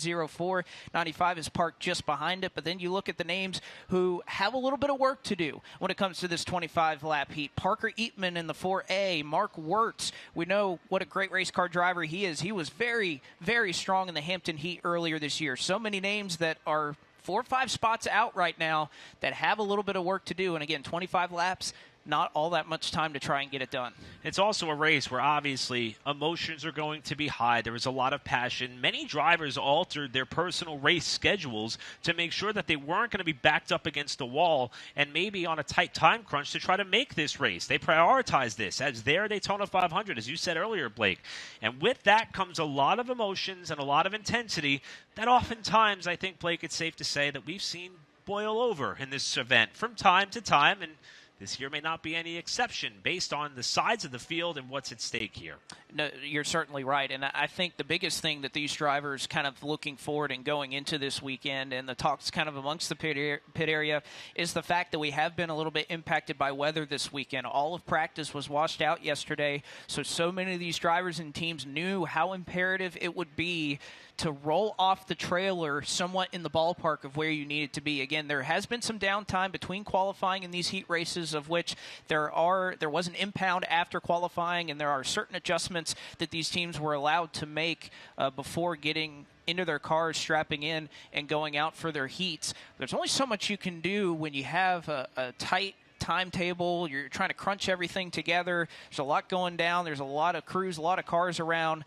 04. 95 is parked just behind it, but then you look at the names who have a little bit of work to do when it comes to this 25-lap heat. Parker Eatman in the 4A, Mark Wirtz, we know what a great race car driver he is. He was very, very strong in the Hampton heat earlier this year. So many names that are 4 or 5 spots out right now that have a little bit of work to do, and again, 25 laps, not all that much time to try and get it done. It's also a race where obviously emotions are going to be high. There was a lot of passion. Many drivers altered their personal race schedules to make sure that they weren't going to be backed up against the wall and maybe on a tight time crunch to try to make this race. They prioritized this as their Daytona 500, as you said earlier, Blake. And with that comes a lot of emotions and a lot of intensity that oftentimes, I think, Blake, it's safe to say that we've seen boil over in this event from time to time, and this year may not be any exception based on the sides of the field and what's at stake here. No, you're certainly right. And I think the biggest thing that these drivers kind of looking forward and going into this weekend, and the talks kind of amongst the pit area, is the fact that we have been a little bit impacted by weather this weekend. All of practice was washed out yesterday, so many of these drivers and teams knew how imperative it would be to roll off the trailer somewhat in the ballpark of where you need it to be. Again, there has been some downtime between qualifying and these heat races, of which there was an impound after qualifying, and there are certain adjustments that these teams were allowed to make before getting into their cars, strapping in, and going out for their heats. There's only so much you can do when you have a tight timetable. You're trying to crunch everything together. There's a lot going down. There's a lot of crews, a lot of cars around.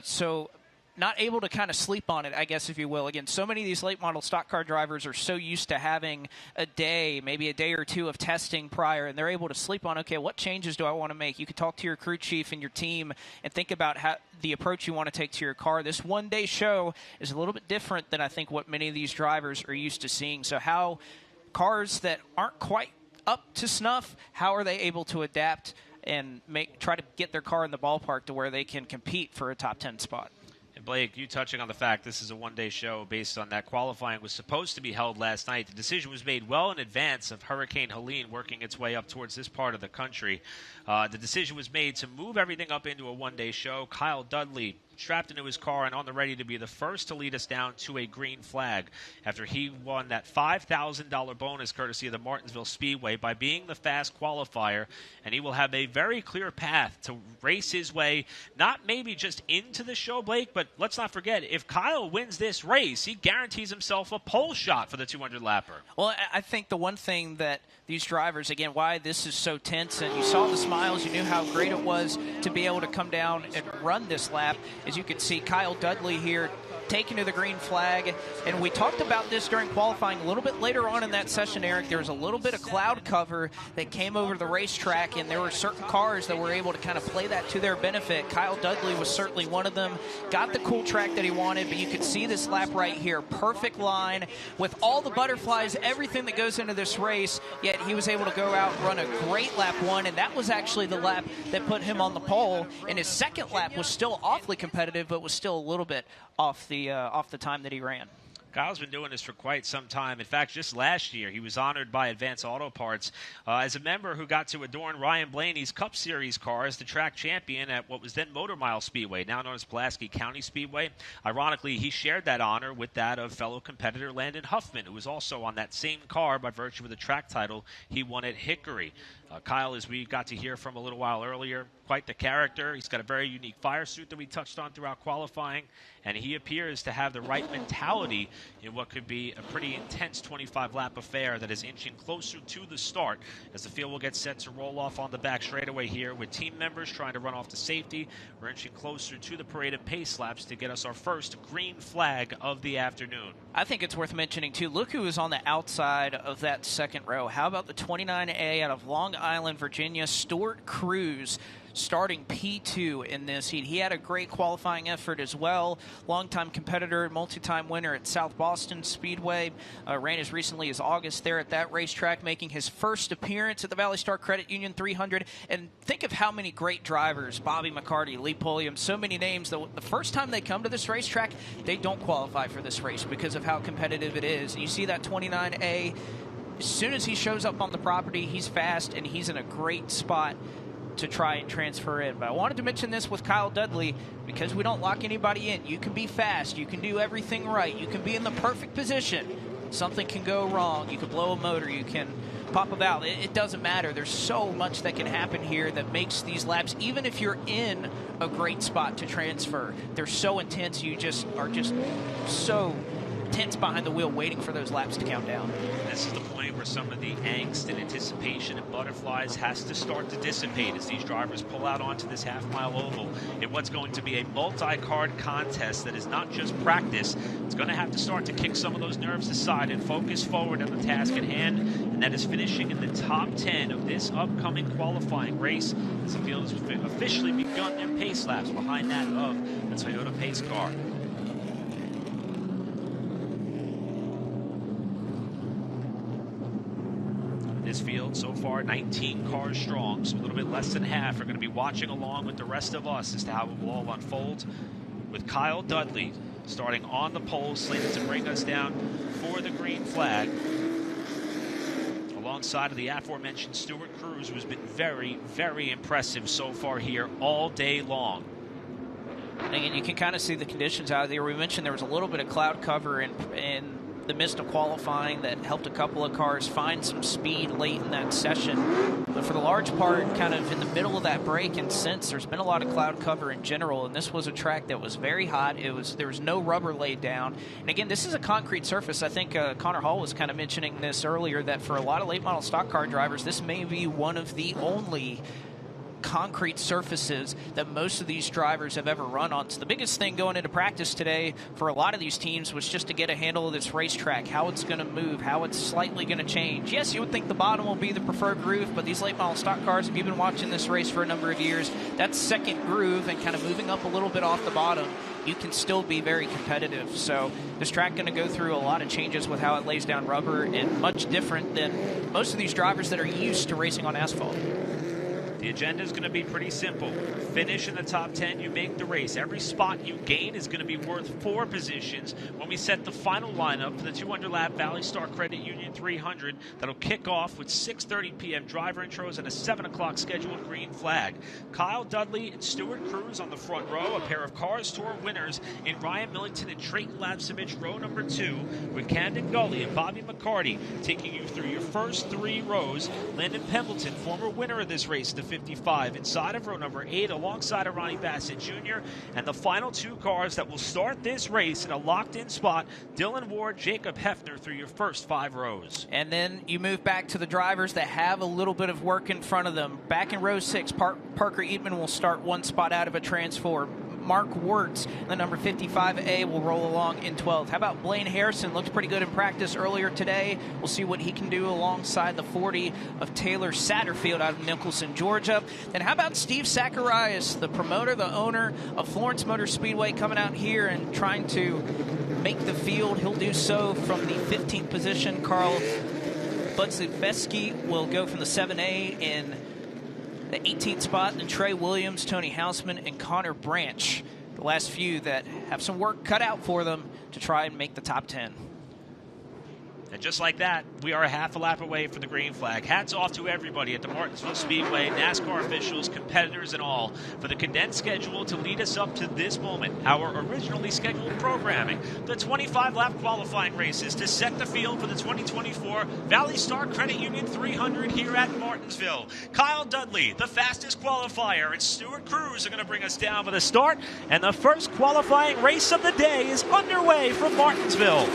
So not able to kind of sleep on it, I guess, if you will. Again, so many of these late model stock car drivers are so used to having a day, maybe a day or two of testing prior, and they're able to sleep on, okay, what changes do I want to make? You can talk to your crew chief and your team and think about how the approach you want to take to your car. This one-day show is a little bit different than I think what many of these drivers are used to seeing. So how cars that aren't quite up to snuff, how are they able to adapt and try to get their car in the ballpark to where they can compete for a top 10 spot? Blake, you touching on the fact this is a one-day show based on that qualifying was supposed to be held last night. The decision was made well in advance of Hurricane Helene working its way up towards this part of the country. The decision was made to move everything up into a one-day show. Kyle Dudley strapped into his car and on the ready to be the first to lead us down to a green flag after he won that $5,000 bonus courtesy of the Martinsville Speedway by being the fast qualifier, and he will have a very clear path to race his way, not maybe just into the show, Blake, but let's not forget, if Kyle wins this race, he guarantees himself a pole shot for the 200-lapper. Well, I think the one thing that these drivers, again, why this is so tense, and you saw the smiles, you knew how great it was to be able to come down and run this lap. As you can see, Kyle Dudley here taken to the green flag, and we talked about this during qualifying a little bit later on in that session, Eric. There was a little bit of cloud cover that came over the racetrack, and there were certain cars that were able to kind of play that to their benefit. Kyle Dudley was certainly one of them, got the cool track that he wanted, but you could see this lap right here, perfect line with all the butterflies, everything that goes into this race, yet he was able to go out and run a great lap one, and that was actually the lap that put him on the pole, and his second lap was still awfully competitive, but was still a little bit off the time that he ran. Kyle's been doing this for quite some time. In fact, just last year, he was honored by Advance Auto Parts as a member who got to adorn Ryan Blaney's Cup Series car as the track champion at what was then Motor Mile Speedway, now known as Pulaski County Speedway. Ironically, he shared that honor with that of fellow competitor Landon Huffman, who was also on that same car by virtue of the track title he won at Hickory. Kyle, as we got to hear from a little while earlier, quite the character. He's got a very unique fire suit that we touched on throughout qualifying, and he appears to have the right mentality in what could be a pretty intense 25-lap affair that is inching closer to the start as the field will get set to roll off on the back straightaway here with team members trying to run off to safety. We're inching closer to the parade of pace laps to get us our first green flag of the afternoon. I think it's worth mentioning, too, look who is on the outside of that second row. How about the 29A out of Long Island, Virginia, Stuart Cruz, starting P2 in this heat. He had a great qualifying effort as well. Longtime competitor, multi-time winner at South Boston Speedway. Ran as recently as August there at that racetrack, making his first appearance at the ValleyStar Credit Union 300. And think of how many great drivers, Bobby McCarty, Lee Pulliam, so many names that the first time they come to this racetrack, they don't qualify for this race because of how competitive it is. And you see that 29A, as soon as he shows up on the property, he's fast and he's in a great spot to try and transfer in. But I wanted to mention this with Kyle Dudley because we don't lock anybody in. You can be fast. You can do everything right. You can be in the perfect position. Something can go wrong. You can blow a motor. You can pop a valve. It doesn't matter. There's so much that can happen here that makes these laps, even if you're in a great spot to transfer, they're so intense. You just are so tense behind the wheel waiting for those laps to count down. This is the point where some of the angst and anticipation and butterflies has to start to dissipate as these drivers pull out onto this half-mile oval in what's going to be a multi-card contest that is not just practice. It's going to have to start to kick some of those nerves aside and focus forward on the task at hand, and that is finishing in the top 10 of this upcoming qualifying race as the field has officially begun their pace laps behind that of the Toyota pace car. This field so far 19 cars strong, so a little bit less than half are going to be watching along with the rest of us as to how it will all unfold, with Kyle Dudley starting on the pole, slated to bring us down for the green flag, alongside of the aforementioned Stuart Cruz, who's been very, very impressive so far here all day long. And again, you can kind of see the conditions out there. We mentioned there was a little bit of cloud cover in the midst of qualifying that helped a couple of cars find some speed late in that session. But for the large part, kind of in the middle of that break, and since there's been a lot of cloud cover in general, and this was a track that was very hot. There was no rubber laid down. And again, this is a concrete surface. I think Connor Hall was kind of mentioning this earlier, that for a lot of late model stock car drivers, this may be one of the only concrete surfaces that most of these drivers have ever run on. So the biggest thing going into practice today for a lot of these teams was just to get a handle of this racetrack, how it's going to move, how it's slightly going to change. Yes, you would think the bottom will be the preferred groove, but these late model stock cars, if you've been watching this race for a number of years, that second groove and kind of moving up a little bit off the bottom, you can still be very competitive. So this track going to go through a lot of changes with how it lays down rubber, and much different than most of these drivers that are used to racing on asphalt. The agenda is going to be pretty simple. Finish in the top 10, you make the race. Every spot you gain is going to be worth 4 positions when we set the final lineup for the 200-lap ValleyStar Credit Union 300. That'll kick off with 6:30 p.m. driver intros and a 7 o'clock scheduled green flag. Kyle Dudley and Stuart Cruz on the front row, a pair of Cars Tour winners in Ryan Millington and Trayton Labsovich, row number 2, with Camden Gully and Bobby McCarty taking you through your first 3 rows. Landon Pembleton, former winner of this race, the 55, inside of row number 8 alongside of Ronnie Bassett Jr. And the final 2 cars that will start this race in a locked-in spot, Dylan Ward, Jacob Hefner through your first 5 rows. And then you move back to the drivers that have a little bit of work in front of them. Back in row 6, Parker Eatman will start 1 spot out of a transform. Mark Wirtz, the number 55A, will roll along in 12th. How about Blaine Harrison? Looked pretty good in practice earlier today. We'll see what he can do alongside the 40 of Taylor Satterfield out of Nicholson, Georgia. And how about Steve Zacharias, the promoter, the owner of Florence Motor Speedway, coming out here and trying to make the field. He'll do so from the 15th position. Carl Budzik-Vesky will go from the 7A in the 18th spot, and Trey Williams, Tony Hausman, and Connor Branch, the last few that have some work cut out for them to try and make the top 10. And just like that, we are a half a lap away from the green flag. Hats off to everybody at the Martinsville Speedway, NASCAR officials, competitors, and all for the condensed schedule to lead us up to this moment. Our originally scheduled programming, the 25-lap qualifying races to set the field for the 2024 ValleyStar Credit Union 300 here at Martinsville. Kyle Dudley, the fastest qualifier, and Stuart Cruz are going to bring us down for the start. And the first qualifying race of the day is underway from Martinsville.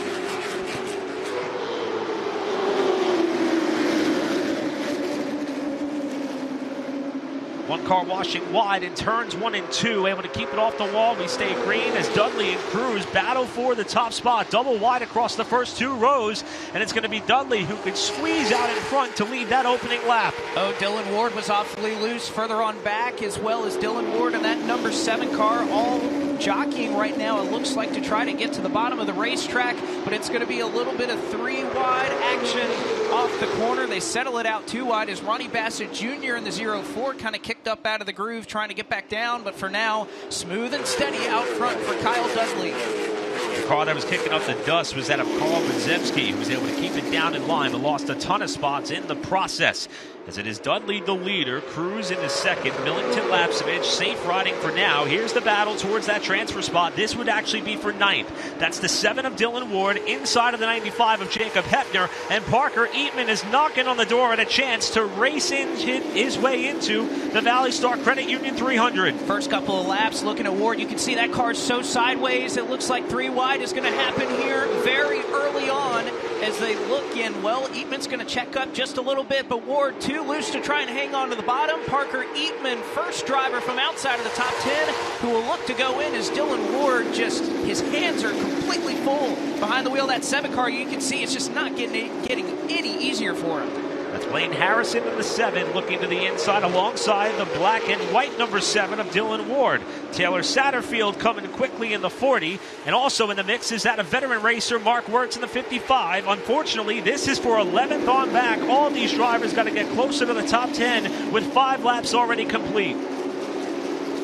One car washing wide in turns 1 and 2, able to keep it off the wall. We stay green as Dudley and Cruz battle for the top spot. Double wide across the first 2 rows, and it's going to be Dudley who can squeeze out in front to lead that opening lap. Oh, Dylan Ward was awfully loose further on back, as well as Dylan Ward and that number 7 car, all jockeying right now, it looks like, to try to get to the bottom of the racetrack, but it's going to be a little bit of 3-wide action off the corner. They settle it out 2 wide as Ronnie Bassett Jr. in the 04 kind of kicked up out of the groove trying to get back down, but for now, smooth and steady out front for Kyle Dudley. The car that was kicking up the dust was that of Carl Benzemski, who was able to keep it down in line, but lost a ton of spots in the process. As it is Dudley the leader, Cruz in the second, Millington Lapsevich safe riding for now. Here's the battle towards that transfer spot. This would actually be for ninth. That's the 7 of Dylan Ward inside of the 95 of Jacob Hefner, and Parker Eatman is knocking on the door at a chance to race in his way into the ValleyStar Credit Union 300. First couple of laps, looking at Ward, you can see that car's so sideways. It looks like 3 wide is going to happen here very early on as they look in. Well, Eatman's going to check up just a little bit, but Ward too loose to try and hang on to the bottom. Parker Eatman, first driver from outside of the top 10, who will look to go in as Dylan Ward his hands are completely full behind the wheel of that 7 car. You can see it's just not getting any easier for him. That's Blaine Harrison in the 7, looking to the inside alongside the black and white number 7 of Dylan Ward. Taylor Satterfield coming quickly in the 40, and also in the mix is that of veteran racer Mark Wirtz in the 55. Unfortunately, this is for 11th on back. All these drivers got to get closer to the top 10 with 5 laps already complete.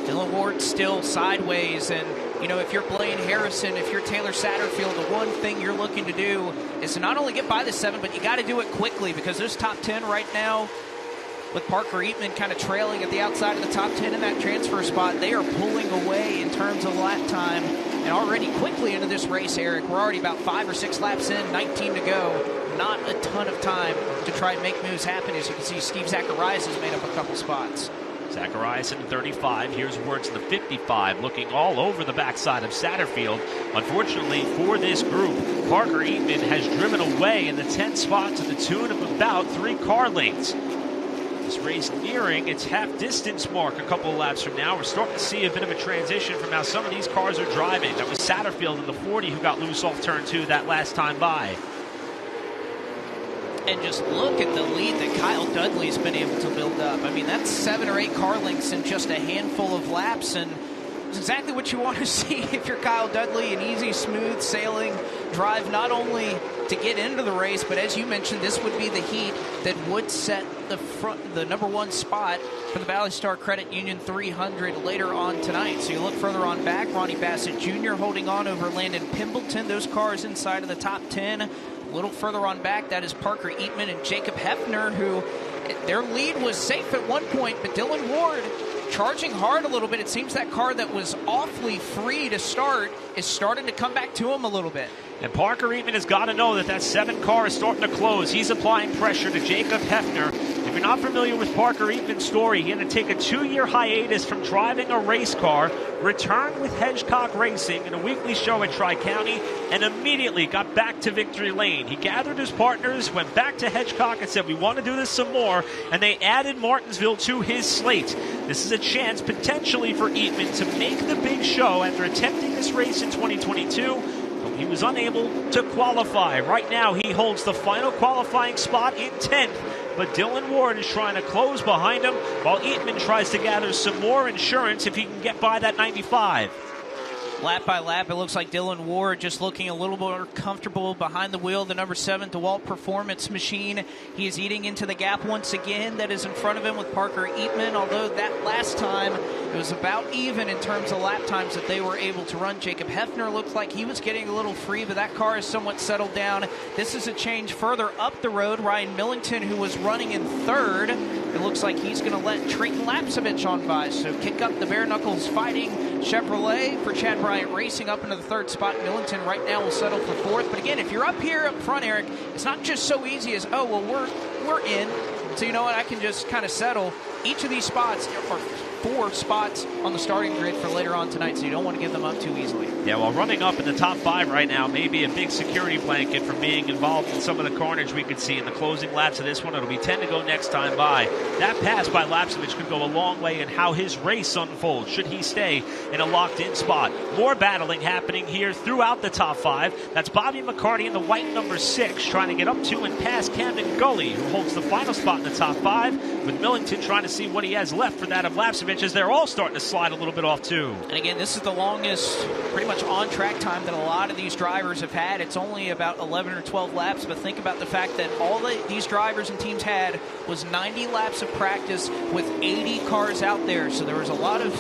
Dylan Ward still sideways, and you know, if you're Blaine Harrison, if you're Taylor Satterfield, the one thing you're looking to do is to not only get by the 7, but you got to do it quickly, because there's top 10 right now with Parker Eatman kind of trailing at the outside of the top 10 in that transfer spot. They are pulling away in terms of lap time, and already quickly into this race, Eric. We're already about 5 or 6 laps in, 19 to go. Not a ton of time to try and make moves happen. As you can see, Steve Zacharias has made up a couple spots. Zacharias in the 35. Here's Wirtz in the 55, looking all over the backside of Satterfield. Unfortunately for this group, Parker Eatman has driven away in the 10th spot to the tune of about 3 car lengths. This race nearing its half-distance mark a couple of laps from now. We're starting to see a bit of a transition from how some of these cars are driving. That was Satterfield in the 40 who got loose off turn 2 that last time by. And just look at the lead that Kyle Dudley's been able to build up. I mean, that's 7 or 8 car lengths in just a handful of laps, and it's exactly what you want to see if you're Kyle Dudley. An easy, smooth sailing drive, not only to get into the race, but as you mentioned, this would be the heat that would set the number 1 spot for the ValleyStar Credit Union 300 later on tonight. So you look further on back, Ronnie Bassett Jr. holding on over Landon Pimbleton. Those cars inside of the top 10. A little further on back, that is Parker Eatman and Jacob Hefner, who their lead was safe at one point, but Dylan Ward charging hard a little bit. It seems that car that was awfully free to start is starting to come back to him a little bit. And Parker Eatman has got to know that 7 car is starting to close. He's applying pressure to Jacob Hefner. If you're not familiar with Parker Eatman's story, he had to take a 2-year hiatus from driving a race car, returned with Hedgecock Racing in a weekly show at Tri-County, and immediately got back to victory lane. He gathered his partners, went back to Hedgecock and said, we want to do this some more, and they added Martinsville to his slate. This is a chance potentially for Eatman to make the big show after attempting this race in 2022. He was unable to qualify. Right now, he holds the final qualifying spot in 10th, but Dylan Ward is trying to close behind him while Eatman tries to gather some more insurance if he can get by that 95. Lap by lap, it looks like Dylan Ward just looking a little more comfortable behind the wheel. The number 7 DeWalt Performance Machine. He is eating into the gap once again that is in front of him with Parker Eatman, although that last time it was about even in terms of lap times that they were able to run. Jacob Hefner looked like he was getting a little free, but that car is somewhat settled down. This is a change further up the road. Ryan Millington, who was running in 3rd, it looks like he's going to let Trayton Lapsevich on by. So kick up the bare knuckles fighting Chevrolet for Chad Bryant Racing up into the 3rd spot. Millington right now will settle for 4th. But again, if you're up here up front, Eric, it's not just so easy as, oh, well, we're in. So you know what, I can just kind of settle. Each of these spots are 4 spots on the starting grid for later on tonight, so you don't want to give them up too easily. Yeah, well, running up in the top 5 right now may be a big security blanket from being involved in some of the carnage we could see in the closing laps of this one. It'll be 10 to go next time by. That pass by Lapsevich could go a long way in how his race unfolds, should he stay in a locked-in spot. More battling happening here throughout the top 5. That's Bobby McCarty in the white number 6, trying to get up to and past Camden Gully, who holds the final spot in the top 5, with Millington trying to see what he has left for that of Lapsevich, as they're all starting to slide a little bit off too. And again, this is the longest pretty much on-track time that a lot of these drivers have had. It's only about 11 or 12 laps, but think about the fact that all these drivers and teams had was 90 laps of practice with 80 cars out there. So there was a lot of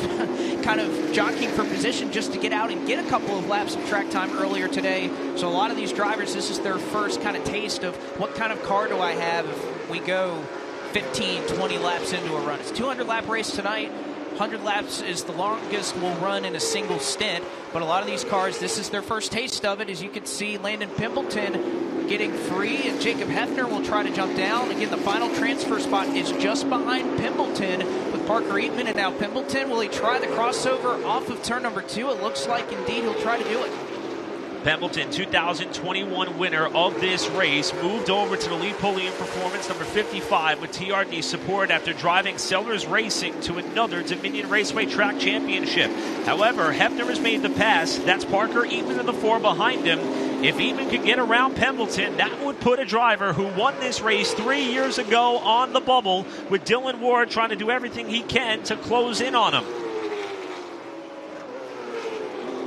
kind of jockeying for position just to get out and get a couple of laps of track time earlier today. So a lot of these drivers, this is their first kind of taste of what kind of car do I have if we go 15, 20 laps into a run. It's a 200-lap race tonight. 100 laps is the longest we'll run in a single stint, but a lot of these cars, this is their first taste of it. As you can see, Landon Pimpleton getting free, and Jacob Hefner will try to jump down. Again, the final transfer spot is just behind Pimpleton with Parker Eatman, and now Pimpleton, will he try the crossover off of turn number 2? It looks like indeed he'll try to do it. Pimpleton, 2021 winner of this race, moved over to the lead podium performance number 55 with TRD support after driving Sellers Racing to another Dominion Raceway Track Championship. However, Hefner has made the pass. That's Parker Eatman in the 4 behind him. If Eatman could get around Pimpleton, that would put a driver who won this race 3 years ago on the bubble, with Dylan Ward trying to do everything he can to close in on him.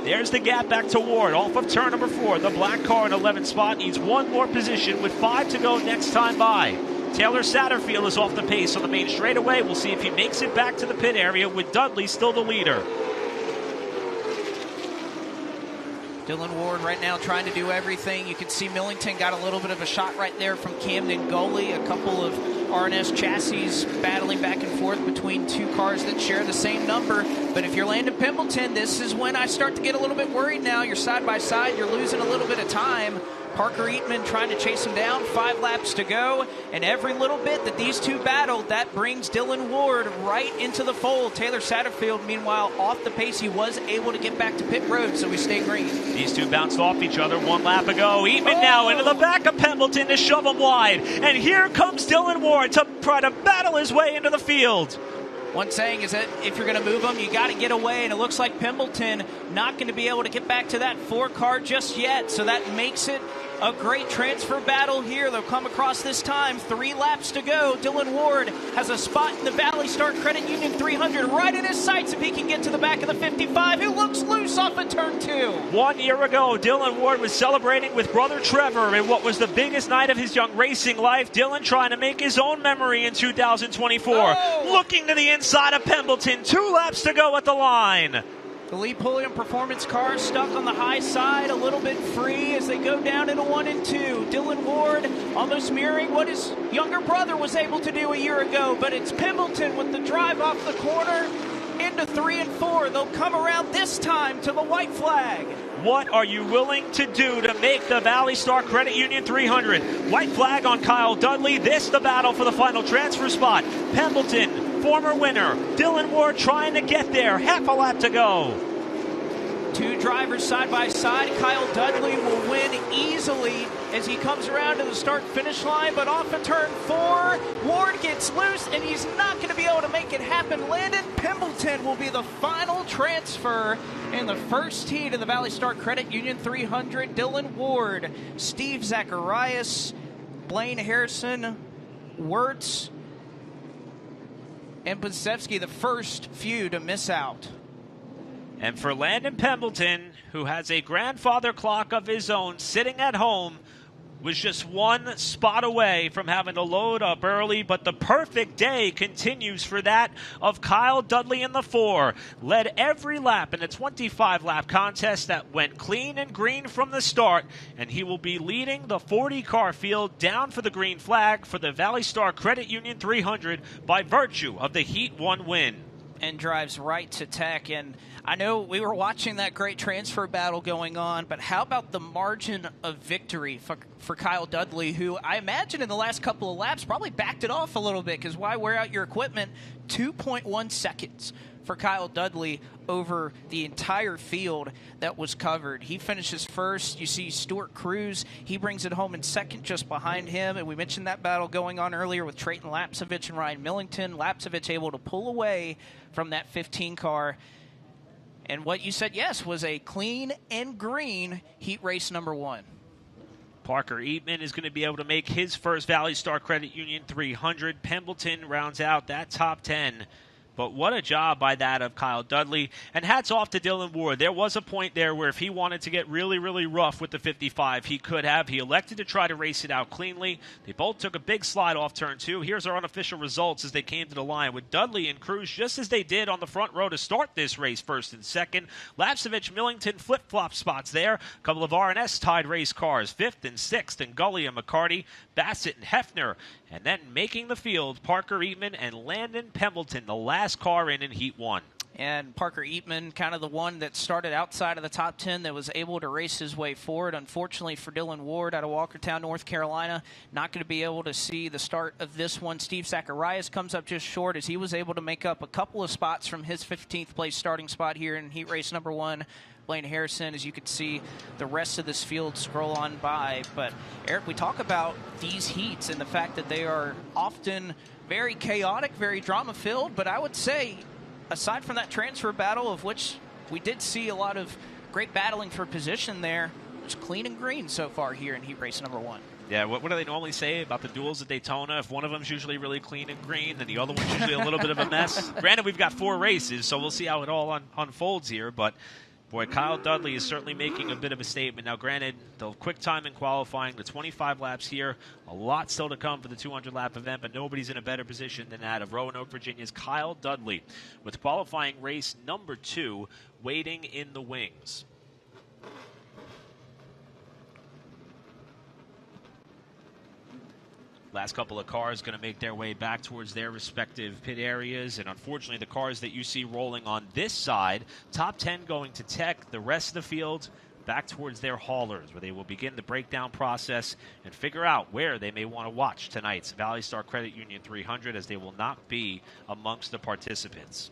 There's the gap back to Ward off of turn number 4. The black car in 11th spot needs one more position with 5 to go next time by. Taylor Satterfield is off the pace on the main straightaway. We'll see if he makes it back to the pit area with Dudley still the leader. Dylan Ward right now trying to do everything. You can see Millington got a little bit of a shot right there from Camden Gully. A couple of RNS chassis battling back and forth between two cars that share the same number. But if you're Landon Pimpleton, this is when I start to get a little bit worried now. You're side by side. You're losing a little bit of time. Parker Eatman trying to chase him down. 5 laps to go. And every little bit that these two battled, that brings Dylan Ward right into the fold. Taylor Satterfield, meanwhile, off the pace. He was able to get back to pit road, so we stay green. These two bounced off each other 1 lap ago. Eatman now into the back of Pimpleton to shove him wide. And here comes Dylan Ward to try to battle his way into the field. One saying is that if you're going to move them, you got to get away, and it looks like Pimpleton not going to be able to get back to that 4 car just yet, so that makes it a great transfer battle here. They'll come across this time. 3 laps to go. Dylan Ward has a spot in the ValleyStar Credit Union 300 right in his sights if he can get to the back of the 55, who looks loose off of turn 2. 1 year ago, Dylan Ward was celebrating with brother Trevor in what was the biggest night of his young racing life. Dylan trying to make his own memory in 2024. Looking to the inside of Pimpleton. 2 laps to go at the line. The Lee Pulliam Performance car stuck on the high side, a little bit free as they go down into 1 and 2. Dylan Ward almost mirroring what his younger brother was able to do a year ago, but it's Pimpleton with the drive off the corner into 3 and 4. They'll come around this time to the white flag. What are you willing to do to make the ValleyStar Credit Union 300? White flag on Kyle Dudley. This the battle for the final transfer spot. Pimpleton, former winner. Dylan Ward trying to get there. Half a lap to go. 2 drivers side by side. Kyle Dudley will win easily as he comes around to the start-finish line, but off of turn 4, Ward gets loose, and he's not going to be able to make it happen. Landon Pimpleton will be the final transfer in the first heat of the ValleyStar Credit Union 300. Dylan Ward, Steve Zacharias, Blaine Harrison, Wirtz, and Pazewski, the first few to miss out. And for Landon Pimpleton, who has a grandfather clock of his own sitting at home, was just 1 spot away from having to load up early, but the perfect day continues for that of Kyle Dudley in the 4. Led every lap in a 25-lap contest that went clean and green from the start, and he will be leading the 40-car field down for the green flag for the ValleyStar Credit Union 300 by virtue of the Heat 1 win. And drives right to Tech. And I know we were watching that great transfer battle going on, but how about the margin of victory for Kyle Dudley, who I imagine in the last couple of laps probably backed it off a little bit, because why wear out your equipment? 2.1 seconds for Kyle Dudley over the entire field that was covered. He finishes first. You see Stuart Cruz. He brings it home in second just behind him. And we mentioned that battle going on earlier with Trayton Lapsevich and Ryan Millington. Lapsevich able to pull away from that 15 car. And what you said, yes, was a clean and green heat race number 1. Parker Eatman is going to be able to make his first ValleyStar Credit Union 300. Pimpleton rounds out that top 10. But what a job by that of Kyle Dudley. And hats off to Dylan Ward. There was a point there where if he wanted to get really, really rough with the 55, he could have. He elected to try to race it out cleanly. They both took a big slide off turn 2. Here's our unofficial results as they came to the line, with Dudley and Cruz just as they did on the front row to start this race, first and second. Lapsevich, Millington, flip-flop spots there. A couple of R&S tied race cars, 5th and 6th, and Gully and McCarty, Bassett and Hefner. And then making the field, Parker Eatman and Landon Pembleton, the last car in Heat 1. And Parker Eatman, kind of the one that started outside of the top 10 that was able to race his way forward. Unfortunately for Dylan Ward out of Walkertown, North Carolina, not going to be able to see the start of this one. Steve Zacharias comes up just short as he was able to make up a couple of spots from his 15th place starting spot here in heat race number 1. Blaine Harrison, as you can see the rest of this field scroll on by. But, Eric, we talk about these heats and the fact that they are often very chaotic, very drama-filled, but I would say, aside from that transfer battle, of which we did see a lot of great battling for position there, it's clean and green so far here in heat race number 1. Yeah, what do they normally say about the duels at Daytona? If one of them's usually really clean and green, then the other one's usually a little bit of a mess. Granted, we've got 4 races, so we'll see how it all unfolds here, but boy, Kyle Dudley is certainly making a bit of a statement. Now, granted, the quick time in qualifying, the 25 laps here, a lot still to come for the 200-lap event, but nobody's in a better position than that of Roanoke, Virginia's Kyle Dudley, with qualifying race number 2 waiting in the wings. Last couple of cars going to make their way back towards their respective pit areas. And unfortunately, the cars that you see rolling on this side, top 10 going to Tech, the rest of the field back towards their haulers, where they will begin the breakdown process and figure out where they may want to watch tonight's ValleyStar Credit Union 300, as they will not be amongst the participants.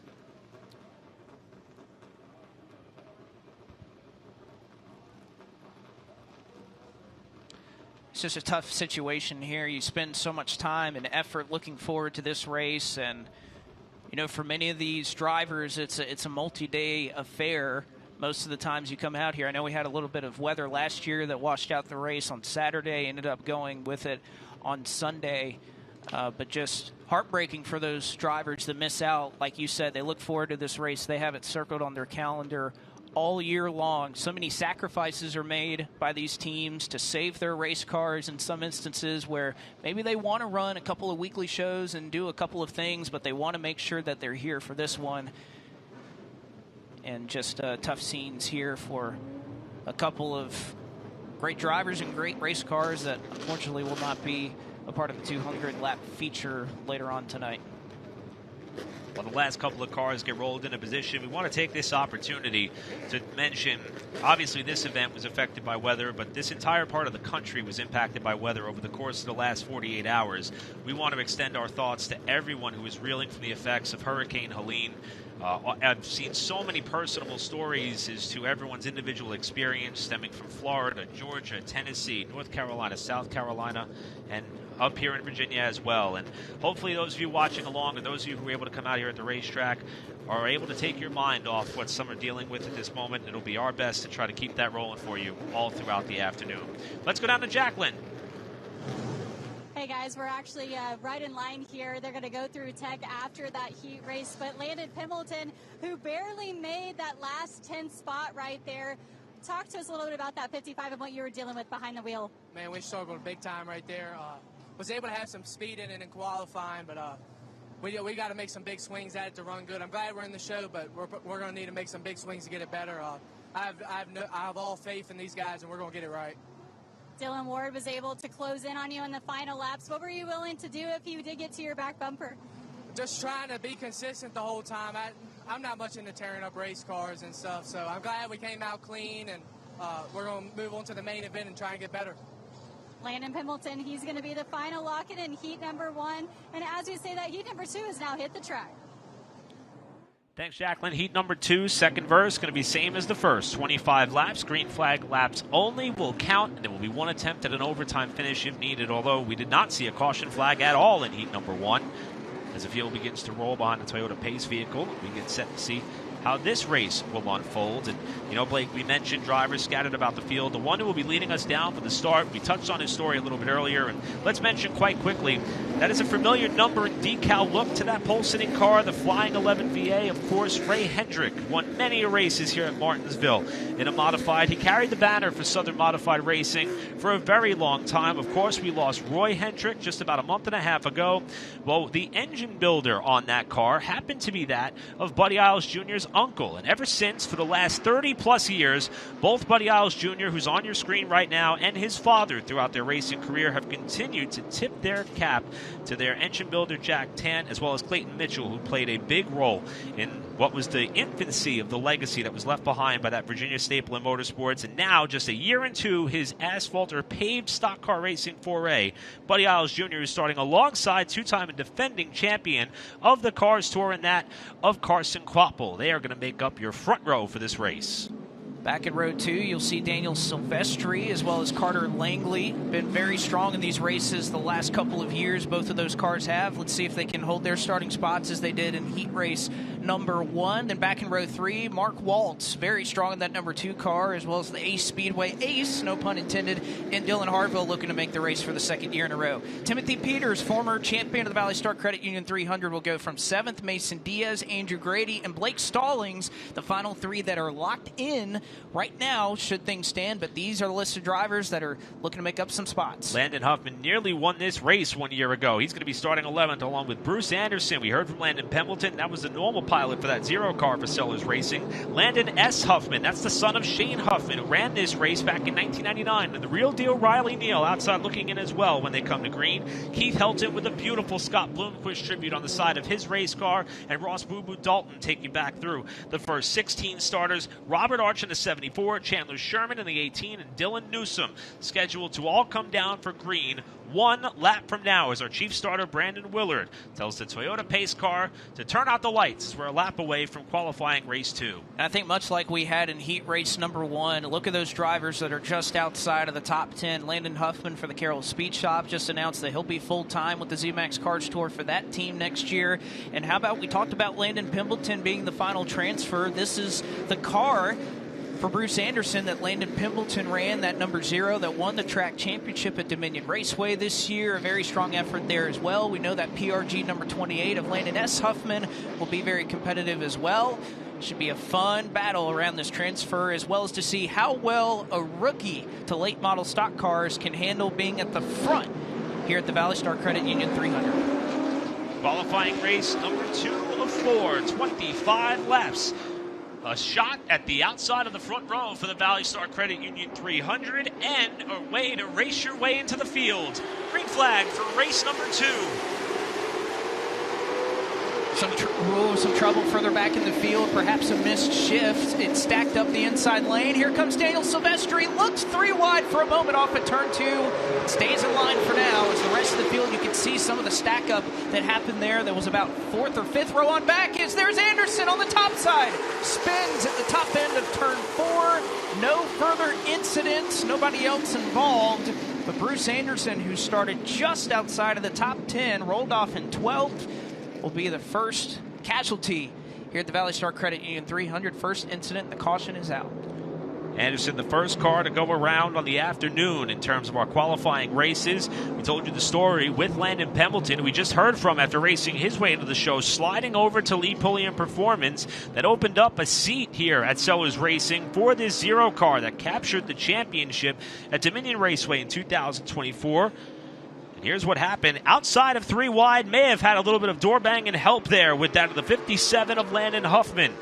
It's just a tough situation here. You spend so much time and effort looking forward to this race, and you know, for many of these drivers, it's a multi-day affair. Most of the times you come out here, I know we had a little bit of weather last year that washed out the race on Saturday, ended up going with it on Sunday, but just heartbreaking for those drivers that miss out. Like you said, they look forward to this race. They have it circled on their calendar all year long. So many sacrifices are made by these teams to save their race cars in some instances where maybe they want to run a couple of weekly shows and do a couple of things, but they want to make sure that they're here for this one. And just tough scenes here for a couple of great drivers and great race cars that unfortunately will not be a part of the 200-lap feature later on tonight. Well, the last couple of cars get rolled into position. We want to take this opportunity to mention, obviously this event was affected by weather, but this entire part of the country was impacted by weather over the course of the last 48 hours. We want to extend our thoughts to everyone who is reeling from the effects of Hurricane Helene. I've seen so many personal stories as to everyone's individual experience stemming from Florida, Georgia, Tennessee, North Carolina, South Carolina, and up here in Virginia as well. And hopefully those of you watching along and those of you who are able to come out here at the racetrack are able to take your mind off what some are dealing with at this moment. It'll be our best to try to keep that rolling for you all throughout the afternoon. Let's go down to Jacqueline. Hey guys, we're actually right in line here. They're going to go through Tech after that heat race, but Landon Pembleton, who barely made that last 10 spot right there. Talk to us a little bit about that 55 and what you were dealing with behind the wheel. Man, we struggled big time right there. Was able to have some speed in it in qualifying, but we got to make some big swings at it to run good. I'm glad we're in the show, but we're going to need to make some big swings to get it better. I have all faith in these guys, and we're going to get it right. Dylan Ward was able to close in on you in the final laps. What were you willing to do if you did get to your back bumper? Just trying to be consistent the whole time. I'm not much into tearing up race cars and stuff, so I'm glad we came out clean, and we're going to move on to the main event and try and get better. Landon Pembleton, he's going to be the final lock-in in heat number 1. And as you say that, heat number 2 has now hit the track. Thanks, Jacqueline. Heat number 2, second verse, going to be same as the first. 25 laps, green flag laps only will count, and there will be one attempt at an overtime finish if needed, although we did not see a caution flag at all in heat number 1. As the field begins to roll behind the Toyota Pace vehicle, we get set to see how this race will unfold. And, you know, Blake, we mentioned drivers scattered about the field. The one who will be leading us down for the start, we touched on his story a little bit earlier, and let's mention quite quickly That is a familiar number and decal look to that pole-sitting car, the Flying 11 VA. Of course, Ray Hendrick won many races here at Martinsville in a modified. He carried the banner for Southern Modified Racing for a very long time. Of course, we lost Roy Hendrick just about a month and a half ago. Well, the engine builder on that car happened to be that of Buddy Isles Jr.'s uncle. And ever since, for the last 30-plus years, both Buddy Isles Jr., who's on your screen right now, and his father throughout their racing career have continued to tip their cap to their engine builder Jack Tant, as well as Clayton Mitchell, who played a big role in what was the infancy of the legacy that was left behind by that Virginia staple in motorsports. And now, just a year into his asphalt or paved stock car racing foray, Buddy Isles Jr. is starting alongside two-time and defending champion of the Cars Tour, and that of Carson Kvapil. They are going to make up your front row for this race. Back in row 2, you'll see Daniel Silvestri as well as Carter Langley. Been very strong in these races the last couple of years. Both of those cars have. Let's see if they can hold their starting spots as they did in heat race number 1. And back in row 3, Mark Waltz, very strong in that number 2 car, as well as the Ace Speedway ace, no pun intended, and Dylan Harville looking to make the race for the second year in a row. Timothy Peters, former champion of the ValleyStar Credit Union 300, will go from 7th. Mason Diaz, Andrew Grady, and Blake Stallings, the final 3 that are locked in right now, should things stand, but these are the list of drivers that are looking to make up some spots. Landon Huffman nearly won this race 1 year ago. He's going to be starting 11th along with Bruce Anderson. We heard from Landon Pembleton. That was the normal pilot for that zero car for Sellers Racing. Landon S. Huffman, that's the son of Shane Huffman, who ran this race back in 1999. And the real deal Riley Neal outside looking in as well when they come to green. Keith Helton with a beautiful Scott Bloomquist tribute on the side of his race car. And Ross Boo Boo Dalton taking back through the first 16 starters. Robert Arch in the 74, Chandler Sherman in the 18, and Dylan Newsom scheduled to all come down for green 1 lap from now as our chief starter Brandon Willard tells the Toyota pace car to turn out the lights as we're a lap away from qualifying race 2. And I think much like we had in heat race number 1, look at those drivers that are just outside of the top 10. Landon Huffman for the Carroll Speed Shop just announced that he'll be full-time with the ZMAX Cars Tour for that team next year. And how about we talked about Landon Pembleton being the final transfer. This is the car for Bruce Anderson that Landon Pembleton ran, that number 0 that won the track championship at Dominion Raceway this year. A very strong effort there as well. We know that PRG number 28 of Landon S. Huffman will be very competitive as well. Should be a fun battle around this transfer, as well as to see how well a rookie to late model stock cars can handle being at the front here at the ValleyStar Credit Union 300. Qualifying race number 2 of 4, 25 laps. A shot at the outside of the front row for the ValleyStar Credit Union 300, and a way to race your way into the field. Green flag for race number 2. Some trouble further back in the field, perhaps a missed shift. It stacked up the inside lane. Here comes Daniel Silvestri, looks 3 wide for a moment off at turn 2. Stays in line for now. As the rest of the field, you can see some of the stack up that happened there. That was about 4th or 5th row on back. There's Anderson on the top side. Spins at the top end of turn 4. No further incidents, nobody else involved. But Bruce Anderson, who started just outside of the top 10, rolled off in 12th. Will be the first casualty here at the ValleyStar Credit Union 300. First incident, the caution is out. Anderson, the first car to go around on the afternoon in terms of our qualifying races. We told you the story with Landon Pembleton, who we just heard from after racing his way into the show, sliding over to Lee Pulliam Performance. That opened up a seat here at Sellers Racing for this zero car that captured the championship at Dominion Raceway in 2024. Here's what happened. Outside of 3 wide, may have had a little bit of door banging help there with that of the 57 of Landon Huffman.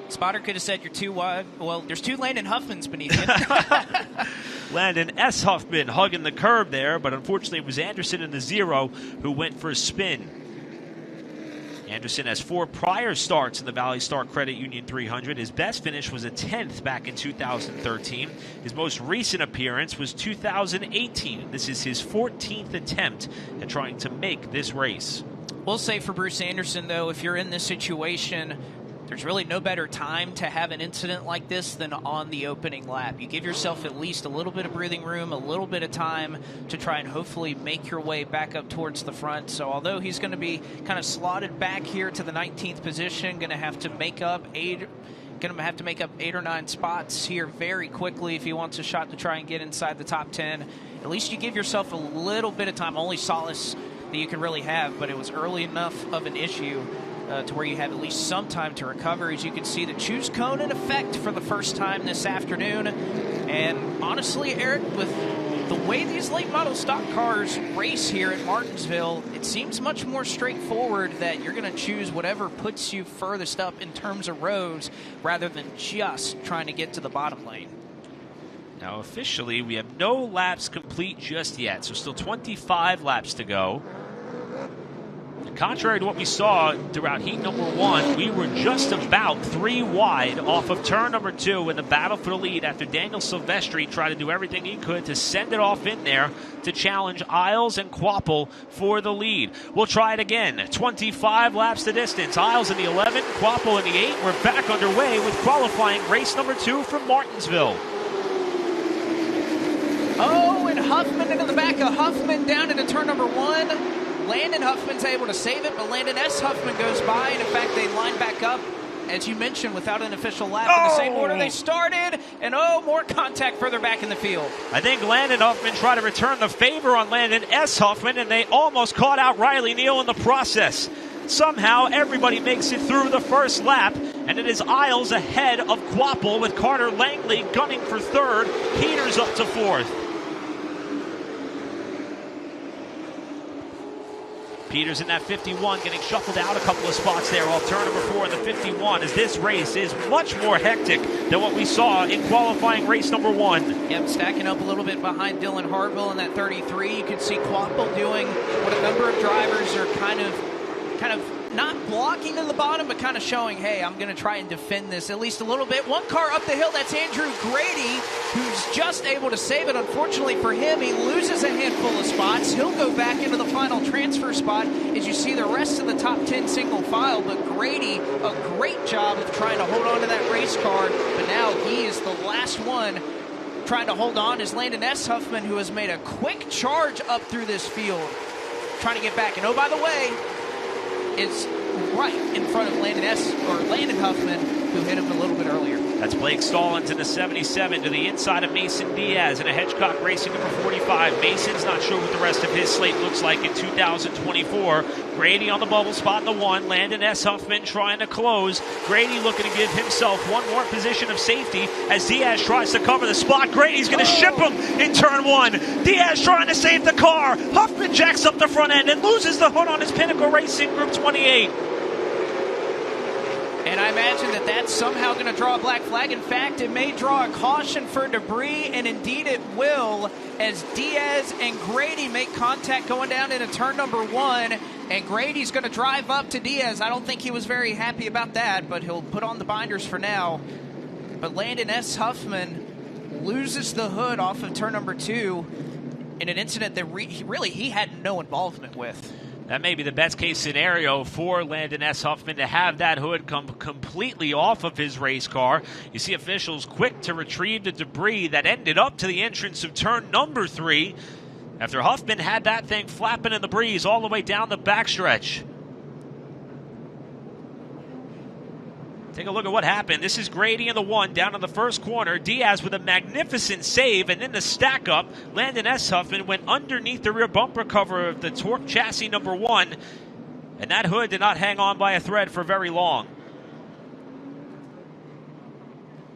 Spotter could have said you're 2 wide. Well, there's 2 Landon Huffmans beneath you. Landon S. Huffman hugging the curb there, but unfortunately it was Anderson in the 0 who went for a spin. Anderson has 4 prior starts in the ValleyStar Credit Union 300. His best finish was a 10th back in 2013. His most recent appearance was 2018. This is his 14th attempt at trying to make this race. We'll say for Bruce Anderson, though, if you're in this situation, there's really no better time to have an incident like this than on the opening lap. You give yourself at least a little bit of breathing room, a little bit of time to try and hopefully make your way back up towards the front. So although he's going to be kind of slotted back here to the 19th position, going to have to make up 8 or 9 spots here very quickly if he wants a shot to try and get inside the top 10. At least you give yourself a little bit of time. Only solace that you can really have, but it was early enough of an issue to where you have at least some time to recover. As you can see, the choose cone in effect for the first time this afternoon. And honestly, Eric, with the way these late model stock cars race here at Martinsville, it seems much more straightforward that you're going to choose whatever puts you furthest up in terms of rows rather than just trying to get to the bottom lane. Now, officially, we have no laps complete just yet, so still 25 laps to go. Contrary to what we saw throughout heat number 1, we were just about 3 wide off of turn number 2 in the battle for the lead after Daniel Silvestri tried to do everything he could to send it off in there to challenge Isles and Quapple for the lead. We'll try it again. 25 laps the distance. Isles in the 11, Quapple in the 8. We're back underway with qualifying race number 2 from Martinsville. Oh, and Huffman into the back of Huffman down into turn number 1. Landon Huffman's able to save it, but Landon S. Huffman goes by, and in fact, they line back up, as you mentioned, without an official lap in the same order they started, and more contact further back in the field. I think Landon Huffman tried to return the favor on Landon S. Huffman, and they almost caught out Riley Neal in the process. Somehow, everybody makes it through the first lap, and it is Isles ahead of Quapple with Carter Langley gunning for 3rd, Peters up to 4th. Peters in that 51 getting shuffled out a couple of spots there off turn number 4 in the 51, as this race is much more hectic than what we saw in qualifying race number 1. Yep, stacking up a little bit behind Dylan Hartwell in that 33. You can see Quapple doing what a number of drivers are kind of not blocking to the bottom, but kind of showing, hey, I'm going to try and defend this at least a little bit. One car up the hill, that's Andrew Grady, who's just able to save it. Unfortunately for him, he loses a handful of spots. He'll go back into the final transfer spot as you see the rest of the top 10 single file. But Grady, a great job of trying to hold on to that race car, but now he is the last one trying to hold on is Landon S. Huffman, who has made a quick charge up through this field, trying to get back. And oh, by the way, it's right in front of Landon Huffman, who hit him a little bit earlier. That's Blake Stallings in the 77 to the inside of Mason Diaz in a Hedgecock Racing number 45. Mason's not sure what the rest of his slate looks like in 2024. Grady on the bubble spot in the 1. Landon S. Huffman trying to close. Grady looking to give himself one more position of safety as Diaz tries to cover the spot. Grady's going to ship him in turn 1. Diaz trying to save the car. Huffman jacks up the front end and loses the hood on his Pinnacle Racing Group 28. And I imagine that that's somehow going to draw a black flag. In fact, it may draw a caution for debris, and indeed it will, as Diaz and Grady make contact going down into turn number 1. And Grady's going to drive up to Diaz. I don't think he was very happy about that, but he'll put on the binders for now. But Landon S. Huffman loses the hood off of turn number 2 in an incident that he had no involvement with. That may be the best case scenario for Landon S. Huffman, to have that hood come completely off of his race car. You see officials quick to retrieve the debris that ended up to the entrance of turn number 3 after Huffman had that thing flapping in the breeze all the way down the backstretch. Take a look at what happened. This is Grady in the 1 down in the first corner. Diaz with a magnificent save, and then the stack up. Landon S. Huffman went underneath the rear bumper cover of the Torque chassis number 1, and that hood did not hang on by a thread for very long.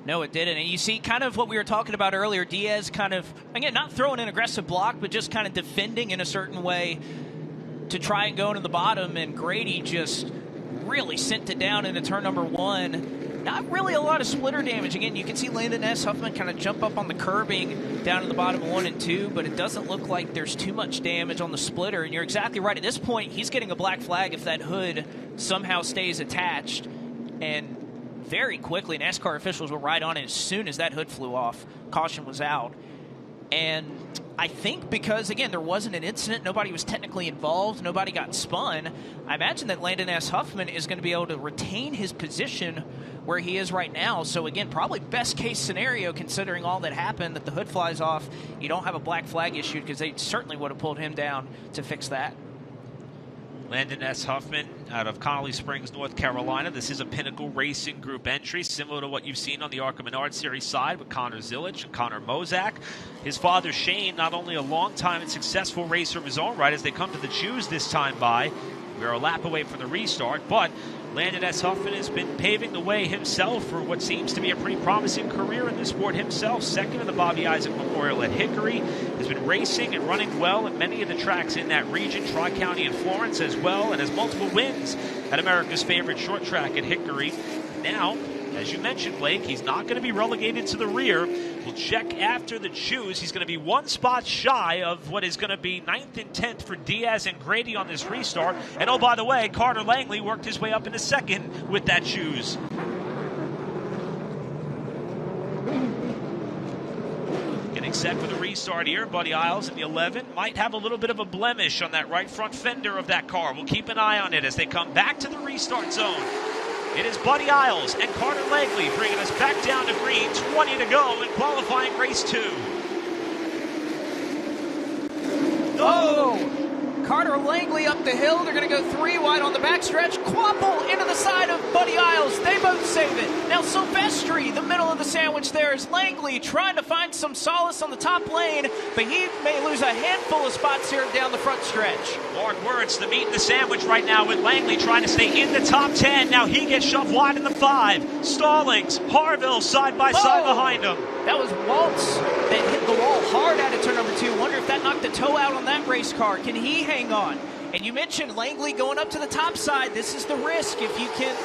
No, it didn't. And you see kind of what we were talking about earlier. Diaz kind of, again, not throwing an aggressive block, but just kind of defending in a certain way to try and go into the bottom, and Grady just really sent it down into turn number 1. Not really a lot of splitter damage. Again, you can see Landon S. Huffman kind of jump up on the curbing down in the bottom of 1 and 2, but it doesn't look like there's too much damage on the splitter. And you're exactly right. At this point, he's getting a black flag if that hood somehow stays attached. And very quickly, NASCAR officials were right on it as soon as that hood flew off. Caution was out. And I think because, again, there wasn't an incident, nobody was technically involved, nobody got spun, I imagine that Landon S. Huffman is going to be able to retain his position where he is right now. So, again, probably best case scenario considering all that happened, that the hood flies off, you don't have a black flag issued, because they certainly would have pulled him down to fix that. Landon S. Huffman out of Connolly Springs, North Carolina. This is a Pinnacle Racing Group entry, similar to what you've seen on the ARCA Menard Series side with Connor Zilich and Connor Mozak. His father, Shane, not only a long-time and successful racer of his own right as they come to the choose this time by. We're a lap away from the restart, but Landon S. Huffman has been paving the way himself for what seems to be a pretty promising career in the sport himself. Second in the Bobby Isaac Memorial at Hickory. Has been racing and running well at many of the tracks in that region, Tri-County and Florence as well, and has multiple wins at America's favorite short track at Hickory. Now, as you mentioned, Blake, he's not going to be relegated to the rear. We'll check after the choose. He's going to be one spot shy of what is going to be 9th and 10th for Diaz and Grady on this restart. And oh, by the way, Carter Langley worked his way up into second with that choose. Getting set for the restart here. Buddy Isles in the 11 might have a little bit of a blemish on that right front fender of that car. We'll keep an eye on it as they come back to the restart zone. It is Buddy Isles and Carter Langley bringing us back down to green. 20 to go in qualifying race 2. Oh! Carter Langley up the hill. They're going to go 3 wide on the backstretch. Quapple into the side of Buddy Isles. They both save it. Now Silvestri, the middle of the sandwich there, is Langley trying to find some solace on the top lane, but he may lose a handful of spots here down the front stretch. Mark Wirtz, the meat in the sandwich right now with Langley trying to stay in the top 10. Now he gets shoved wide in the 5. Stallings, Harville side by side behind him. That was Waltz that hit the wall hard out of turn number 2. Wonder if that knocked the toe out on that race car. Can he hang on? And you mentioned Langley going up to the top side. This is the risk if you can't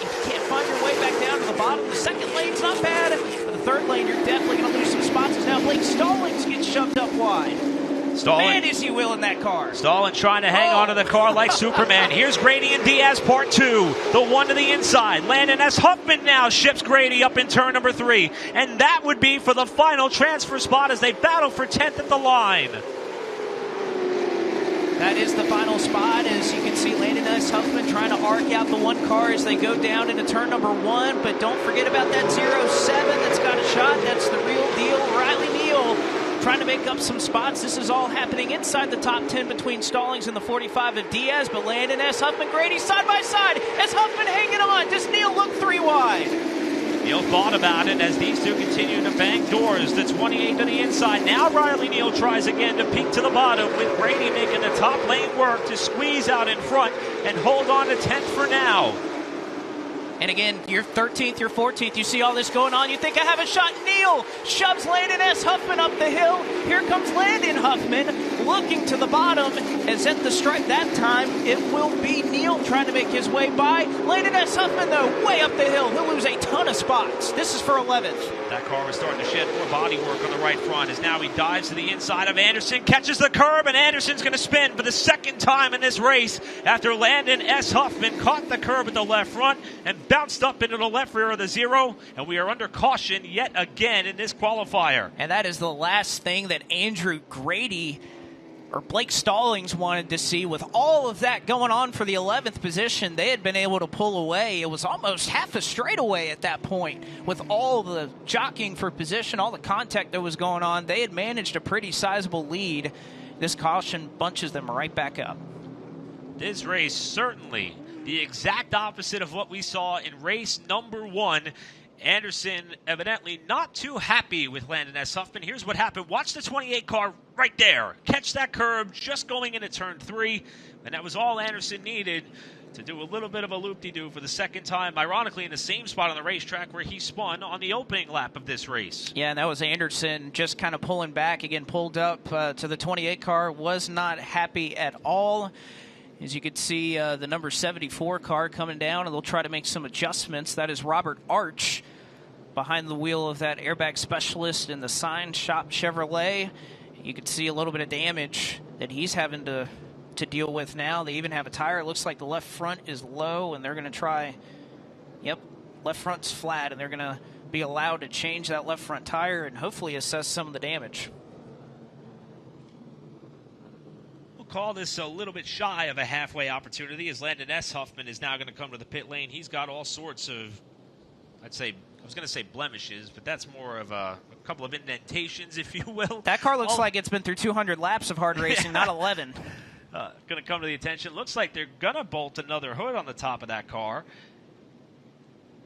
find your way back down to the bottom. The second lane's not bad, but the third lane you're definitely going to lose some spots. Now Blake Stallings gets shoved up wide. Man, is he willing that car. Stallings trying to hang onto the car like Superman. Here's Grady and Diaz part 2. The one to the inside. Landon S. Huffman now ships Grady up in turn number 3. And that would be for the final transfer spot as they battle for 10th at the line. That is the final spot. As you can see, Landon S. Huffman trying to arc out the one car as they go down into turn number 1. But don't forget about that 07 that's got a shot. That's the real deal. Riley Neal trying to make up some spots. This is all happening inside the top 10 between Stallings and the 45 of Diaz. But Landon S. Huffman, Grady side by side. S. Huffman hanging on. Does Neal look 3 wide? Neal thought about it as these two continue to bang doors. The 28 to the inside. Now Riley Neal tries again to peek to the bottom with Grady making the top lane work to squeeze out in front and hold on to 10th for now. And again, you're 13th, you're 14th. You see all this going on. You think I have a shot. Neal shoves Landon S. Huffman up the hill. Here comes Landon Huffman looking to the bottom. As at the stripe that time, it will be Neal trying to make his way by. Landon S. Huffman, though, way up the hill. He'll lose a ton of spots. This is for 11th. That car was starting to shed more body work on the right front as now he dives to the inside of Anderson, catches the curb, and Anderson's going to spin for the second time in this race after Landon S. Huffman caught the curb at the left front and bounced up into the left rear of the 0, and we are under caution yet again in this qualifier. And that is the last thing that Andrew Grady or Blake Stallings wanted to see. With all of that going on for the 11th position, they had been able to pull away. It was almost half a straightaway at that point. With all the jockeying for position, all the contact that was going on, they had managed a pretty sizable lead. This caution bunches them right back up. This race certainly the exact opposite of what we saw in race number 1. Anderson evidently not too happy with Landon S. Huffman. Here's what happened. Watch the 28 car right there. Catch that curb just going into turn 3. And that was all Anderson needed to do a little bit of a loop-de-doo for the second time, ironically in the same spot on the racetrack where he spun on the opening lap of this race. Yeah, and that was Anderson just kind of pulling back. Again, pulled up to the 28 car. Was not happy at all. As you can see, the number 74 car coming down, and they'll try to make some adjustments. That is Robert Arch behind the wheel of that airbag specialist in the Sign Shop Chevrolet. You can see a little bit of damage that he's having to deal with now. They even have a tire. It looks like the left front is low, and they're going to try, yep, left front's flat, and they're going to be allowed to change that left front tire and hopefully assess some of the damage. Call this a little bit shy of a halfway opportunity as Landon S. Huffman is now going to come to the pit lane. He's got all sorts of, I was going to say blemishes, but that's more of a couple of indentations, if you will. That car looks like it's been through 200 laps of hard racing, not 11. going to come to the attention. Looks like they're going to bolt another hood on the top of that car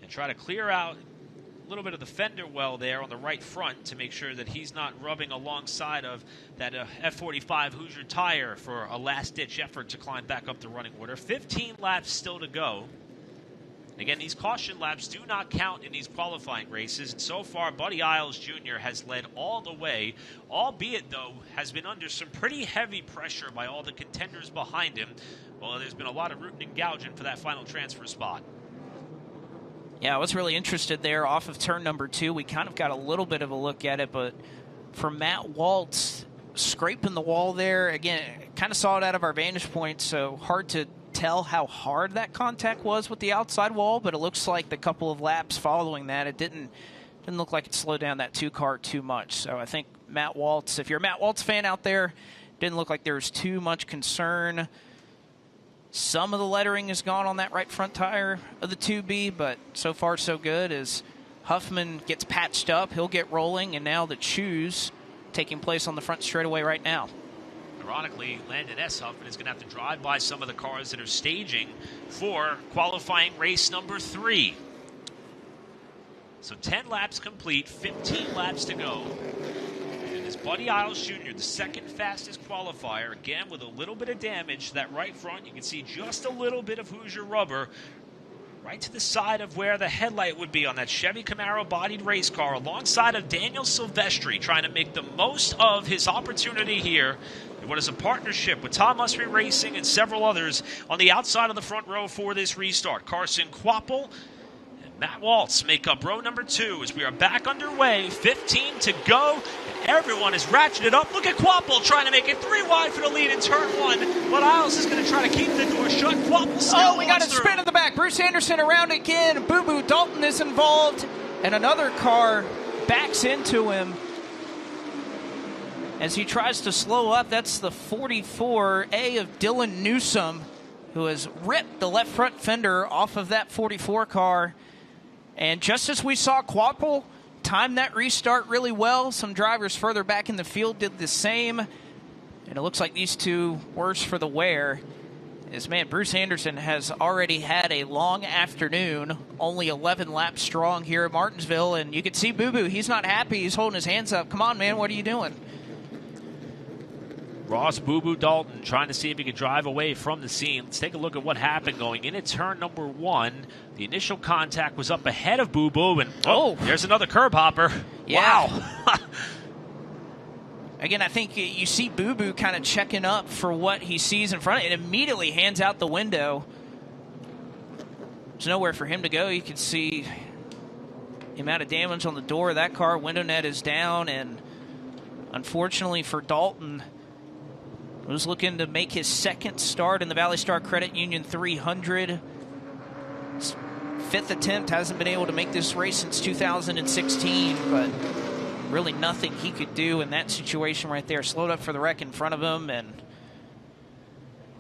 and try to clear out a little bit of the fender well there on the right front to make sure that he's not rubbing alongside of that F45 Hoosier tire for a last-ditch effort to climb back up the running order. 15 laps still to go. Again, these caution laps do not count in these qualifying races, and so far Buddy Isles Jr. has led all the way, albeit, though, has been under some pretty heavy pressure by all the contenders behind him. Well, there's been a lot of rooting and gouging for that final transfer spot. Yeah, I was really interested there off of turn number 2. We kind of got a little bit of a look at it, but for Matt Waltz, scraping the wall there, again, kind of saw it out of our vantage point, so hard to tell how hard that contact was with the outside wall, but it looks like the couple of laps following that, it didn't look like it slowed down that 2 car too much. So I think Matt Waltz, if you're a Matt Waltz fan out there, didn't look like there was too much concern. Some of the lettering is gone on that right front tire of the 2B, but so far so good. As Huffman gets patched up, he'll get rolling, and now the choose taking place on the front straightaway right now. Ironically, Landon S. Huffman is going to have to drive by some of the cars that are staging for qualifying race number 3. So 10 laps complete, 15 laps to go. And it's Buddy Isles Jr., the second fastest qualifier, again with a little bit of damage to that right front. You can see just a little bit of Hoosier rubber right to the side of where the headlight would be on that Chevy Camaro-bodied race car, alongside of Daniel Silvestri, trying to make the most of his opportunity here. What is a partnership with Tom Musry Racing and several others on the outside of the front row for this restart. Carson Quapple and Matt Waltz make up row number 2 as we are back underway. 15 to go, and everyone is ratcheted up. Look at Quapple trying to make it 3 wide for the lead in turn 1, but Isles is going to try to keep the door shut. Quapple still we got a spin in the back. Bruce Anderson around again. Boo Boo Dalton is involved, and another car backs into him as he tries to slow up. That's the 44A of Dylan Newsom, who has ripped the left front fender off of that 44 car. And just as we saw Quapple time that restart really well, some drivers further back in the field did the same. And it looks like these two worse for the wear. As, man, Bruce Anderson has already had a long afternoon, only 11 laps strong here at Martinsville. And you can see Boo Boo, he's not happy. He's holding his hands up. Come on, man, what are you doing? Ross Boo Boo Dalton trying to see if he can drive away from the scene. Let's take a look at what happened going into turn number 1. The initial contact was up ahead of Boo Boo, and there's another curb hopper. Yeah. Wow. Again, I think you see Boo Boo kind of checking up for what he sees in front of it, and immediately hands out the window. There's nowhere for him to go. You can see the amount of damage on the door of that car. Window net is down, and unfortunately for Dalton, was looking to make his second start in the ValleyStar Credit Union 300. His 5th attempt, hasn't been able to make this race since 2016, but really nothing he could do in that situation right there. Slowed up for the wreck in front of him, and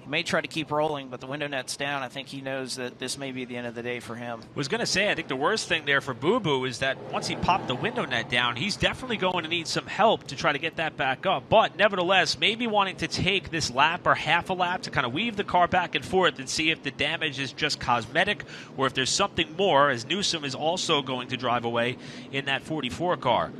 he may try to keep rolling, but the window net's down. I think he knows that this may be the end of the day for him. Was going to say, I think the worst thing there for Boo Boo is that once he popped the window net down, he's definitely going to need some help to try to get that back up. But nevertheless, maybe wanting to take this lap or half a lap to kind of weave the car back and forth and see if the damage is just cosmetic or if there's something more, as Newsom is also going to drive away in that 44 car.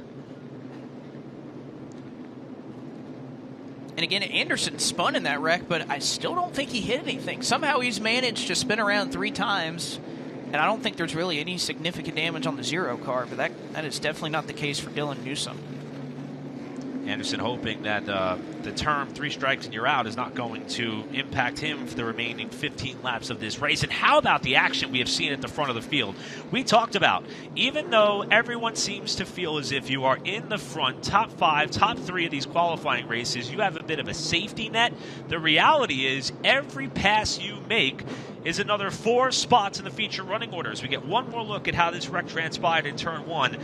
And again, Anderson spun in that wreck, but I still don't think he hit anything. Somehow he's managed to spin around 3 times, and I don't think there's really any significant damage on the 0 car, but that is definitely not the case for Dylan Newsom. Anderson hoping that the term 3 strikes and you're out is not going to impact him for the remaining 15 laps of this race. And how about the action we have seen at the front of the field? We talked about, even though everyone seems to feel as if you are in the front, top 5, top 3 of these qualifying races, you have a bit of a safety net. The reality is every pass you make is another 4 spots in the feature running order. As we get one more look at how this wreck transpired in turn 1.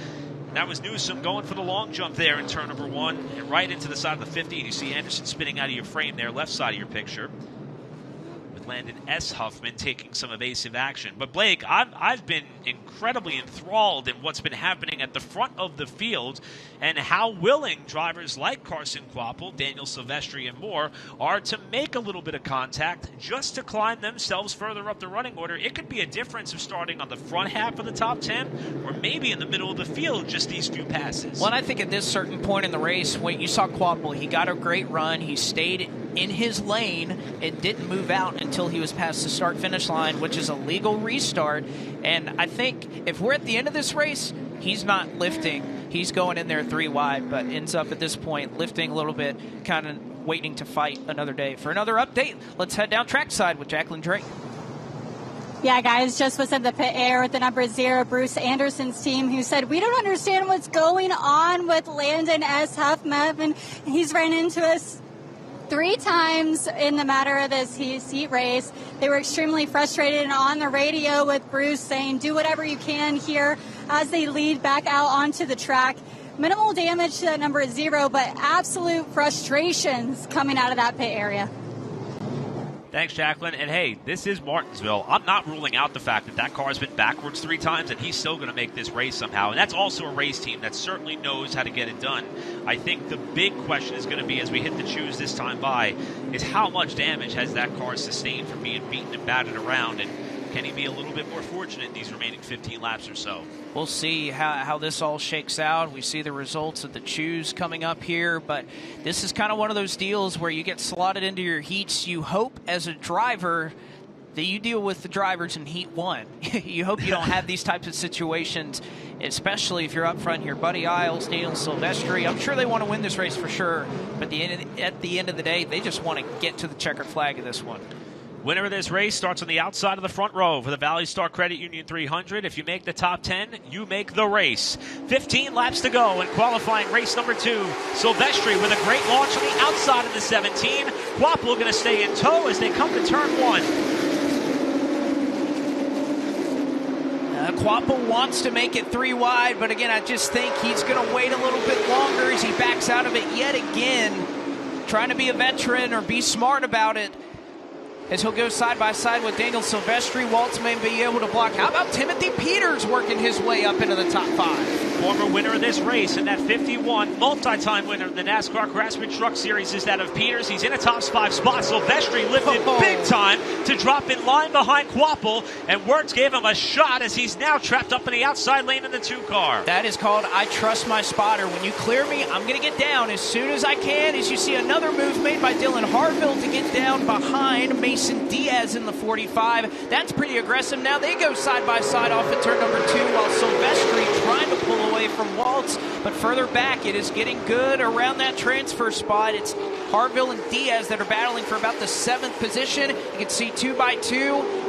That was Newsom going for the long jump there in turn number 1 and right into the side of the 50. And you see Anderson spinning out of your frame there, left side of your picture. With Landon S. Huffman taking some evasive action. But Blake, I've been incredibly enthralled in what's been happening at the front of the field and how willing drivers like Carson Quapple, Daniel Silvestri, and more are to make a little bit of contact just to climb themselves further up the running order. It could be a difference of starting on the front half of the top 10 or maybe in the middle of the field, just these few passes. Well, I think at this certain point in the race, when you saw Quapple, he got a great run. He stayed in his lane and didn't move out until he was past the start-finish line, which is a legal restart. And I think if we're at the end of this race, he's not lifting. He's going in there 3 wide, but ends up at this point lifting a little bit, kind of waiting to fight another day. For another update, let's head down trackside with Jacqueline Drake. Yeah, guys, just was in the pit air with the number 0, Bruce Anderson's team, who said, we don't understand what's going on with Landon S. Huffman. He's ran into us 3 times in the matter of this heat race. They were extremely frustrated and on the radio with Bruce saying, do whatever you can here as they lead back out onto the track. Minimal damage to that number 0, but absolute frustrations coming out of that pit area. Thanks, Jacqueline. And hey, this is Martinsville. I'm not ruling out the fact that car's been backwards 3 times and he's still going to make this race somehow. And that's also a race team that certainly knows how to get it done. I think the big question is going to be, as we hit the choose this time by, is how much damage has that car sustained from being beaten and battered around, and can he be a little bit more fortunate in these remaining 15 laps or so? We'll see how this all shakes out. We see the results of the choose coming up here, but this is kind of one of those deals where you get slotted into your heats. You hope as a driver that you deal with the drivers in heat 1. You hope you don't have these types of situations, especially if you're up front here. Buddy Isles, Daniel Silvestri, I'm sure they want to win this race for sure, but at the end of the day, they just want to get to the checkered flag of this one. Winner of this race starts on the outside of the front row for the ValleyStar Credit Union 300. If you make the top 10, you make the race. 15 laps to go in qualifying race number 2. Silvestri with a great launch on the outside of the 17. Quapple going to stay in tow as they come to turn 1. Quapple wants to make it 3 wide, but again, I just think he's going to wait a little bit longer as he backs out of it yet again, trying to be a veteran or be smart about it, as he'll go side by side with Daniel Silvestri. Waltz may be able to block. How about Timothy Peters working his way up into the top 5? Former winner of this race in that 51, multi-time winner of the NASCAR Craftsman Truck Series is that of Peters. He's in a top 5 spot. Silvestri lifted big time to drop in line behind Quapple, and Wirtz gave him a shot as he's now trapped up in the outside lane in the 2 car. That is called I trust my spotter. When you clear me, I'm going to get down as soon as I can. As you see another move made by Dylan Harville to get down behind Mason Diaz in the 45. That's pretty aggressive. Now they go side by side off at turn number 2 while Silvestri trying to pull away from Waltz, but further back it is getting good around that transfer spot. It's Harville and Diaz that are battling for about the 7th position. You can see 2 by 2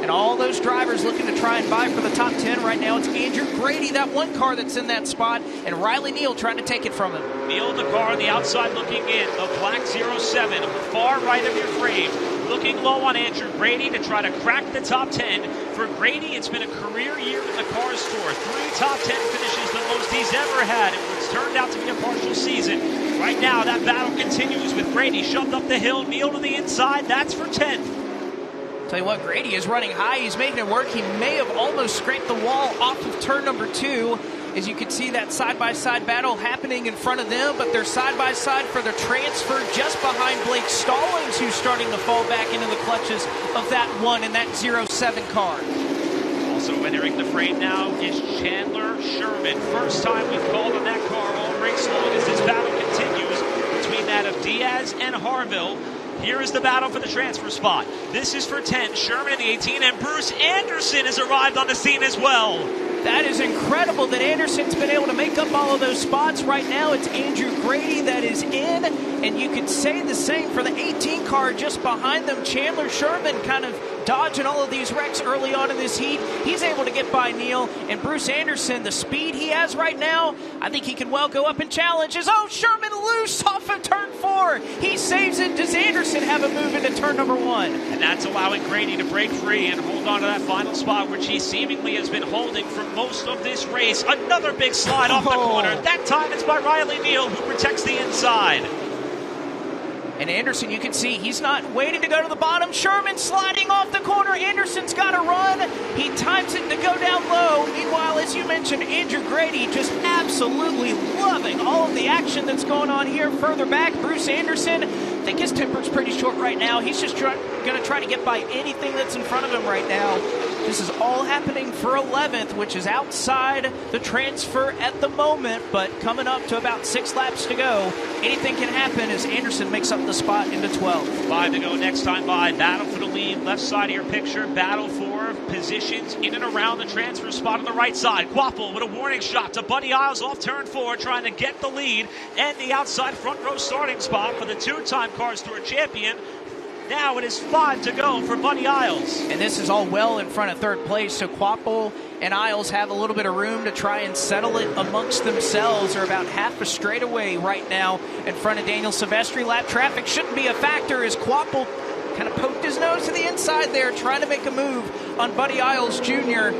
and all those drivers looking to try and vie for the top 10 right now. It's Andrew Grady, that 1 car that's in that spot, and Riley Neal trying to take it from him. Neal, the car on the outside looking in, the black 07, far right of your frame. Looking low on Andrew Grady to try to crack the top 10. For Grady, it's been a career year in the Cars Tour. 3 top 10 finishes, the most he's ever had in what's turned out to be a partial season. Right now, that battle continues with Grady shoved up the hill, Neal to the inside. That's for 10th. Tell you what, Grady is running high. He's making it work. He may have almost scraped the wall off of turn number 2. As you can see that side-by-side battle happening in front of them, but they're side-by-side for the transfer just behind Blake Stallings, who's starting to fall back into the clutches of that 1 in that 07 car. Also entering the frame now is Chandler Sherman. First time we've called on that car all race long as this battle continues between that of Diaz and Harville. Here is the battle for the transfer spot. This is for 10, Sherman in the 18, and Bruce Anderson has arrived on the scene as well. That is incredible that Anderson's been able to make up all of those spots. Right now it's Andrew Grady that is in, and you could say the same for the 18 car just behind them. Chandler Sherman kind of dodging all of these wrecks early on in this heat. He's able to get by Neal, and Bruce Anderson, the speed he has right now, I think he can well go up and challenge. Sherman loose off of turn 4. He saves it. Does Anderson have a move into turn number 1? And that's allowing Grady to break free and hold on to that final spot, which he seemingly has been holding for most of this race. Another big slide off the corner. That time it's by Riley Neal, who protects the inside. And Anderson, you can see he's not waiting to go to the bottom. Sherman sliding off the corner. Anderson's got to run. He times it to go down low. Meanwhile, as you mentioned, Andrew Grady just absolutely loving all of the action that's going on here. Further back, Bruce Anderson, I think his temper's pretty short right now. He's just going to try to get by anything that's in front of him right now. This is all happening for 11th, which is outside the transfer at the moment, but coming up to about 6 laps to go, anything can happen as Anderson makes up the spot into 12th. 5 to go next time by. Battle for the lead, left side of your picture. Battle for positions in and around the transfer spot on the right side. Quapple with a warning shot to Buddy Iles off turn 4, trying to get the lead and the outside front row starting spot for the 2-time Cars Tour champion. Now it is 5 to go for Buddy Iles. And this is all well in front of third place, so Quapple and Iles have a little bit of room to try and settle it amongst themselves. They're about half a straightaway right now in front of Daniel Silvestri. Lap traffic shouldn't be a factor as Quapple kind of poked his nose to the inside there, trying to make a move on Buddy Iles Jr.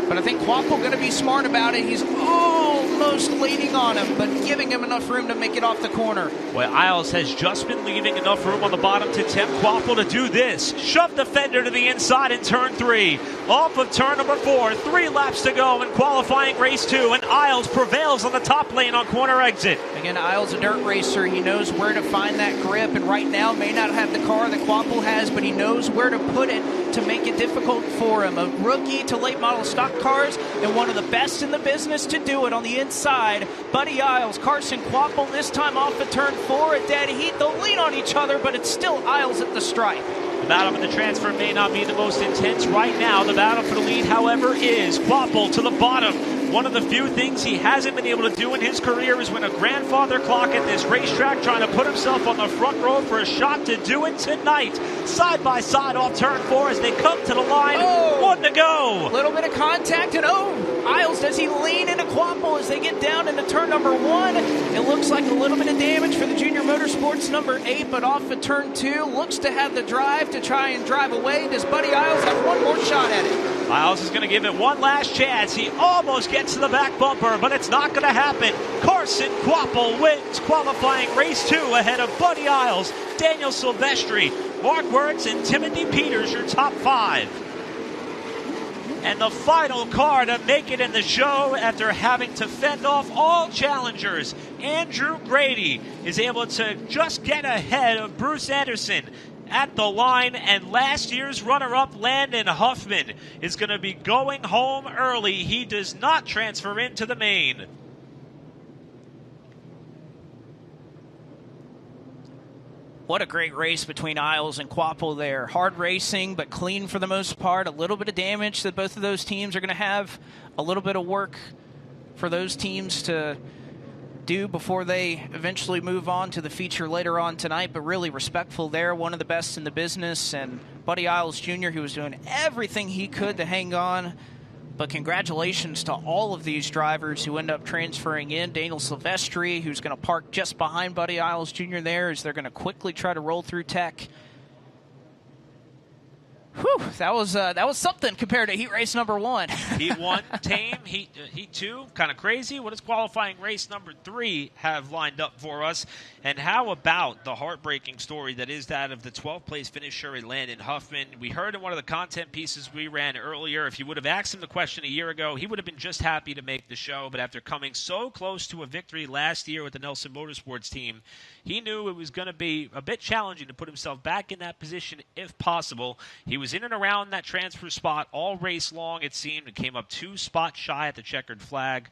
But I think Quapple going to be smart about it. He's almost leaning on him, but giving him enough room to make it off the corner. Well, Iles has just been leaving enough room on the bottom to tempt Quapple to do this. Shove the fender to the inside in turn 3. Off of turn number 4. 3 laps to go in qualifying race 2, and Iles prevails on the top lane on corner exit. Again, Iles a dirt racer. He knows where to find that grip, and right now may not have the car that Quapple has, but he knows where to put it to make it difficult for him. A rookie to late model stock cars and one of the best in the business to do it on the inside. Buddy Iles, Carson Quapple, this time off of turn 4, a dead heat. They'll lean on each other, but it's still Iles at the stripe. The battle for the transfer may not be the most intense right now. The battle for the lead, however, is Quapple to the bottom. One of the few things he hasn't been able to do in his career is win a grandfather clock at this racetrack, trying to put himself on the front row for a shot to do it tonight. Side by side off turn 4 as they come to the line. 1 to go. A little bit of contact, and Iles, does he lean into Quapple as they get down into turn number 1? It looks like a little bit of damage for the Junior Motorsports number 8, but off of turn 2, looks to have the drive to try and drive away. Does Buddy Iles have one more shot at it? Iles is going to give it one last chance. He almost gets to the back bumper, but it's not going to happen. Carson Quapple wins qualifying race 2 ahead of Buddy Iles, Daniel Silvestri, Mark Wirtz, and Timothy Peters, your top 5. And the final car to make it in the show after having to fend off all challengers, Andrew Grady, is able to just get ahead of Bruce Anderson at the line, and last year's runner-up Landon Huffman is going to be going home early. He does not transfer into the main. What a great race between Iles and Quapple there. Hard racing, but clean for the most part. A little bit of damage that both of those teams are going to have. A little bit of work for those teams to do before they eventually move on to the feature later on tonight, but really respectful there. One of the best in the business, and Buddy Iles Jr., who was doing everything he could to hang on. But congratulations to all of these drivers who end up transferring in. Daniel Silvestri, who's going to park just behind Buddy Iles Jr. there, as they're going to quickly try to roll through tech. Whew, that was something compared to heat race number 1. Heat 1, tame. Heat 2, kind of crazy. What does qualifying race number 3 have lined up for us? And how about the heartbreaking story that is that of the 12th place finisher, Landon Huffman? We heard in one of the content pieces we ran earlier, if you would have asked him the question a year ago, he would have been just happy to make the show. But after coming so close to a victory last year with the Nelson Motorsports team, he knew it was going to be a bit challenging to put himself back in that position if possible. He was in and around that transfer spot all race long, it seemed. It came up 2 spots shy at the checkered flag,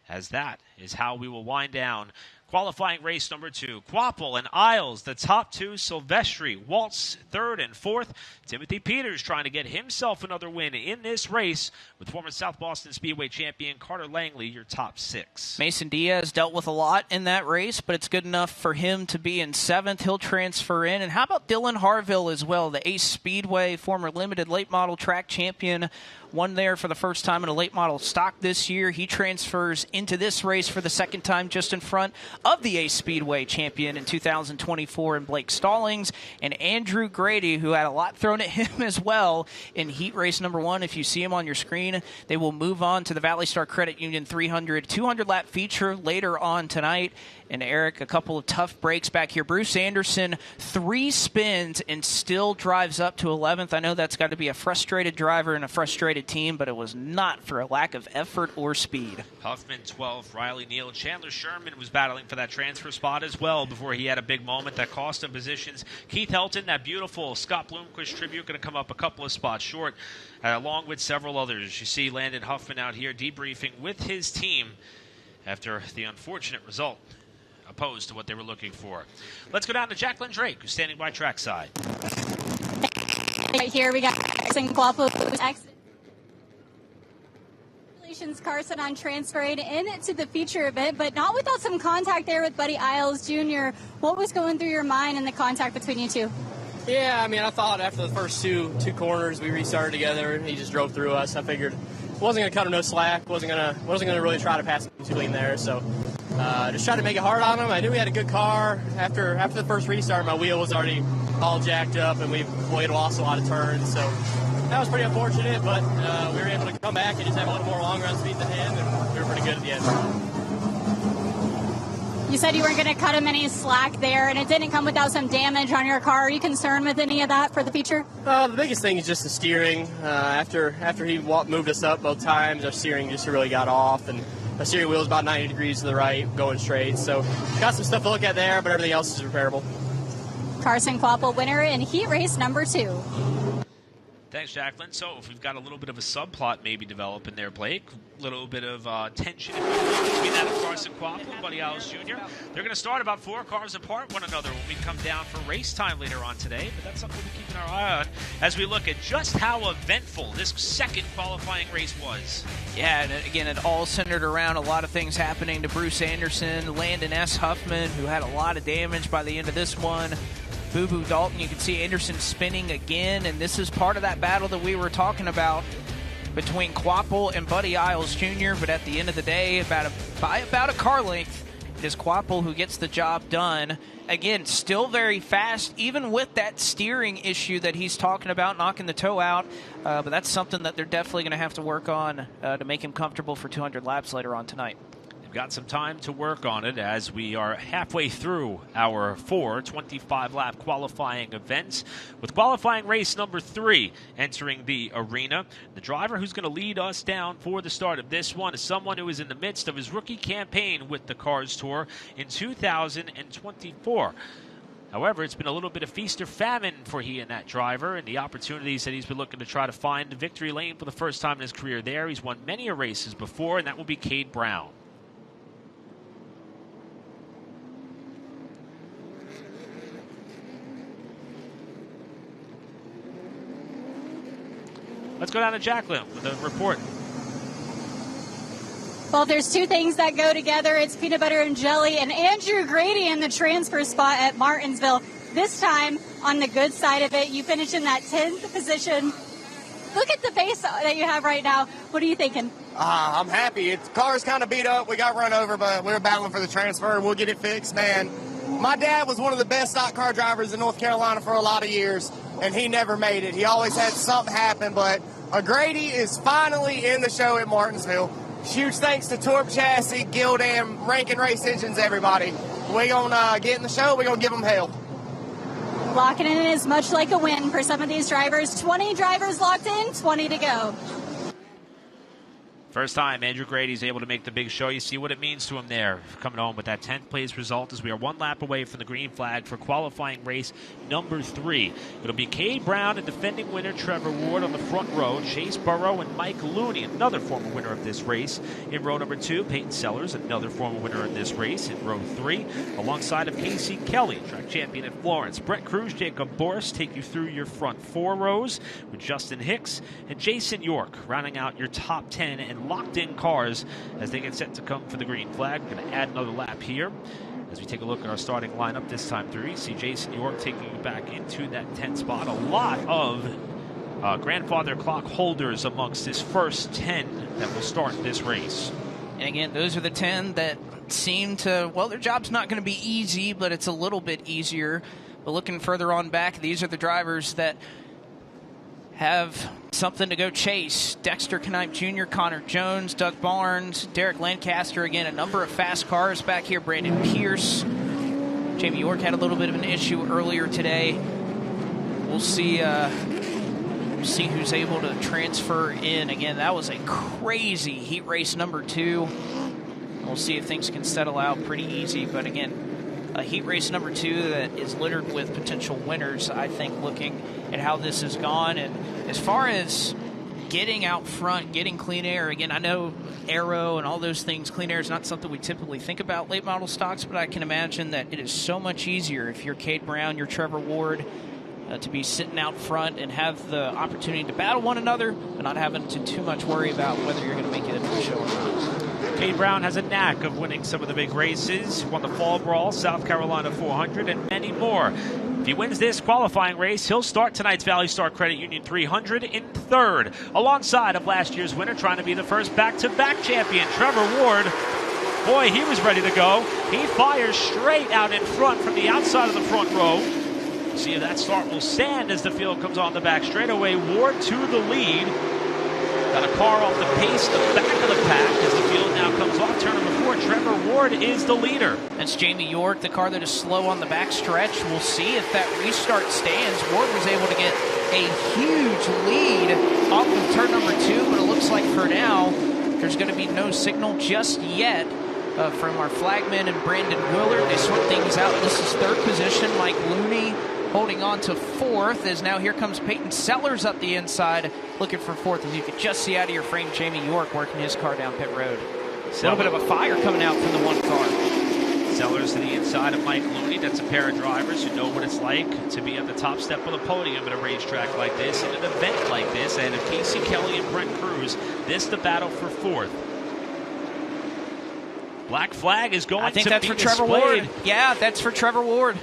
as that is how we will wind down qualifying race number 2. Quapple and Iles, the top 2. Silvestri, Waltz, 3rd and 4th. Timothy Peters trying to get himself another win in this race with former South Boston Speedway champion Carter Langley, your top 6. Mason Diaz dealt with a lot in that race, but it's good enough for him to be in 7th. He'll transfer in. And how about Dylan Harville as well, the Ace Speedway, former limited late model track champion, won there for the first time in a late model stock this year. He transfers into this race for the second time, just in front of the Ace Speedway champion in 2024 in Blake Stallings, and Andrew Grady, who had a lot thrown at him as well in heat race number 1. If you see him on your screen, they will move on to the ValleyStar Credit Union 300 200 lap feature later on tonight. And Eric, a couple of tough breaks back here. Bruce Anderson, 3 spins and still drives up to 11th. I know that's got to be a frustrated driver and a frustrated team, but it was not for a lack of effort or speed. Huffman 12th, Riley Neal. Chandler Sherman was battling for that transfer spot as well before he had a big moment that cost him positions. Keith Helton, that beautiful Scott Bloomquist tribute, going to come up a couple of spots short, along with several others. You see Landon Huffman out here debriefing with his team after the unfortunate result opposed to what they were looking for. Let's go down to Jacqueline Drake, who's standing by trackside. Right here we got Carson Quapo. Congratulations, Carson, on transferring into the feature event, but not without some contact there with Buddy Isles Jr. What was going through your mind in the contact between you two? Yeah, I mean, I thought after the first two corners we restarted together, he just drove through us. I figured wasn't going to cut him no slack, wasn't going to really try to pass him too clean there. So just tried to make it hard on him. I knew we had a good car. After the first restart, my wheel was already all jacked up, and we had lost a lot of turns. So that was pretty unfortunate, but we were able to come back and just have a little more long run speed than him, and we were pretty good at the end. You said you weren't going to cut him any slack there, and it didn't come without some damage on your car. Are you concerned with any of that for the feature? The biggest thing is just the steering. After he moved us up both times, our steering just really got off, and the steering wheel is about 90 degrees to the right, going straight. So got some stuff to look at there, but everything else is repairable. Carson Quapo, winner in heat race number 2. Thanks, Jacqueline. So if we've got a little bit of a subplot maybe developing there, Blake, a little bit of tension between that of Carson Quapo and Buddy Isles Jr. They're going to start about 4 cars apart one another when we come down for race time later on today, but that's something we'll be keeping our eye on as we look at just how eventful this second qualifying race was. Yeah, and again, it all centered around a lot of things happening to Bruce Anderson, Landon S. Huffman, who had a lot of damage by the end of this one. Boo Boo Dalton, you can see Anderson spinning again, and this is part of that battle that we were talking about between Quapo and Buddy Isles Jr., but at the end of the day, by about a car length, it is Quapo who gets the job done. Again, still very fast, even with that steering issue that he's talking about, knocking the toe out, but that's something that they're definitely going to have to work on to make him comfortable for 200 laps later on tonight. Got some time to work on it as we are halfway through our 4 25-lap qualifying events, with qualifying race number 3 entering the arena. The driver who's going to lead us down for the start of this one is someone who is in the midst of his rookie campaign with the Cars Tour in 2024. However, it's been a little bit of feast or famine for he and that driver, and the opportunities that he's been looking to try to find the victory lane for the first time in his career there. He's won many races before, and that will be Cade Brown. Let's go down to Jacqueline with a report. Well, there's 2 things that go together. It's peanut butter and jelly, and Andrew Grady in the transfer spot at Martinsville. This time, on the good side of it, you finish in that 10th position. Look at the face that you have right now. What are you thinking? I'm happy. The car's kind of beat up. We got run over, but we were battling for the transfer. We'll get it fixed, man. My dad was one of the best stock car drivers in North Carolina for a lot of years, and he never made it. He always had something happen, but Grady is finally in the show at Martinsville. Huge thanks to Torp Chassis, Gildan, Rankin Race Engines, everybody. We're going to get in the show. We're going to give them hell. Locking in is much like a win for some of these drivers. 20 drivers locked in, 20 to go. First time Andrew Grady's able to make the big show. You see what it means to him there, coming home with that 10th place result as we are 1 lap away from the green flag for qualifying race number 3. It'll be Cade Brown and defending winner Trevor Ward on the front row, Chase Burrow and Mike Looney, another former winner of this race. In row number 2, Peyton Sellers, another former winner in this race. In row 3, alongside of Casey Kelly, track champion at Florence. Brett Cruz, Jacob Boris take you through your front 4 rows with Justin Hicks and Jason York rounding out your top 10 and locked-in cars as they get set to come for the green flag. We're going to add another lap here as we take a look at our starting lineup this time through. You see Jason York taking you back into that 10th spot. A lot of grandfather clock holders amongst this first 10 that will start this race. And again, those are the 10 that seem to, well, their job's not going to be easy, but it's a little bit easier. But looking further on back, these are the drivers that have something to go chase. Dexter Knipe Jr., Connor Jones, Doug Barnes, Derek Lancaster. Again, a number of fast cars back here. Brandon Pierce. Jamie York had a little bit of an issue earlier today. We'll see who's able to transfer in. Again, that was a crazy heat race number 2. We'll see if things can settle out pretty easy. But again, a heat race number 2 that is littered with potential winners, I think, looking at how this has gone. And as far as getting out front, getting clean air, again, I know aero and all those things, clean air is not something we typically think about late model stocks, but I can imagine that it is so much easier if you're Cade Brown, you're Trevor Ward, to be sitting out front and have the opportunity to battle one another, but not having to too much worry about whether you're going to make it into the show or not. Cade Brown has a knack of winning some of the big races. Won the Fall Brawl, South Carolina 400, and many more. If he wins this qualifying race, he'll start tonight's ValleyStar Credit Union 300 in 3rd, alongside of last year's winner, trying to be the first back-to-back champion, Trevor Ward. Boy, he was ready to go. He fires straight out in front from the outside of the front row. See if that start will stand as the field comes on the back straightaway. Ward to the lead. Got a car off the pace, the back of the pack as the field now comes off. Turn number 4, Trevor Ward is the leader. That's Jamie York, the car that is slow on the back stretch. We'll see if that restart stands. Ward was able to get a huge lead off of turn number 2, but it looks like for now there's going to be no signal just yet from our flagman and Brandon Willard. They sort things out. This is 3rd position. Mike Looney holding on to 4th, as now here comes Peyton Sellers up the inside, looking for 4th. As you can just see out of your frame, Jamie York working his car down pit road. A little bit of a fire coming out from the one car. Sellers to the inside of Mike Looney. That's a pair of drivers who know what it's like to be at the top step of the podium at a racetrack like this, in an event like this, and of Casey Kelly and Brent Cruz. This the battle for 4th. Black flag is going to be displayed. I think that's for Trevor Ward. Yeah, that's for Trevor Ward.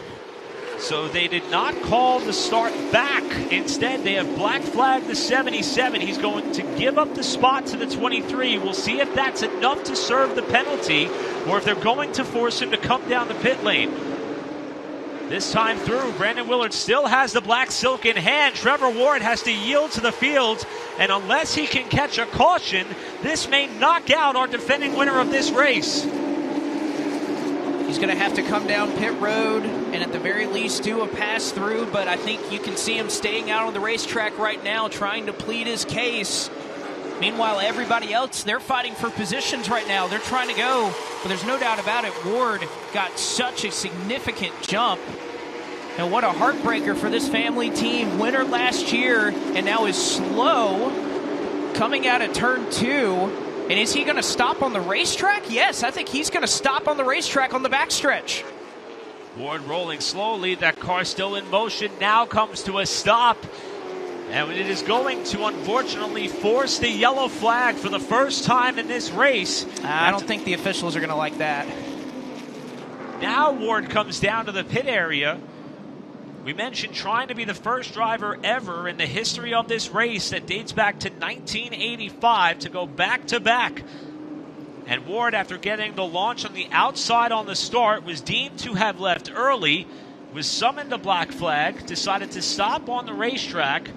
So they did not call the start back. Instead, they have black flag the 77. He's going to give up the spot to the 23. We'll see if that's enough to serve the penalty, or if they're going to force him to come down the pit lane. This time through, Brandon Willard still has the black silk in hand. Trevor Ward has to yield to the field, and unless he can catch a caution, this may knock out our defending winner of this race. He's going to have to come down pit road and at the very least do a pass through, but I think you can see him staying out on the racetrack right now trying to plead his case. Meanwhile, everybody else, they're fighting for positions right now. They're trying to go, but there's no doubt about it. Ward got such a significant jump. And what a heartbreaker for this family team. Winner last year and now is slow coming out of turn 2. And is he going to stop on the racetrack? Yes, I think he's going to stop on the racetrack on the backstretch. Ward rolling slowly. That car still in motion. Now comes to a stop. And it is going to, unfortunately, force the yellow flag for the first time in this race. I don't think the officials are going to like that. Now Ward comes down to the pit area. We mentioned trying to be the first driver ever in the history of this race that dates back to 1985 to go back-to-back. And Ward, after getting the launch on the outside on the start, was deemed to have left early, was summoned a black flag, decided to stop on the racetrack.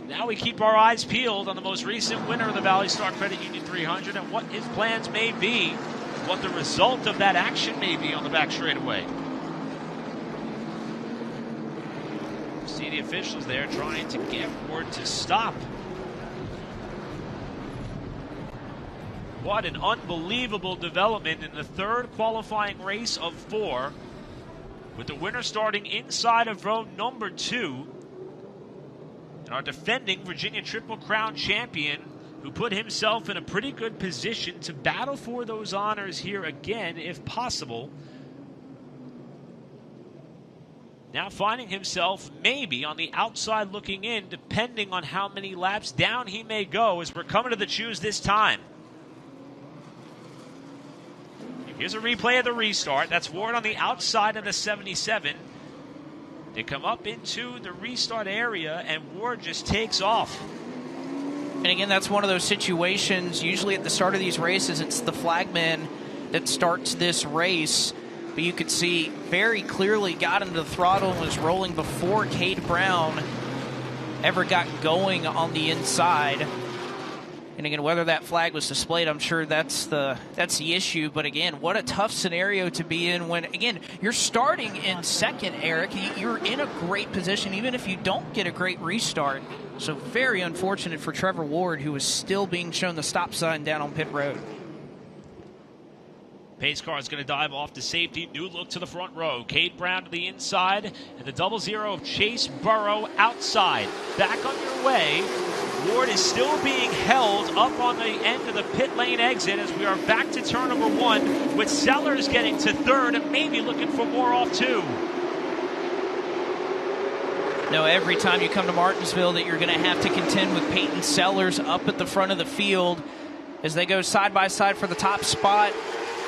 Now we keep our eyes peeled on the most recent winner of the ValleyStar Credit Union 300 and what his plans may be, what the result of that action may be on the back straightaway. See the officials there trying to get Ward to stop. What an unbelievable development in the 3rd qualifying race of 4, with the winner starting inside of row number 2. And our defending Virginia Triple Crown champion, who put himself in a pretty good position to battle for those honors here again, if possible. Now finding himself maybe on the outside looking in, depending on how many laps down he may go, as we're coming to the choose this time. Here's a replay of the restart. That's Ward on the outside of the 77. They come up into the restart area, and Ward just takes off. And again, that's one of those situations, usually at the start of these races, it's the flagman that starts this race. But you could see very clearly got into the throttle and was rolling before Cade Brown. ever got going on the inside. And again, whether that flag was displayed, I'm sure that's the issue. But again, what a tough scenario to be in when, again, you're starting in second, Eric. You're in a great position, even if you don't get a great restart. So very unfortunate for Trevor Ward, who is still being shown the stop sign down on pit road. Pace car is going to dive off to safety. New look to the front row. Cade Brown to the inside. And the 00 of Chase Burrow outside. Back on your way. Ward is still being held up on the end of the pit lane exit as we are back to turn number 1 with Sellers getting to third and maybe looking for more off too. No, every time you come to Martinsville that you're going to have to contend with Peyton Sellers up at the front of the field as they go side by side for the top spot.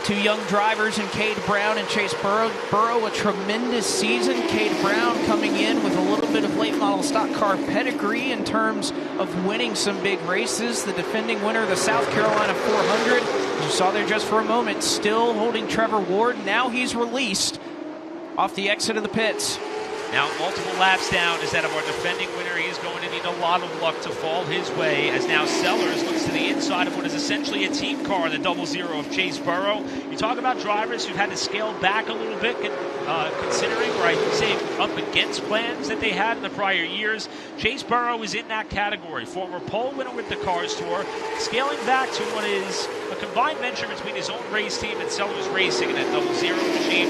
Two young drivers in Cade Brown and Chase Burrow. Burrow, a tremendous season. Cade Brown coming in with a little bit of late model stock car pedigree in terms of winning some big races. The defending winner of the South Carolina 400. As you saw there just for a moment, still holding Trevor Ward. Now he's released off the exit of the pits. Now multiple laps down is that of our defending winner. He is going to need a lot of luck to fall his way as now Sellers looks to the inside of what is essentially a team car, the 00 of Chase Burrow. You talk about drivers who've had to scale back a little bit considering, or I should say up against plans that they had in the prior years. Chase Burrow is in that category. Former pole winner with the Cars Tour, scaling back to what is a combined venture between his own race team and Sellers Racing in that 00 machine.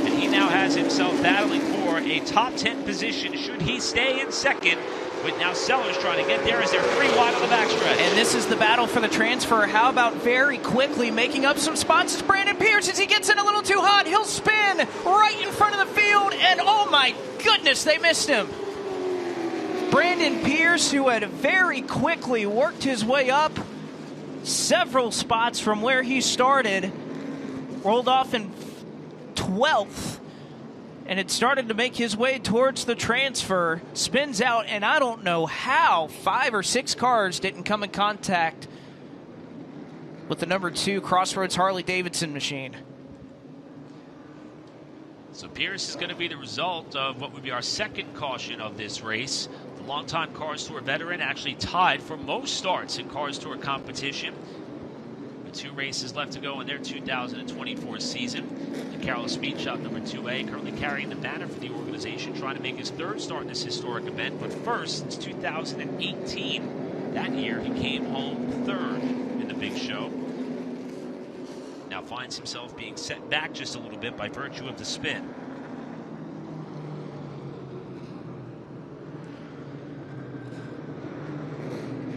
And he now has himself battling for a top 10 position should he stay in second, with now Sellers trying to get there as they're 3 wide on the backstretch. And this is the battle for the transfer. How about very quickly making up some spots? It's Brandon Pierce. As he gets in a little too hot, he'll spin right in front of the field, and oh my goodness, they missed him. Brandon Pierce, who had very quickly worked his way up several spots from where he started, rolled off in 12th, and it started to make his way towards the transfer, spins out, and I don't know how 5 or 6 cars didn't come in contact with the number 2 Crossroads Harley-Davidson machine. So Pierce is going to be the result of what would be our second caution of this race. The longtime Cars Tour veteran actually tied for most starts in Cars Tour competition. 2 races left to go in their 2024 season. The Carroll Speed Shop number 2A currently carrying the banner for the organization, trying to make his 3rd start in this historic event. But first, since 2018, that year he came home 3rd in the big show. Now finds himself being set back just a little bit by virtue of the spin.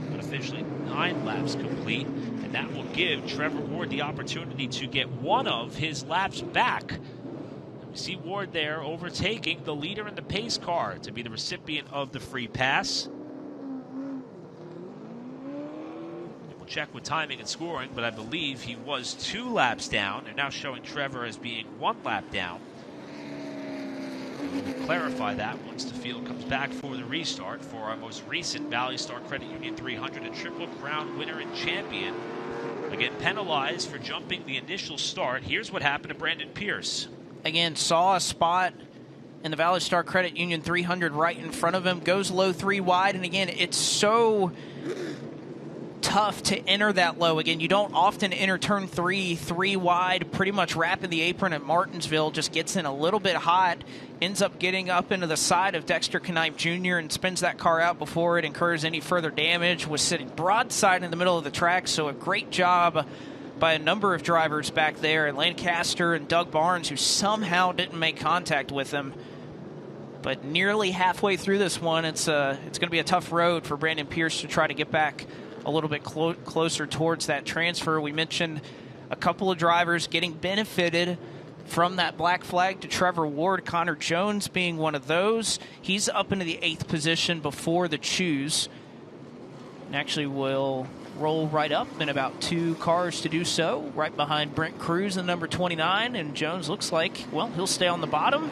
But officially 9 laps complete. And that will give Trevor Ward the opportunity to get one of his laps back. We see Ward there overtaking the leader in the pace car to be the recipient of the free pass. And we'll check with timing and scoring, but I believe he was 2 laps down. They're now showing Trevor as being 1 lap down. We'll clarify that once the field comes back for the restart for our most recent ValleyStar Credit Union 300 and Triple Crown winner and champion. Again, penalized for jumping the initial start. Here's what happened to Brandon Pierce. Again, saw a spot in the ValleyStar Credit Union 300 right in front of him, goes low 3 wide, and again, it's so tough to enter that low. Again, you don't often enter turn 3 wide, pretty much wrapping the apron at Martinsville, just gets in a little bit hot, ends up getting up into the side of Dexter Knipe Jr. and spins that car out before it incurs any further damage, was sitting broadside in the middle of the track, so a great job by a number of drivers back there, Lancaster and Doug Barnes, who somehow didn't make contact with him. But nearly halfway through this one, it's going to be a tough road for Brandon Pierce to try to get back a little bit closer towards that transfer. We mentioned a couple of drivers getting benefited from that black flag to Trevor Ward, Connor Jones being one of those. He's up into the 8th position before the choose. And actually will roll right up in about 2 cars to do so, right behind Brent Cruz in number 29. And Jones looks like, well, he'll stay on the bottom.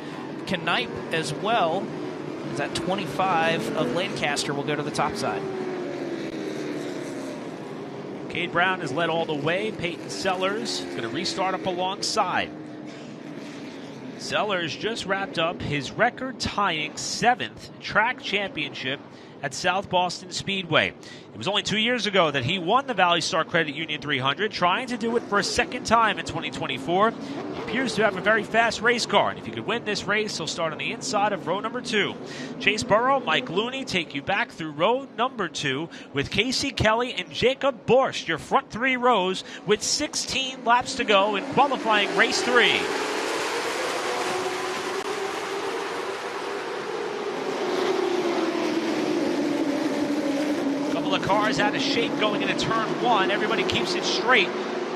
Knipe as well, as that 25 of Lancaster will go to the top side. Cade Brown has led all the way. Peyton Sellers is going to restart up alongside. Sellers just wrapped up his record-tying 7th track championship at South Boston Speedway. It was only 2 years ago that he won the ValleyStar Credit Union 300, trying to do it for a second time in 2024. He appears to have a very fast race car, and if he could win this race, he'll start on the inside of row number 2. Chase Burrow, Mike Looney take you back through row number 2 with Casey Kelly and Jacob Borst, your front 3 rows with 16 laps to go in qualifying race 3. The cars out of shape going into turn 1. Everybody keeps it straight.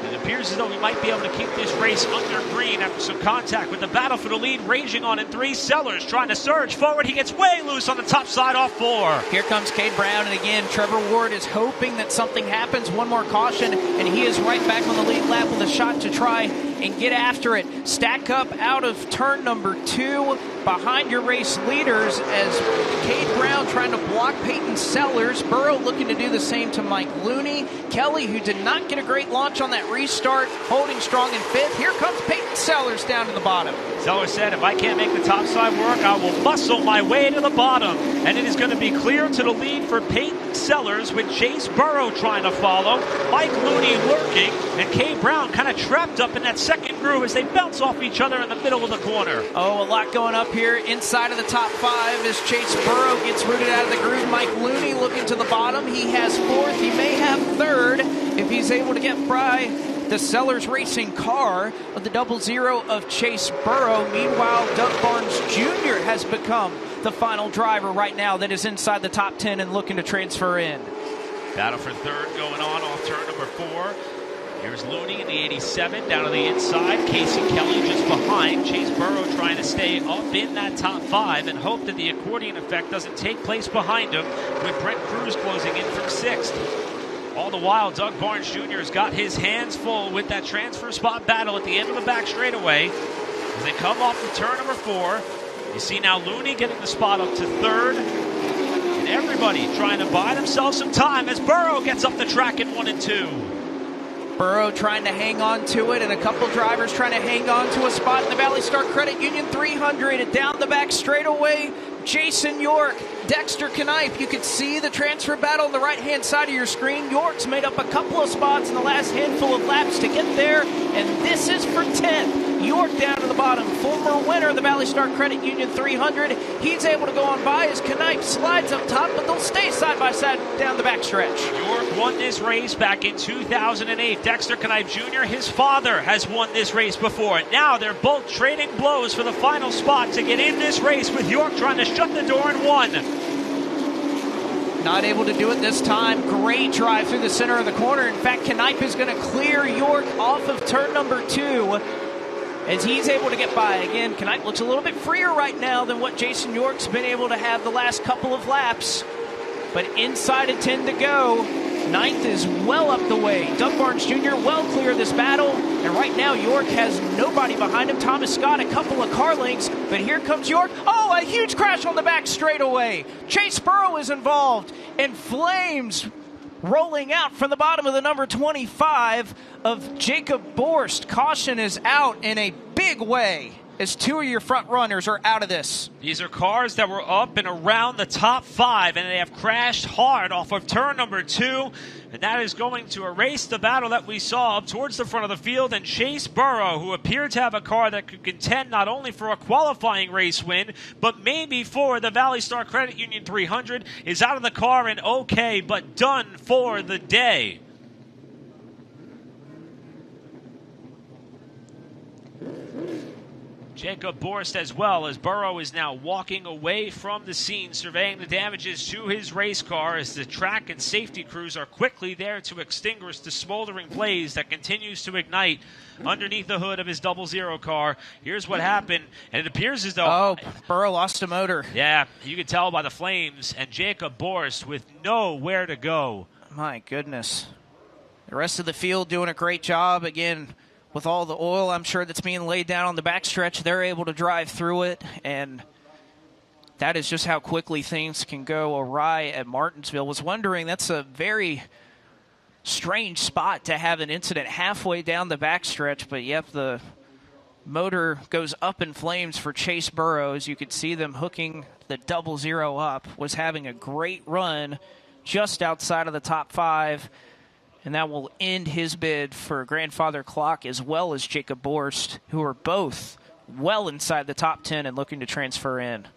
It appears as though we might be able to keep this race under green after some contact with the battle for the lead raging on in 3. Sellers trying to surge forward. He gets way loose on the top side off 4. Here comes Cade Brown, and again, Trevor Ward is hoping that something happens. One more caution, and he is right back on the lead lap with a shot to try and get after it. Stack up out of turn number 2 behind your race leaders as Cade Brown trying to block Peyton Sellers. Burrow looking to do the same to Mike Looney. Kelly, who did not get a great launch on that restart, holding strong in 5th. Here comes Peyton Sellers down to the bottom. Sellers said, if I can't make the top side work, I will muscle my way to the bottom. And it is going to be clear to the lead for Peyton Sellers with Chase Burrow trying to follow. Mike Looney lurking, and Cade Brown kind of trapped up in that second groove as they bounce off each other in the middle of the corner. Oh, a lot going up here inside of the top 5 as Chase Burrow gets rooted out of the groove. Mike Looney looking to the bottom. He has 4th. He may have 3rd if he's able to get by the Sellers Racing car of the 00 of Chase Burrow. Meanwhile, Doug Barnes Jr. has become the final driver right now that is inside the top 10 and looking to transfer in. Battle for 3rd going on off turn number 4. Here's Looney in the 87 down to the inside. Casey Kelly just behind. Chase Burrow trying to stay up in that top 5 and hope that the accordion effect doesn't take place behind him, with Brent Cruz closing in from 6th. All the while, Doug Barnes Jr. has got his hands full with that transfer spot battle at the end of the back straightaway. As they come off of turn number 4, you see now Looney getting the spot up to 3rd. And everybody trying to buy themselves some time as Burrow gets up the track in 1 and 2. Burrow trying to hang on to it, and a couple drivers trying to hang on to a spot in the ValleyStar Credit Union 300. And down the back straightaway, Jason York, Dexter Knipe. You can see the transfer battle on the right-hand side of your screen. York's made up a couple of spots in the last handful of laps to get there, and this is for 10th. York down to the bottom, former winner of the ValleyStar Credit Union 300. He's able to go on by as Knipe slides up top, but they'll stay side by side down the backstretch. York won this race back in 2008. Dexter Knipe Jr., his father, has won this race before. Now they're both trading blows for the final spot to get in this race, with York trying to shut the door in 1. Not able to do it this time. Great drive through the center of the corner. In fact, Knipe is going to clear York off of turn number 2 as he's able to get by. Again, Knipe looks a little bit freer right now than what Jason York's been able to have the last couple of laps. But inside of 10 to go, 9th is well up the way. Doug Barnes Jr. well clear of this battle. And right now, York has nobody behind him. Thomas Scott, a couple of car lengths. But here comes York. Oh, a huge crash on the back straightaway. Chase Burrow is involved. And flames rolling out from the bottom of the number 25 of Jacob Borst. Caution is out in a big way as 2 of your front runners are out of this. These are cars that were up and around the top 5, and they have crashed hard off of turn number 2, and that is going to erase the battle that we saw up towards the front of the field. And Chase Burrow, who appeared to have a car that could contend not only for a qualifying race win, but maybe for the ValleyStar Credit Union 300, is out of the car and okay, but done for the day. Jacob Borst as well, as Burrow is now walking away from the scene, surveying the damages to his race car as the track and safety crews are quickly there to extinguish the smoldering blaze that continues to ignite underneath the hood of his 00 car. Here's what happened, and it appears as though... Oh, Burrow lost a motor. Yeah, you can tell by the flames, and Jacob Borst with nowhere to go. My goodness. The rest of the field doing a great job. Again, with all the oil, I'm sure, that's being laid down on the backstretch, they're able to drive through it, and that is just how quickly things can go awry at Martinsville. Was wondering, that's a very strange spot to have an incident halfway down the backstretch, but yep, the motor goes up in flames for Chase Burrows. You could see them hooking the 00 up, was having a great run just outside of the top 5, and that will end his bid for grandfather clock, as well as Jacob Borst, who are both well inside the top 10 and looking to transfer in.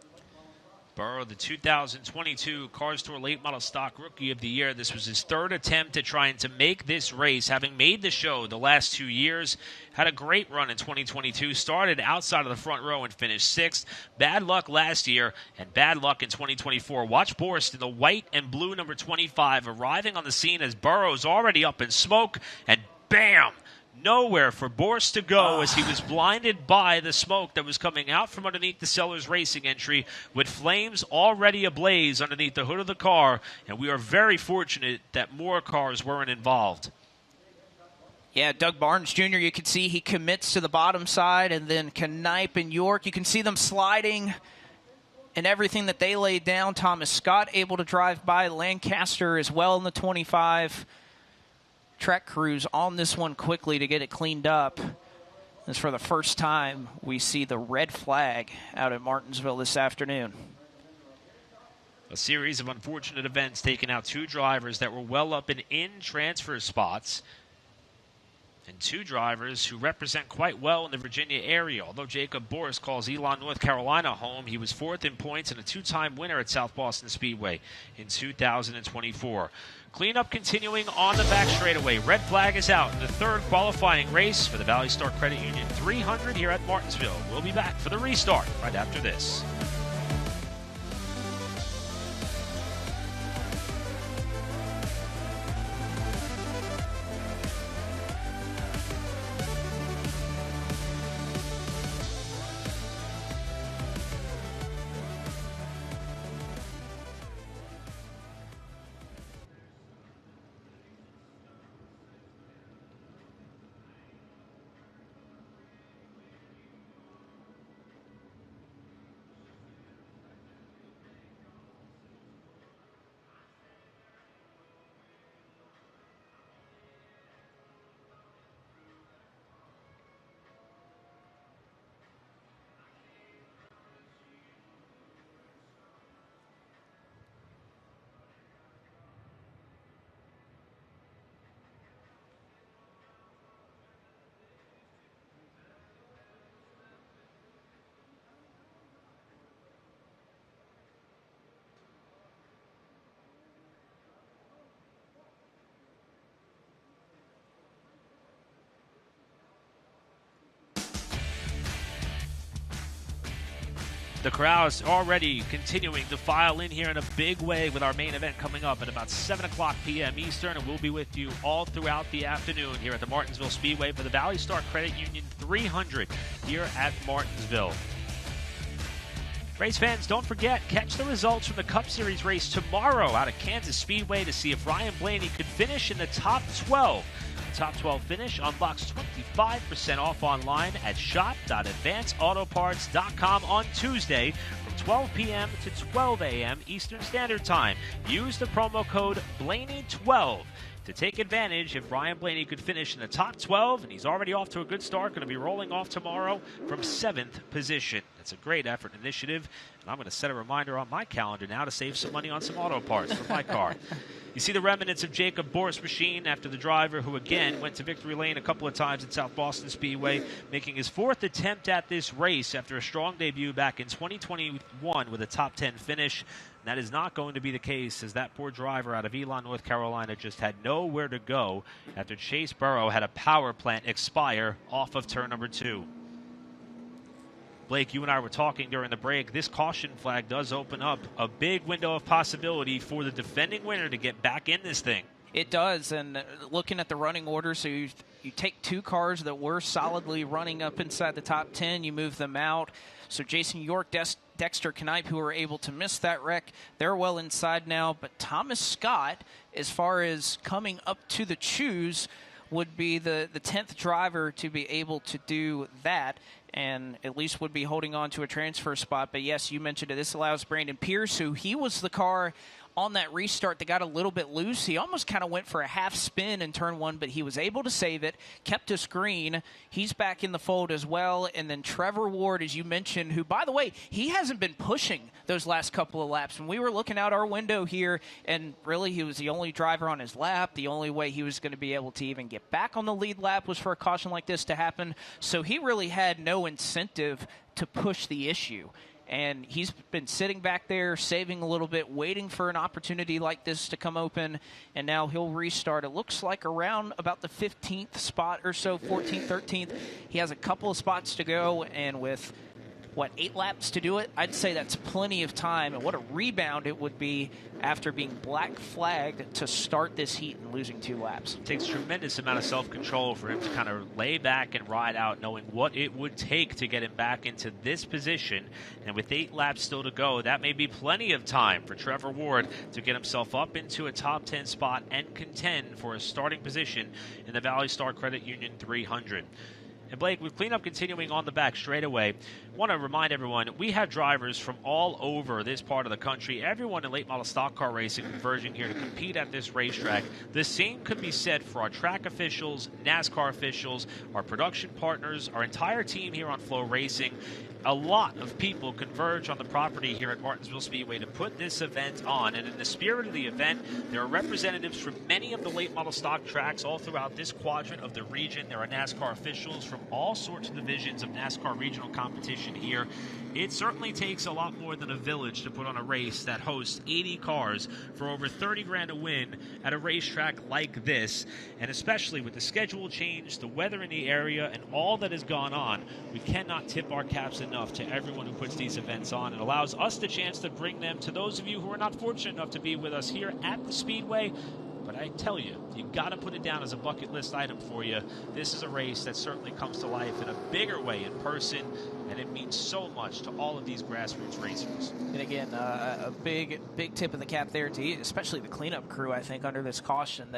Burrow, the 2022 Cars Tour Late Model Stock Rookie of the Year. This was his third attempt at trying to make this race, having made the show the last 2 years. Had a great run in 2022. Started outside of the front row and finished 6th. Bad luck last year and bad luck in 2024. Watch Borst in the white and blue number 25 arriving on the scene as Burrow's already up in smoke, and bam! Nowhere for Borst to go as he was blinded by the smoke that was coming out from underneath the Sellers Racing entry, with flames already ablaze underneath the hood of the car, and we are very fortunate that more cars weren't involved. Yeah, Doug Barnes Jr., you can see he commits to the bottom side, and then Knipe and York, you can see them sliding and everything that they laid down. Thomas Scott able to drive by, Lancaster as well in the 25. Track crews on this one quickly to get it cleaned up. As for the first time, we see the red flag out at Martinsville this afternoon. A series of unfortunate events taking out 2 drivers that were well up and in transfer spots, and 2 drivers who represent quite well in the Virginia area. Although Jacob Borst calls Elon, North Carolina home, he was 4th in points and a 2-time winner at South Boston Speedway in 2024. Cleanup continuing on the back straightaway. Red flag is out in the 3rd qualifying race for the ValleyStar Credit Union 300 here at Martinsville. We'll be back for the restart right after this. The crowd's already continuing to file in here in a big way with our main event coming up at about 7 o'clock p.m. Eastern, and we'll be with you all throughout the afternoon here at the Martinsville Speedway for the ValleyStar Credit Union 300 here at Martinsville. Race fans, don't forget, catch the results from the Cup Series race tomorrow out at Kansas Speedway to see if Ryan Blaney could finish in the top 12. The top 12 finish unlocks 25% off online at shop.advanceautoparts.com on Tuesday from 12 p.m. to 12 a.m. Eastern Standard Time. Use the promo code Blaney12 to take advantage if Ryan Blaney could finish in the top 12, and he's already off to a good start, going to be rolling off tomorrow from 7th position. It's a great effort and initiative, and I'm going to set a reminder on my calendar now to save some money on some auto parts for my car. You see the remnants of Jacob Borst's machine after the driver who, again, went to victory lane a couple of times at South Boston Speedway, making his 4th attempt at this race after a strong debut back in 2021 with a top 10 finish. And that is not going to be the case, as that poor driver out of Elon, North Carolina, just had nowhere to go after Chase Burrow had a power plant expire off of turn number 2. Blake, you and I were talking during the break. This caution flag does open up a big window of possibility for the defending winner to get back in this thing. It does, and looking at the running order, so you take 2 cars that were solidly running up inside the top 10, you move them out. So Jason York, Dexter Knipe, who were able to miss that wreck, they're well inside now. But Thomas Scott, as far as coming up to the choose, would be the 10th driver to be able to do that, and at least would be holding on to a transfer spot. But yes, you mentioned it. This allows Brandon Pierce, who he was the car on that restart that got a little bit loose. He almost kind of went for a half spin in turn one, but he was able to save it, kept us green. He's back in the fold as well. And then Trevor Ward, as you mentioned, who, by the way, he hasn't been pushing those last couple of laps. When we were looking out our window here, and really he was the only driver on his lap, the only way he was going to be able to even get back on the lead lap was for a caution like this to happen. So he really had no incentive to push the issue. And he's been sitting back there, saving a little bit, waiting for an opportunity like this to come open, and now he'll restart. It looks like around about the 15th spot or so, 14th, 13th. He has a couple of spots to go, and with, 8 laps to do it? I'd say that's plenty of time, and what a rebound it would be after being black flagged to start this heat and losing 2 laps. It takes a tremendous amount of self-control for him to kind of lay back and ride out, knowing what it would take to get him back into this position. And with 8 laps still to go, that may be plenty of time for Trevor Ward to get himself up into a top 10 spot and contend for a starting position in the ValleyStar Credit Union 300. And Blake, with cleanup continuing on the back straightaway, want to remind everyone, we have drivers from all over this part of the country, everyone in late model stock car racing converging here to compete at this racetrack. The same could be said for our track officials, NASCAR officials, our production partners, our entire team here on FloRacing. A lot of people converge on the property here at Martinsville Speedway to put this event on. And in the spirit of the event, there are representatives from many of the late model stock tracks all throughout this quadrant of the region. There are NASCAR officials from all sorts of divisions of NASCAR regional competition here. It certainly takes a lot more than a village to put on a race that hosts 80 cars for over 30 grand a win at a racetrack like this. And especially with the schedule change, the weather in the area, and all that has gone on, we cannot tip our caps enough to everyone who puts these events on. It allows us the chance to bring them to those of you who are not fortunate enough to be with us here at the Speedway. But I tell you, you got to put it down as a bucket list item for you. This is a race that certainly comes to life in a bigger way in person, and it means so much to all of these grassroots racers. And again, a big tip of the cap there to especially the cleanup crew, I think, under this caution,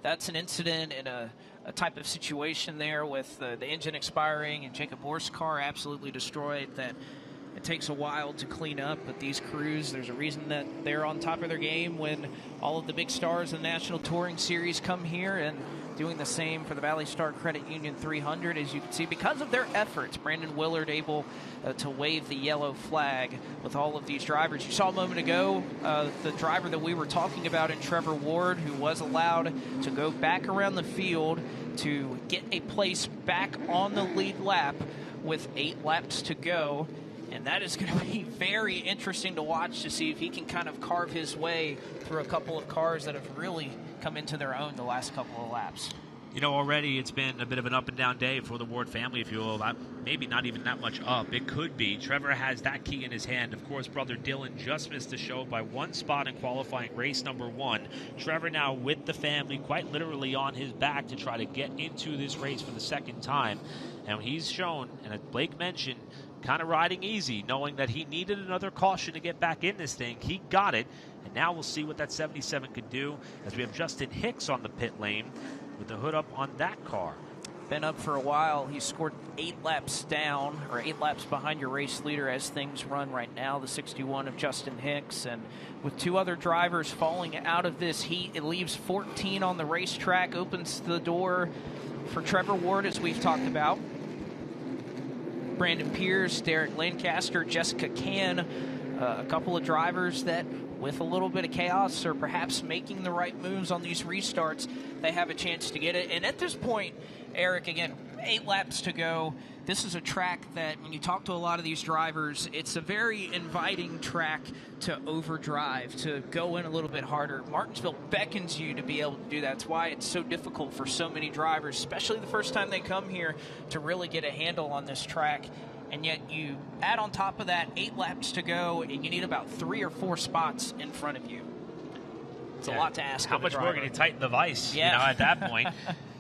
that's an incident in a type of situation there with the engine expiring and Jacob Orr's car absolutely destroyed, that it takes a while to clean up. But these crews, there's a reason that they're on top of their game when all of the big stars in the National Touring Series come here, and doing the same for the ValleyStar Credit Union 300, as you can see, because of their efforts. Brandon Willard able to wave the yellow flag with all of these drivers. You saw a moment ago the driver that we were talking about in Trevor Ward, who was allowed to go back around the field to get a place back on the lead lap with 8 laps to go. And that is going to be very interesting to watch, to see if he can kind of carve his way through a couple of cars that have really come into their own the last couple of laps. You know, already it's been a bit of an up-and-down day for the Ward family, if you will. Maybe not even that much up. It could be. Trevor has that key in his hand. Of course, brother Dylan just missed the show by 1 spot in qualifying race number 1. Trevor now with the family, quite literally on his back, to try to get into this race for the second time. And he's shown, and as Blake mentioned, kind of riding easy, knowing that he needed another caution to get back in this thing. He got it, and now we'll see what that 77 could do, as we have Justin Hicks on the pit lane with the hood up on that car. Been up for a while. He scored 8 laps down, or 8 laps behind your race leader as things run right now, the 61 of Justin Hicks. And with 2 other drivers falling out of this heat, it leaves 14 on the racetrack, opens the door for Trevor Ward, as we've talked about. Brandon Pierce, Derek Lancaster, Jessica Can, a couple of drivers that, with a little bit of chaos or perhaps making the right moves on these restarts, they have a chance to get it. And at this point, Eric, again, 8 laps to go. This is a track that, when you talk to a lot of these drivers, it's a very inviting track to overdrive, to go in a little bit harder. Martinsville beckons you to be able to do that. That's why it's so difficult for so many drivers, especially the first time they come here, to really get a handle on this track. And yet you add on top of that 8 laps to go, and you need about 3 or 4 spots in front of you. It's a lot to ask. How much more can you tighten the vise, at that point?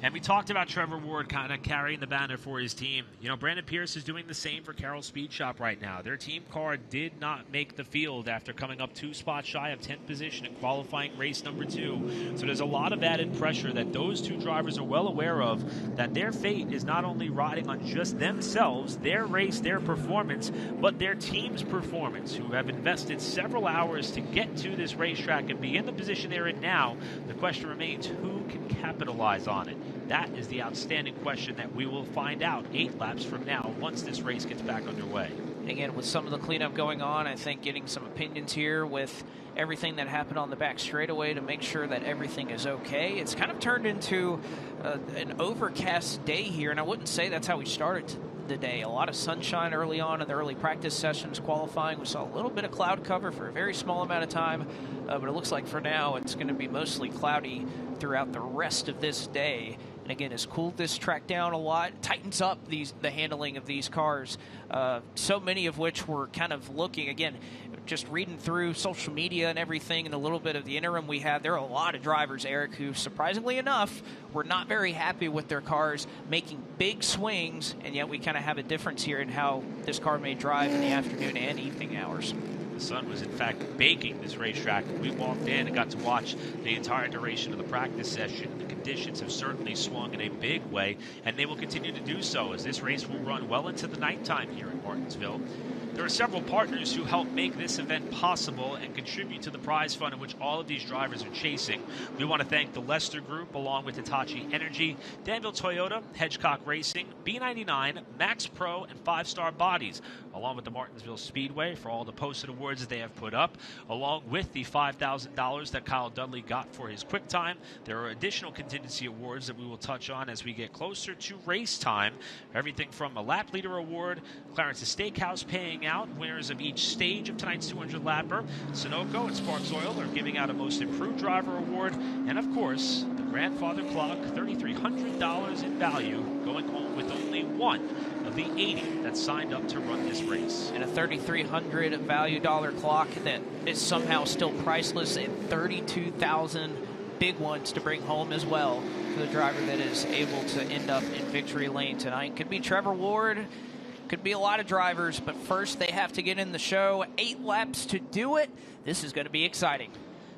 And we talked about Trevor Ward kind of carrying the banner for his team. You know, Brandon Pierce is doing the same for Carroll Speed Shop right now. Their team car did not make the field after coming up 2 spots shy of 10th position in qualifying race number 2. So there's a lot of added pressure that those 2 drivers are well aware of, that their fate is not only riding on just themselves, their race, their performance, but their team's performance, who have invested several hours to get to this racetrack and be in the position they're in now. The question remains, who can capitalize on it? That is the outstanding question that we will find out 8 laps from now once this race gets back underway. Again, with some of the cleanup going on, I think getting some opinions here with everything that happened on the back straightaway to make sure that everything is okay. It's kind of turned into an overcast day here, and I wouldn't say that's how we started the day. A lot of sunshine early on in the early practice sessions, qualifying. We saw a little bit of cloud cover for a very small amount of time, but it looks like for now it's going to be mostly cloudy throughout the rest of this day. And again, it's cooled this track down a lot, tightens up the handling of these cars, so many of which were kind of looking, again, just reading through social media and everything and a little bit of the interim we had. There are a lot of drivers, Eric, who surprisingly enough were not very happy with their cars making big swings, and yet we kind of have a difference here in how this car may drive in the afternoon and evening hours. The sun was, in fact, baking this racetrack. We walked in and got to watch the entire duration of the practice session. The conditions have certainly swung in a big way, and they will continue to do so as this race will run well into the nighttime here in Martinsville. There are several partners who help make this event possible and contribute to the prize fund in which all of these drivers are chasing. We want to thank the Lester Group, along with Hitachi Energy, Danville Toyota, Hedgecock Racing, B99, Max Pro, and 5-Star Bodies, along with the Martinsville Speedway for all the posted awards that they have put up, along with the $5,000 that Kyle Dudley got for his quick time. There are additional contingency awards that we will touch on as we get closer to race time. Everything from a lap leader award, Clarence's Steakhouse paying out winners of each stage of tonight's 200 lapper. Sunoco and Sparks Oil are giving out a Most Improved Driver award, and of course the Grandfather Clock, $3,300 in value, going home with only one of the 80 that signed up to run this race. And a $3,300 value dollar clock that is somehow still priceless, and 32,000 big ones to bring home as well for the driver that is able to end up in victory lane tonight. Could be Trevor Ward, could be a lot of drivers, but first they have to get in the show. 8 laps to do it. This is going to be exciting.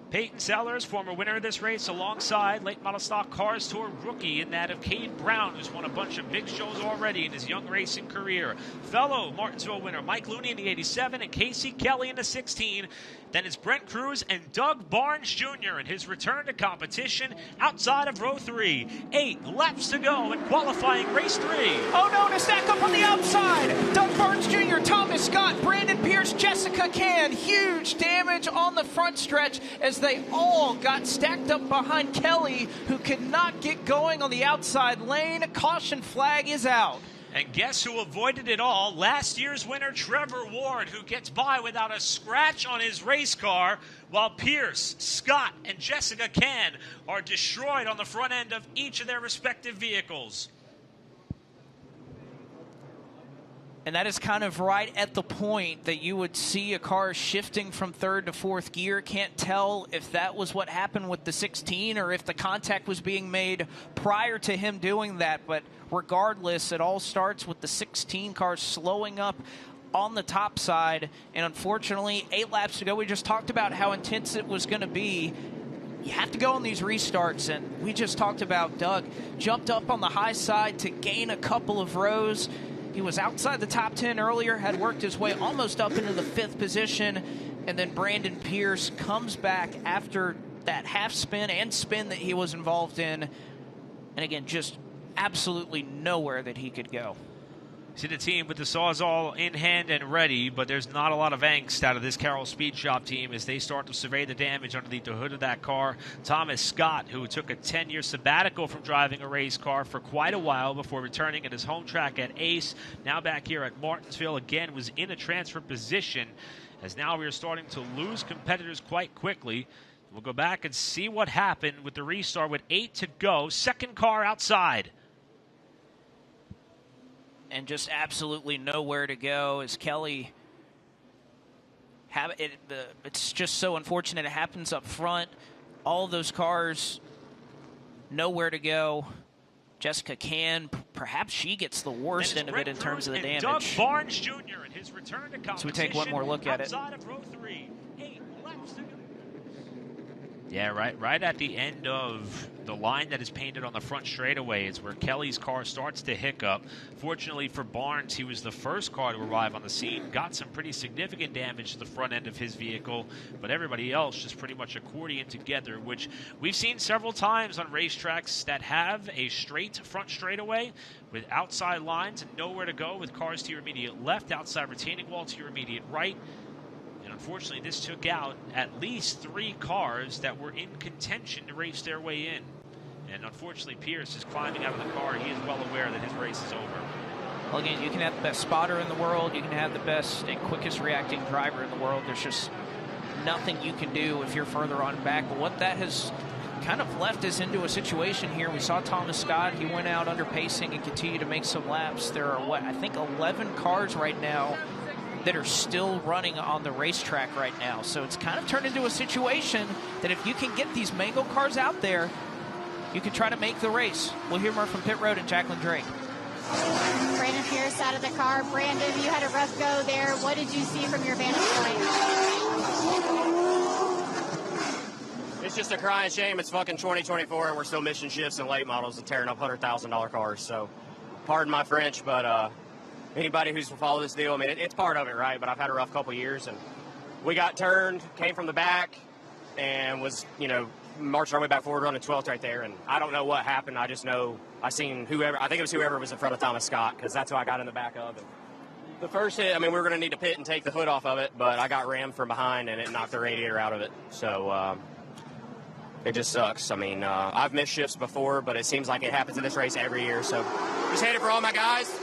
Peyton Sellers, former winner of this race, alongside late model stock Cars Tour rookie in that of Cade Brown, who's won a bunch of big shows already in his young racing career. Fellow Martinsville winner Mike Looney in the 87 and Casey Kelly in the 16. Then it's Brent Cruz and Doug Barnes Jr. in his return to competition outside of row 3. 8 laps to go in qualifying race 3. Oh no, to stack up on the outside. Doug Barnes Jr., Thomas Scott, Brandon Pierce, Jessica Can. Huge damage on the front stretch as they all got stacked up behind Kelly, who could not get going on the outside lane. Caution flag is out. And guess who avoided it all? Last year's winner, Trevor Ward, who gets by without a scratch on his race car, while Pierce, Scott, and Jessica Can are destroyed on the front end of each of their respective vehicles. And that is kind of right at the point that you would see a car shifting from 3rd to 4th gear. Can't tell if that was what happened with the 16 or if the contact was being made prior to him doing that. But regardless, it all starts with the 16 car slowing up on the top side. And unfortunately, 8 laps to go. We just talked about how intense it was going to be. You have to go on these restarts, and we just talked about Doug jumped up on the high side to gain a couple of rows. He was outside the top 10 earlier, had worked his way almost up into the 5th position, and then Brandon Pierce comes back after that half spin and spin that he was involved in, and again, just absolutely nowhere that he could go. See the team with the Sawzall in hand and ready, but there's not a lot of angst out of this Carroll Speed Shop team as they start to survey the damage underneath the hood of that car. Thomas Scott, who took a 10-year sabbatical from driving a race car for quite a while before returning at his home track at Ace, now back here at Martinsville again, was in a transfer position, as now we are starting to lose competitors quite quickly. We'll go back and see what happened with the restart with 8 to go. Second car outside. And just absolutely nowhere to go as Kelly it's just so unfortunate it happens up front. All of those cars nowhere to go. Jessica can. Perhaps she gets the worst end of it in terms of the damage. Doug Barnes Jr. in his return to competition. So we take one more look at it. Outside of row 3, 8 laps to go. Yeah, right at the end of the line that is painted on the front straightaway is where Kelly's car starts to hiccup. Fortunately for Barnes, he was the first car to arrive on the scene, got some pretty significant damage to the front end of his vehicle, but everybody else just pretty much accordion together, which we've seen several times on racetracks that have a straight front straightaway with outside lines and nowhere to go with cars to your immediate left, outside retaining wall to your immediate right. And unfortunately, this took out at least 3 cars that were in contention to race their way in. And unfortunately, Pierce is climbing out of the car. He is well aware that his race is over. Well, again, you can have the best spotter in the world. You can have the best and quickest reacting driver in the world. There's just nothing you can do if you're further on back. But what that has kind of left us into a situation here. We saw Thomas Scott. He went out under pacing and continued to make some laps. There are, I think 11 cars right now that are still running on the racetrack right now. So it's kind of turned into a situation that if you can get these Mango cars out there, you can try to make the race. We'll hear more from Pit Road and Jacqueline Drake. Brandon Pierce out of the car. Brandon, you had a rough go there. What did you see from your vantage point? It's just a crying shame. It's fucking 2024 and we're still missing shifts and late models and tearing up $100,000 cars. So, pardon my French, but anybody who's followed this deal, I mean, it's part of it, right? But I've had a rough couple years, and we got turned, came from the back, and was, marching our way back forward, running 12th right there. And I don't know what happened. I just know I seen whoever, I think it was whoever was in front of Thomas Scott, because that's who I got in the back of. And the first hit, I mean, we were going to need to pit and take the hood off of it, but I got rammed from behind, and it knocked the radiator out of it. So it just sucks. I mean, I've missed shifts before, but it seems like it happens in this race every year. So just hate it for all my guys.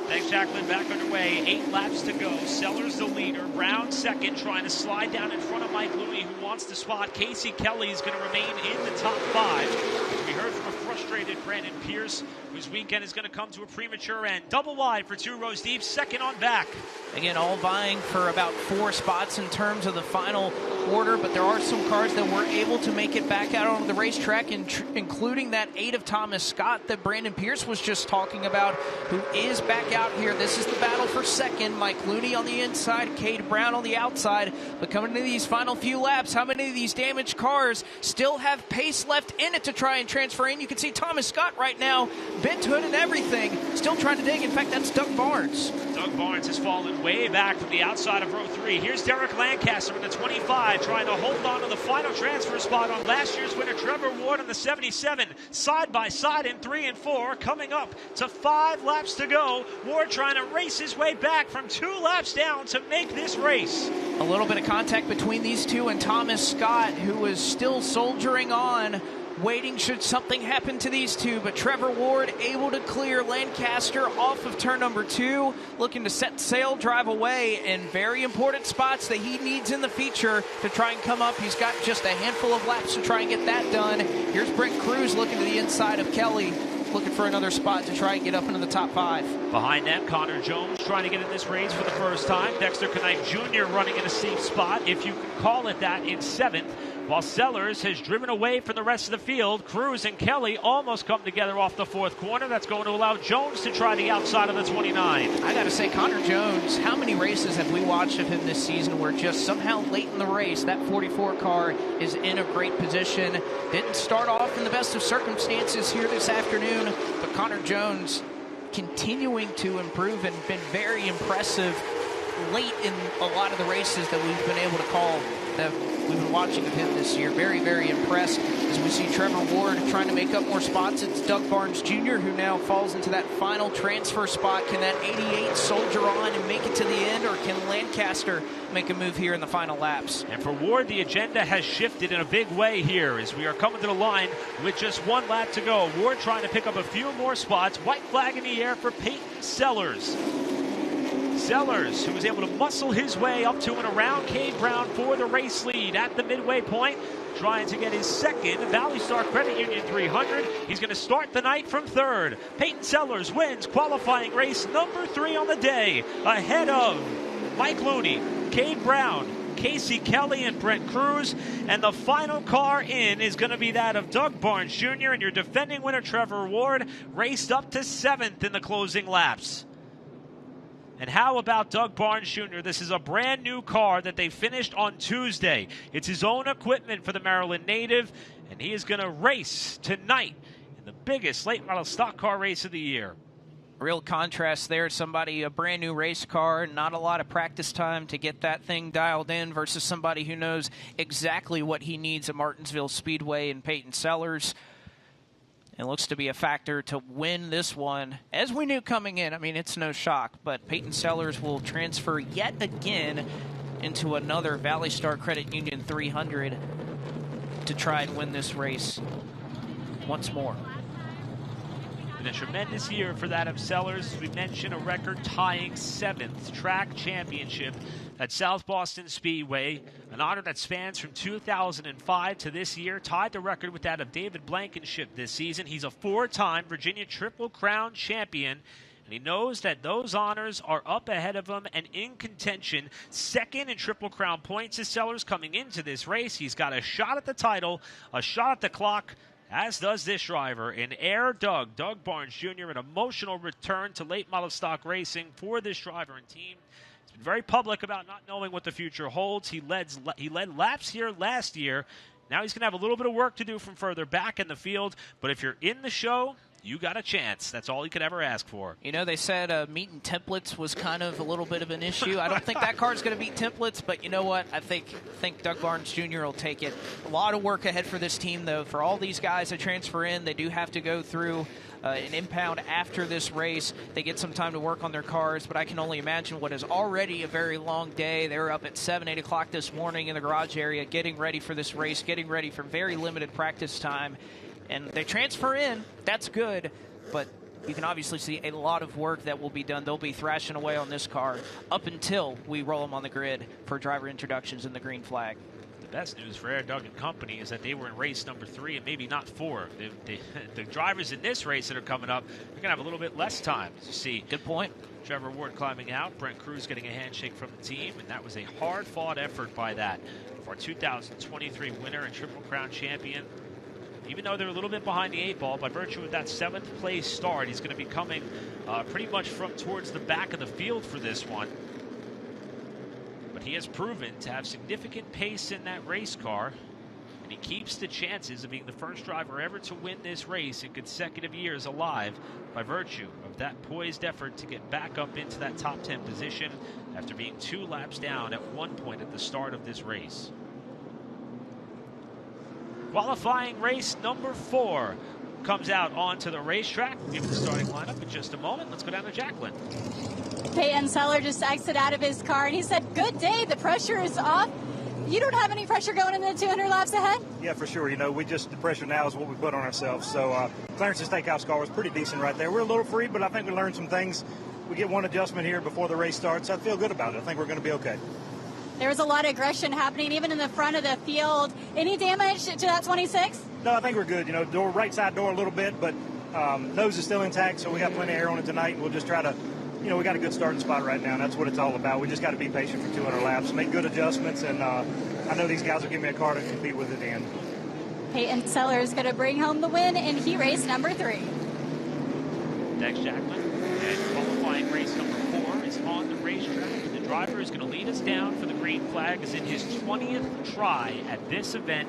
Thanks, Jacqueline. Back underway. 8 laps to go. Sellers the leader. Brown second, trying to slide down in front of Mike Looney, who wants to spot. Casey Kelly is going to remain in the top 5. We heard from a frustrated Brandon Pierce, whose weekend is going to come to a premature end. Double wide for 2 rows deep. Second on back. Again, all vying for about 4 spots in terms of the final order, but there are some cars that were able to make it back out onto the racetrack, including that 8 of Thomas Scott that Brandon Pierce was just talking about, who is back out here. This is the battle for second. Mike Looney on the inside, Cade Brown on the outside. But coming into these final few laps, how many of these damaged cars still have pace left in it to try and transfer in? You can see Thomas Scott right now, bent hood and everything, still trying to dig. In fact, that's Doug Barnes. Doug Barnes has fallen way back from the outside of row 3. Here's Derek Lancaster in the 25, trying to hold on to the final transfer spot on last year's winner Trevor Ward in the 77. Side by side in 3 and 4, coming up to 5 laps to go. Ward trying to race his way back from 2 laps down to make this race. A little bit of contact between these two and Thomas Scott, who is still soldiering on, waiting should something happen to these two, but Trevor Ward able to clear Lancaster off of turn number 2, looking to set sail, drive away in very important spots that he needs in the feature to try and come up. He's got just a handful of laps to try and get that done. Here's Brent Cruz looking to the inside of Kelly, looking for another spot to try and get up into the top 5. Behind them, Connor Jones trying to get in this race for the first time. Dexter Knife Jr. running in a safe spot, if you can call it that, in 7th. While Sellers has driven away from the rest of the field. Cruz and Kelly almost come together off the 4th corner. That's going to allow Jones to try the outside of the 29. I got to say, Connor Jones, how many races have we watched of him this season where just somehow late in the race, that 44 car is in a great position. Didn't start off in the best of circumstances here this afternoon, but Connor Jones continuing to improve and been very impressive late in a lot of the races that we've been able to call, that we've been watching of him this year. Very, very impressed as we see Trevor Ward trying to make up more spots. It's Doug Barnes Jr. who now falls into that final transfer spot. Can that 88 soldier on and make it to the end, or can Lancaster make a move here in the final laps? And for Ward, the agenda has shifted in a big way here as we are coming to the line with just 1 lap to go. Ward trying to pick up a few more spots. White flag in the air for Peyton Sellers. Sellers, who was able to muscle his way up to and around Cade Brown for the race lead at the midway point, trying to get his 2nd ValleyStar Credit Union 300. He's going to start the night from 3rd. Peyton Sellers wins qualifying race number 3 on the day, ahead of Mike Looney, Cade Brown, Casey Kelly and Brent Cruz. And the final car in is going to be that of Doug Barnes Jr. and your defending winner, Trevor Ward, raced up to 7th in the closing laps. And how about Doug Barnes Jr.? This is a brand new car that they finished on Tuesday. It's his own equipment for the Maryland native, and he is going to race tonight in the biggest late model stock car race of the year. Real contrast there. Somebody, a brand new race car, not a lot of practice time to get that thing dialed in versus somebody who knows exactly what he needs at Martinsville Speedway and Peyton Sellers. It looks to be a factor to win this one. As we knew coming in, I mean, it's no shock, but Peyton Sellers will transfer yet again into another ValleyStar Credit Union 300 to try and win this race once more. Been a tremendous year for that of Sellers. As we mentioned, a record-tying 7th track championship at South Boston Speedway, an honor that spans from 2005 to this year, tied the record with that of David Blankenship this season. He's a 4-time Virginia Triple Crown champion, and he knows that those honors are up ahead of him and in contention. 2nd in Triple Crown points is Sellers coming into this race. He's got a shot at the title, a shot at the clock, as does this driver in Air Doug Barnes Jr., an emotional return to late model stock racing for this driver and team. He's been very public about not knowing what the future holds. He led laps here last year. Now he's going to have a little bit of work to do from further back in the field. But if you're in the show, you got a chance. That's all he could ever ask for. You know, they said meeting templates was kind of a little bit of an issue. I don't think that car's going to beat templates, but you know what? I think Doug Barnes Jr. will take it. A lot of work ahead for this team, though. For all these guys that transfer in, they do have to go through an impound after this race. They get some time to work on their cars, but I can only imagine what is already a very long day. They were up at 7, 8 o'clock this morning in the garage area getting ready for this race, getting ready for very limited practice time. And they transfer in, that's good, but you can obviously see a lot of work that will be done. They'll be thrashing away on this car up until we roll them on the grid for driver introductions in the green flag. The best news for Air Doug and company is that they were in race number 3 and maybe not 4. The drivers in this race that are coming up, they're going to have a little bit less time. As you see, good point. Trevor Ward climbing out, Brent Cruz getting a handshake from the team, and that was a hard-fought effort by that. For our 2023 winner and Triple Crown champion, even though they're a little bit behind the 8 ball, by virtue of that 7th place start, he's going to be coming pretty much from towards the back of the field for this one. But he has proven to have significant pace in that race car, and he keeps the chances of being the first driver ever to win this race in consecutive years alive by virtue of that poised effort to get back up into that top 10 position after being 2 laps down at one point at the start of this race. Qualifying race number 4 comes out onto the racetrack. We'll give it the starting lineup in just a moment. Let's go down to Jacqueline. Peyton Seller just exited out of his car, and he said, good day, the pressure is off. You don't have any pressure going into the 200 laps ahead? Yeah, for sure. You know, the pressure now is what we put on ourselves. So Clarence's Steakhouse car was pretty decent right there. We're a little free, but I think we learned some things. We get one adjustment here before the race starts. I feel good about it. I think we're going to be okay. There was a lot of aggression happening even in the front of the field. Any damage to that 26? No, I think we're good. You know, right side door a little bit, but nose is still intact, so we got plenty of air on it tonight. We'll just try to, you know, we got a good starting spot right now, and that's what it's all about. We just got to be patient for 200 laps, make good adjustments, and I know these guys will give me a car to compete with at the end. Peyton Sellers going to bring home the win in heat race number 3. Thanks, Jacqueline. And qualifying race number 4 is on the racetrack. The driver is going to lead us down for the green flag, is in his 20th try at this event.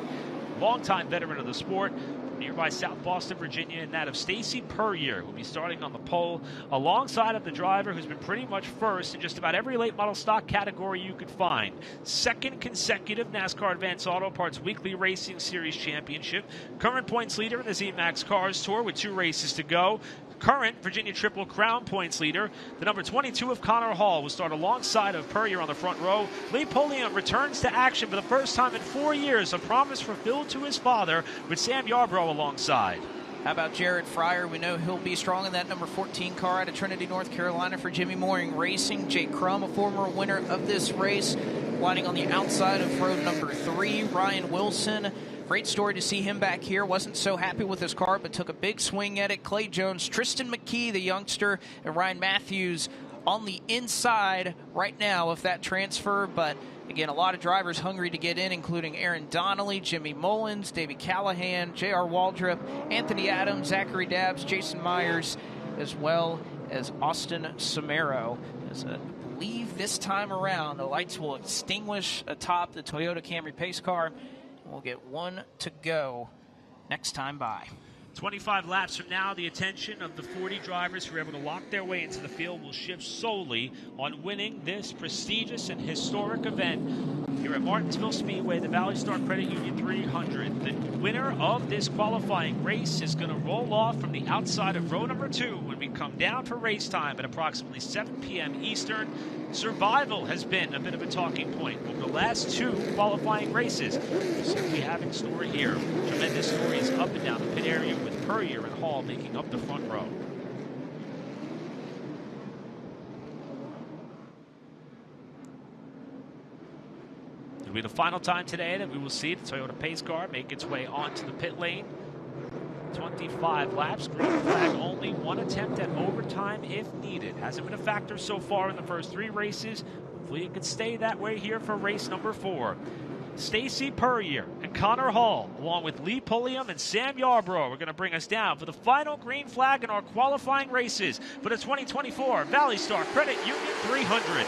Longtime veteran of the sport from nearby South Boston, Virginia, and that of Stacy Puryear, who will be starting on the pole alongside of the driver who's been pretty much first in just about every late model stock category you could find. 2nd consecutive NASCAR Advanced Auto Parts Weekly Racing Series Championship. Current points leader in the Z-Max Cars Tour with 2 races to go. Current Virginia Triple Crown points leader, the number 22 of Connor Hall, will start alongside of Puryear on the front row. Lee Polian returns to action for the first time in 4 years, a promise fulfilled to his father, with Sam Yarbrough alongside. How about Jared Fryer? We know he'll be strong in that number 14 car out of Trinity, North Carolina for Jimmy Mooring Racing. Jake Crum, a former winner of this race, lining on the outside of row number 3. Ryan Wilson, great story to see him back here. Wasn't so happy with his car, but took a big swing at it. Clay Jones, Tristan McKee, the youngster, and Ryan Matthews on the inside right now of that transfer, but again, a lot of drivers hungry to get in, including Aaron Donnelly, Jimmy Mullins, David Callahan, J.R. Waldrop, Anthony Adams, Zachary Dabbs, Jason Myers, as well as Austin Samaro. As I believe this time around, the lights will extinguish atop the Toyota Camry pace car, and we'll get one to go next time by. 25 laps from now, the attention of the 40 drivers who are able to lock their way into the field will shift solely on winning this prestigious and historic event here at Martinsville Speedway, the ValleyStar Credit Union 300. The winner of this qualifying race is going to roll off from the outside of row number 2 when we come down for race time at approximately 7 p.m. Eastern. Survival has been a bit of a talking point over the last 2 qualifying races. So we have in store here tremendous stories up and down the pit area with Puryear and Hall making up the front row. It'll be the final time today that we will see the Toyota pace car make its way onto the pit lane. 25 laps, green flag, only 1 attempt at overtime if needed. Hasn't been a factor so far in the first 3 races. Hopefully it could stay that way here for race number 4. Stacy Puryear and Connor Hall, along with Lee Pulliam and Sam Yarbrough, are going to bring us down for the final green flag in our qualifying races for the 2024 ValleyStar Credit Union 300.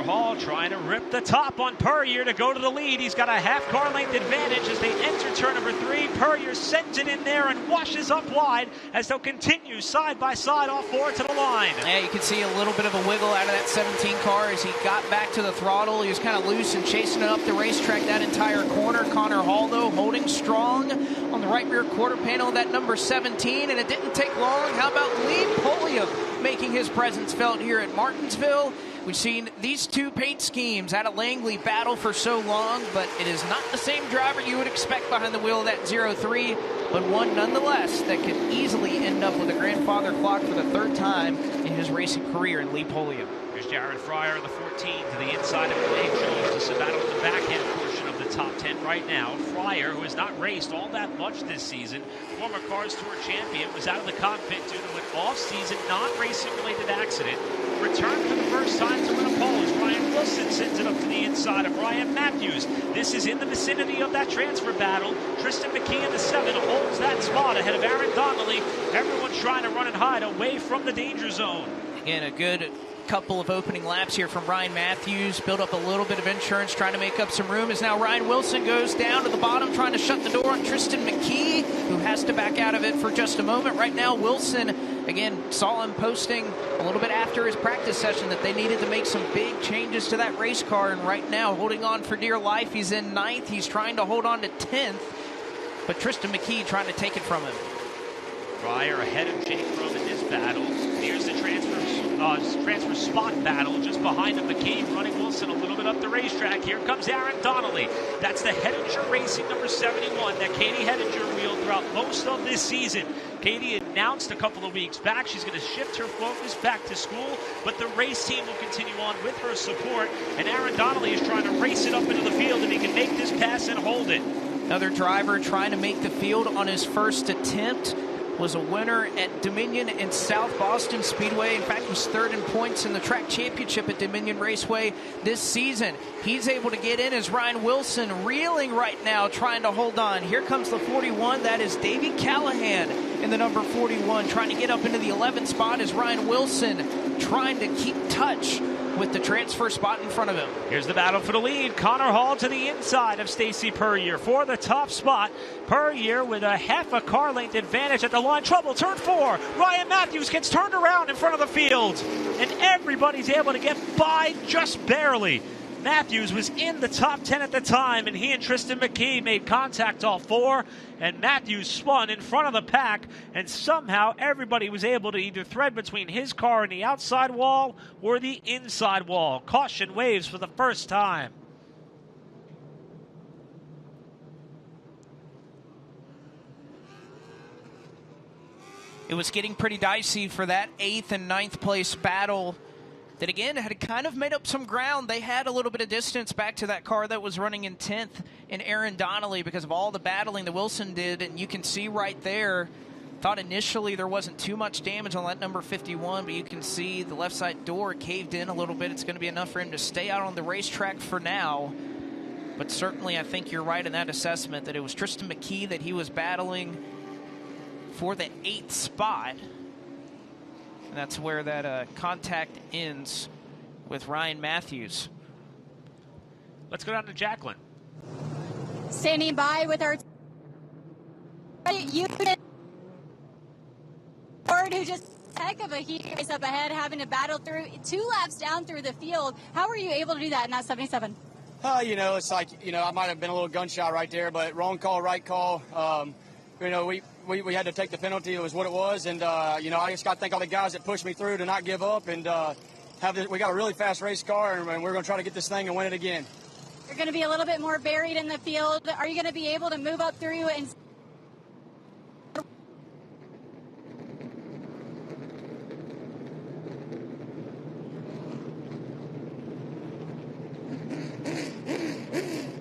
Hall trying to rip the top on Puryear to go to the lead. He's got a half car length advantage as they enter turn number 3. Puryear sends it in there and washes up wide as they'll continue side by side off 4 to the line. Yeah, you can see a little bit of a wiggle out of that 17 car as he got back to the throttle. He was kind of loose and chasing it up the racetrack that entire corner. Connor Hall, though, holding strong on the right rear quarter panel of that number 17, and it didn't take long. How about Lee Pulliam making his presence felt here at Martinsville? We've seen these 2 paint schemes out of Langley battle for so long, but it is not the same driver you would expect behind the wheel of that 03, but one nonetheless that could easily end up with a grandfather clock for the 3rd time in his racing career in Lee Pulliam. Here's Jared Fryer in the 14 to the inside of Blake Jones. It's a battle at the backhand portion of the top 10 right now. Fryer, who has not raced all that much this season, former Cars Tour champion, was out of the cockpit due to an off-season, non-racing related accident. Returned for the first time to win a pole as Ryan Wilson sends it up to the inside of Ryan Matthews. This is in the vicinity of that transfer battle. Tristan McKee in the 7 holds that spot ahead of Aaron Donnelly. Everyone's trying to run and hide away from the danger zone. Again, a good couple of opening laps here from Ryan Matthews. Built up a little bit of insurance, trying to make up some room as now Ryan Wilson goes down to the bottom, trying to shut the door on Tristan McKee, who has to back out of it for just a moment. Right now, Wilson, again, saw him posting a little bit after his practice session that they needed to make some big changes to that race car, and right now, holding on for dear life. He's in 9th. He's trying to hold on to 10th, but Tristan McKee trying to take it from him. Fryer ahead of Jake Rowe in this battle. Here's the transfer spot battle just behind him. McKee running Wilson a little bit up the racetrack. Here comes Aaron Donnelly. That's the Hedinger Racing number 71 that Katie Hedinger wheeled throughout most of this season. Katie announced a couple of weeks back she's going to shift her focus back to school, but the race team will continue on with her support, and Aaron Donnelly is trying to race it up into the field if he can make this pass and hold it. Another driver trying to make the field on his first attempt. Was a winner at Dominion and South Boston Speedway. In fact, was 3rd in points in the track championship at Dominion Raceway this season. He's able to get in as Ryan Wilson reeling right now, trying to hold on. Here comes the 41. That is Davey Callahan in the number 41, trying to get up into the 11th spot as Ryan Wilson trying to keep touch with the transfer spot in front of him. Here's the battle for the lead. Connor Hall to the inside of Stacy Puryear for the top spot. Puryear with a half a car length advantage at the line. Trouble, turn 4. Ryan Matthews gets turned around in front of the field, and everybody's able to get by just barely. Matthews was in the top 10 at the time, and he and Tristan McKee made contact all 4, and Matthews spun in front of the pack, and somehow everybody was able to either thread between his car and the outside wall or the inside wall. Caution waves for the first time. It was getting pretty dicey for that 8th and 9th place battle that, again, had kind of made up some ground. They had a little bit of distance back to that car that was running in 10th in Aaron Donnelly because of all the battling that Wilson did. And you can see right there, thought initially there wasn't too much damage on that number 51, but you can see the left side door caved in a little bit. It's going to be enough for him to stay out on the racetrack for now. But certainly I think you're right in that assessment that it was Tristan McKee that he was battling for the 8th spot. And that's where that contact ends with Ryan Matthews. Let's go down to Jacqueline. Standing by with our unit, who just heck of a heat race up ahead, having to battle through 2 laps down through the field. How were you able to do that in that 77? It's like, I might have been a little gunshot right there, but wrong call, right call. We had to take the penalty. It was what it was. And, I just got to thank all the guys that pushed me through to not give up. And we got a really fast race car, and we're going to try to get this thing and win it again. You're going to be a little bit more buried in the field. Are you going to be able to move up through and...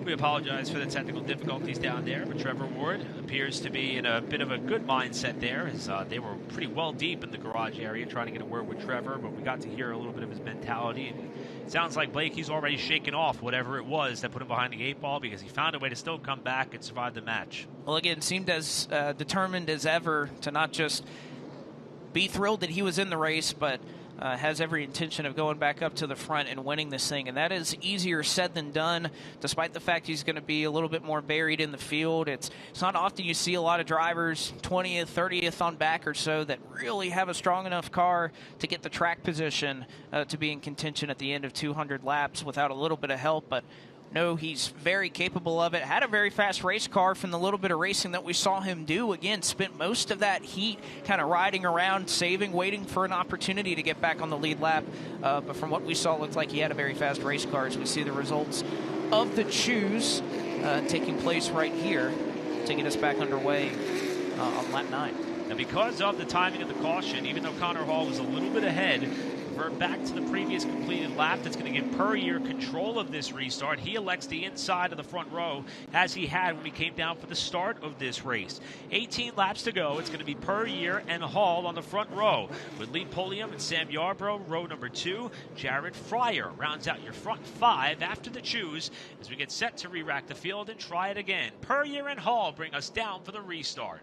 We apologize for the technical difficulties down there, but Trevor Ward appears to be in a bit of a good mindset there, as they were pretty well deep in the garage area trying to get a word with Trevor, but we got to hear a little bit of his mentality, and it sounds like Blake, he's already shaken off whatever it was that put him behind the 8 ball, because he found a way to still come back and survive the match. Well, again, seemed as determined as ever to not just be thrilled that he was in the race, but has every intention of going back up to the front and winning this thing. And that is easier said than done, despite the fact he's going to be a little bit more buried in the field. It's not often you see a lot of drivers 20th, 30th on back or so that really have a strong enough car to get the track position to be in contention at the end of 200 laps without a little bit of help. But no, he's very capable of it. Had a very fast race car from the little bit of racing that we saw him do. Again, spent most of that heat kind of riding around, saving, waiting for an opportunity to get back on the lead lap. But from what we saw, it looked like he had a very fast race car as we see the results of the choose taking place right here to get us back underway on lap 9. Now, because of the timing of the caution, even though Connor Hall was a little bit ahead, revert back to the previous completed lap. That's going to give Puryear control of this restart. He elects the inside of the front row, as he had when we came down for the start of this race. 18 laps to go. It's going to be Puryear and Hall on the front row, with Lee Pulliam and Sam Yarbrough, row number 2. Jared Fryer rounds out your front 5 after the choose as we get set to re-rack the field and try it again. Puryear and Hall bring us down for the restart.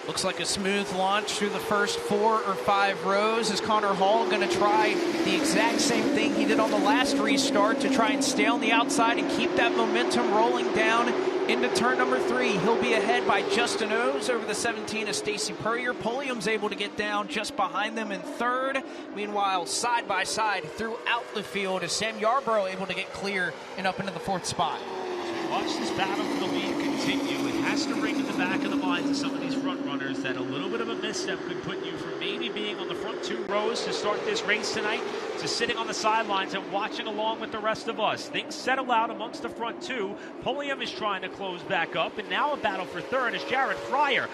Looks like a smooth launch through the first 4 or 5 rows. Is Connor Hall going to try the exact same thing he did on the last restart to try and stay on the outside and keep that momentum rolling down into turn number 3? He'll be ahead by Justin O's over the 17 of Stacy Puryear. Pulliam's able to get down just behind them in 3rd. Meanwhile, side by side throughout the field is Sam Yarbrough able to get clear and up into the 4th spot. Watch this battle for the lead continue. It has to ring in the back of the minds of some of these front runners that a little bit of a misstep could put you from maybe being on the front 2 rows to start this race tonight to sitting on the sidelines and watching along with the rest of us. Things settle out amongst the front 2. Pulliam is trying to close back up, and now a battle for 3rd as Jared Fryer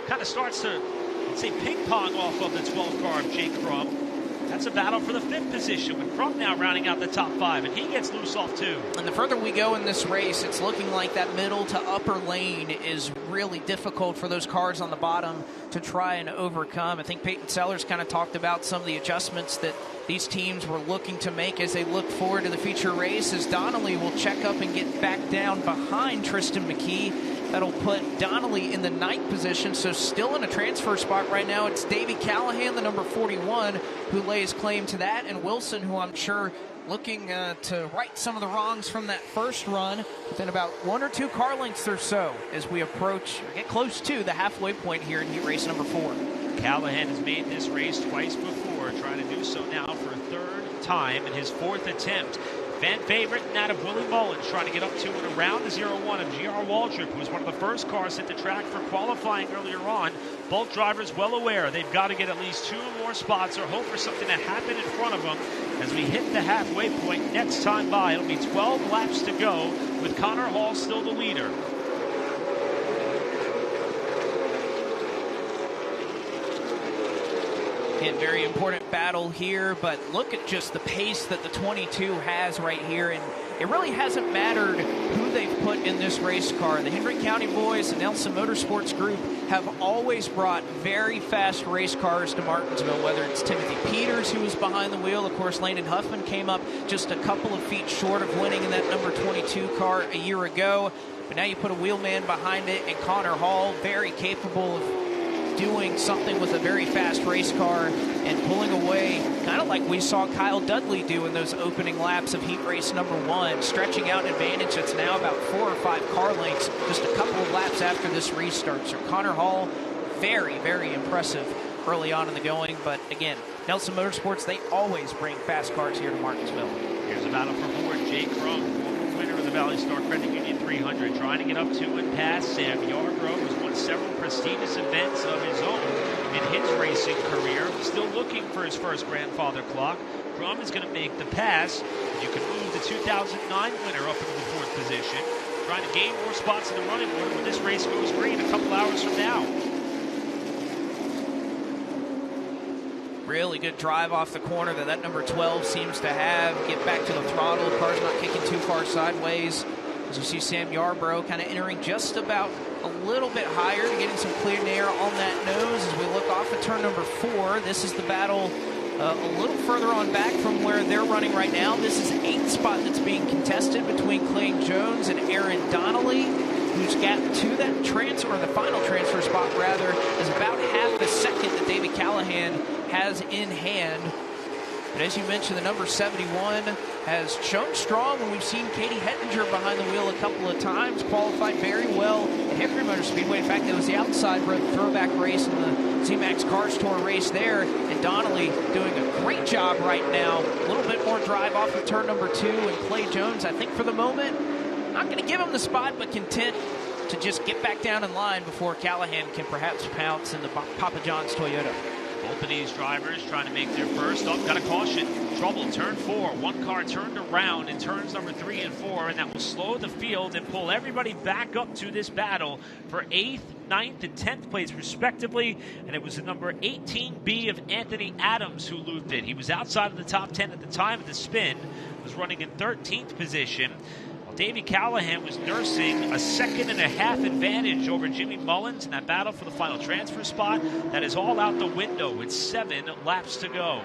kind of starts to, let's say, ping pong off of the 12 car of Jake Crum. That's a battle for the 5th position, with Crump now rounding out the top 5, and he gets loose off 2. And the further we go in this race, it's looking like that middle to upper lane is really difficult for those cars on the bottom to try and overcome. I think Peyton Sellers kind of talked about some of the adjustments that these teams were looking to make as they look forward to the future race, as Donnelly will check up and get back down behind Tristan McKee. That'll put Donnelly in the 9th position, so still in a transfer spot right now. It's Davey Callahan, the number 41, who lays claim to that, and Wilson, who I'm sure looking to right some of the wrongs from that first run within about 1 or 2 car lengths or so as we approach or get close to the halfway point here in heat race number 4. Callahan has made this race twice before, trying to do so now for a 3rd time in his 4th attempt. Fan favorite and that of Willie Mullins trying to get up to and around the 0-1 of GR Waldrop, who was one of the first cars hit the track for qualifying earlier on. Both drivers well aware they've got to get at least 2 more spots or hope for something to happen in front of them as we hit the halfway point next time by. It'll be 12 laps to go with Connor Hall still the leader. Again, very important battle here, but look at just the pace that the 22 has right here, and it really hasn't mattered who they've put in this race car. The Henry County boys, the Nelson Motorsports Group, have always brought very fast race cars to Martinsville, whether it's Timothy Peters, who was behind the wheel. Of course, Landon Huffman came up just a couple of feet short of winning in that number 22 car a year ago. But now you put a wheelman behind it, and Connor Hall, very capable of doing something with a very fast race car and pulling away, kind of like we saw Kyle Dudley do in those opening laps of heat race number 1, stretching out an advantage that's now about 4 or 5 car lengths just a couple of laps after this restart. So Connor Hall, very, very impressive early on in the going. But again, Nelson Motorsports, they always bring fast cars here to Martinsville. Here's a battle for Ford. Jake Crum, former winner of the ValleyStar Credit Union 300, trying to get up to and past Sam Yarbrough, who's won several prestigious events of his own in his racing career. Still looking for his first grandfather clock. Crum is going to make the pass. You can move the 2009 winner up into the 4th position, trying to gain more spots in the running order when this race goes green a couple hours from now. Really good drive off the corner that number 12 seems to have. Get back to the throttle. Car's not kicking too far sideways. As you see Sam Yarbrough kind of entering just about a little bit higher, getting some clear air on that nose as we look off at turn number 4. This is the battle a little further on back from where they're running right now. This is 8th spot that's being contested between Clay Jones and Aaron Donnelly, whose gap to that transfer, or the final transfer spot rather, is about half a second that David Callahan has in hand. But as you mentioned, the number 71 has shown strong, and we've seen Katie Hettinger behind the wheel a couple of times, qualified very well at Hickory Motor Speedway. In fact, it was the outside throwback race in the Z-Max Cars Tour race there, and Donnelly doing a great job right now. A little bit more drive off of turn number 2, and Clay Jones, I think for the moment, not going to give him the spot, but content to just get back down in line before Callahan can perhaps pounce in the Papa John's Toyota. Both of these drivers trying to make their first. Oh, got a caution. Trouble, turn 4. One car turned around in turns number 3 and 4, and that will slow the field and pull everybody back up to this battle for 8th, 9th, and 10th place, respectively. And it was the number 18B of Anthony Adams who looped it. He was outside of the top 10 at the time of the spin, was running in 13th position. Davey Callahan was nursing a 2.5-second advantage over Jimmy Mullins in that battle for the final transfer spot. That is all out the window with 7 laps to go.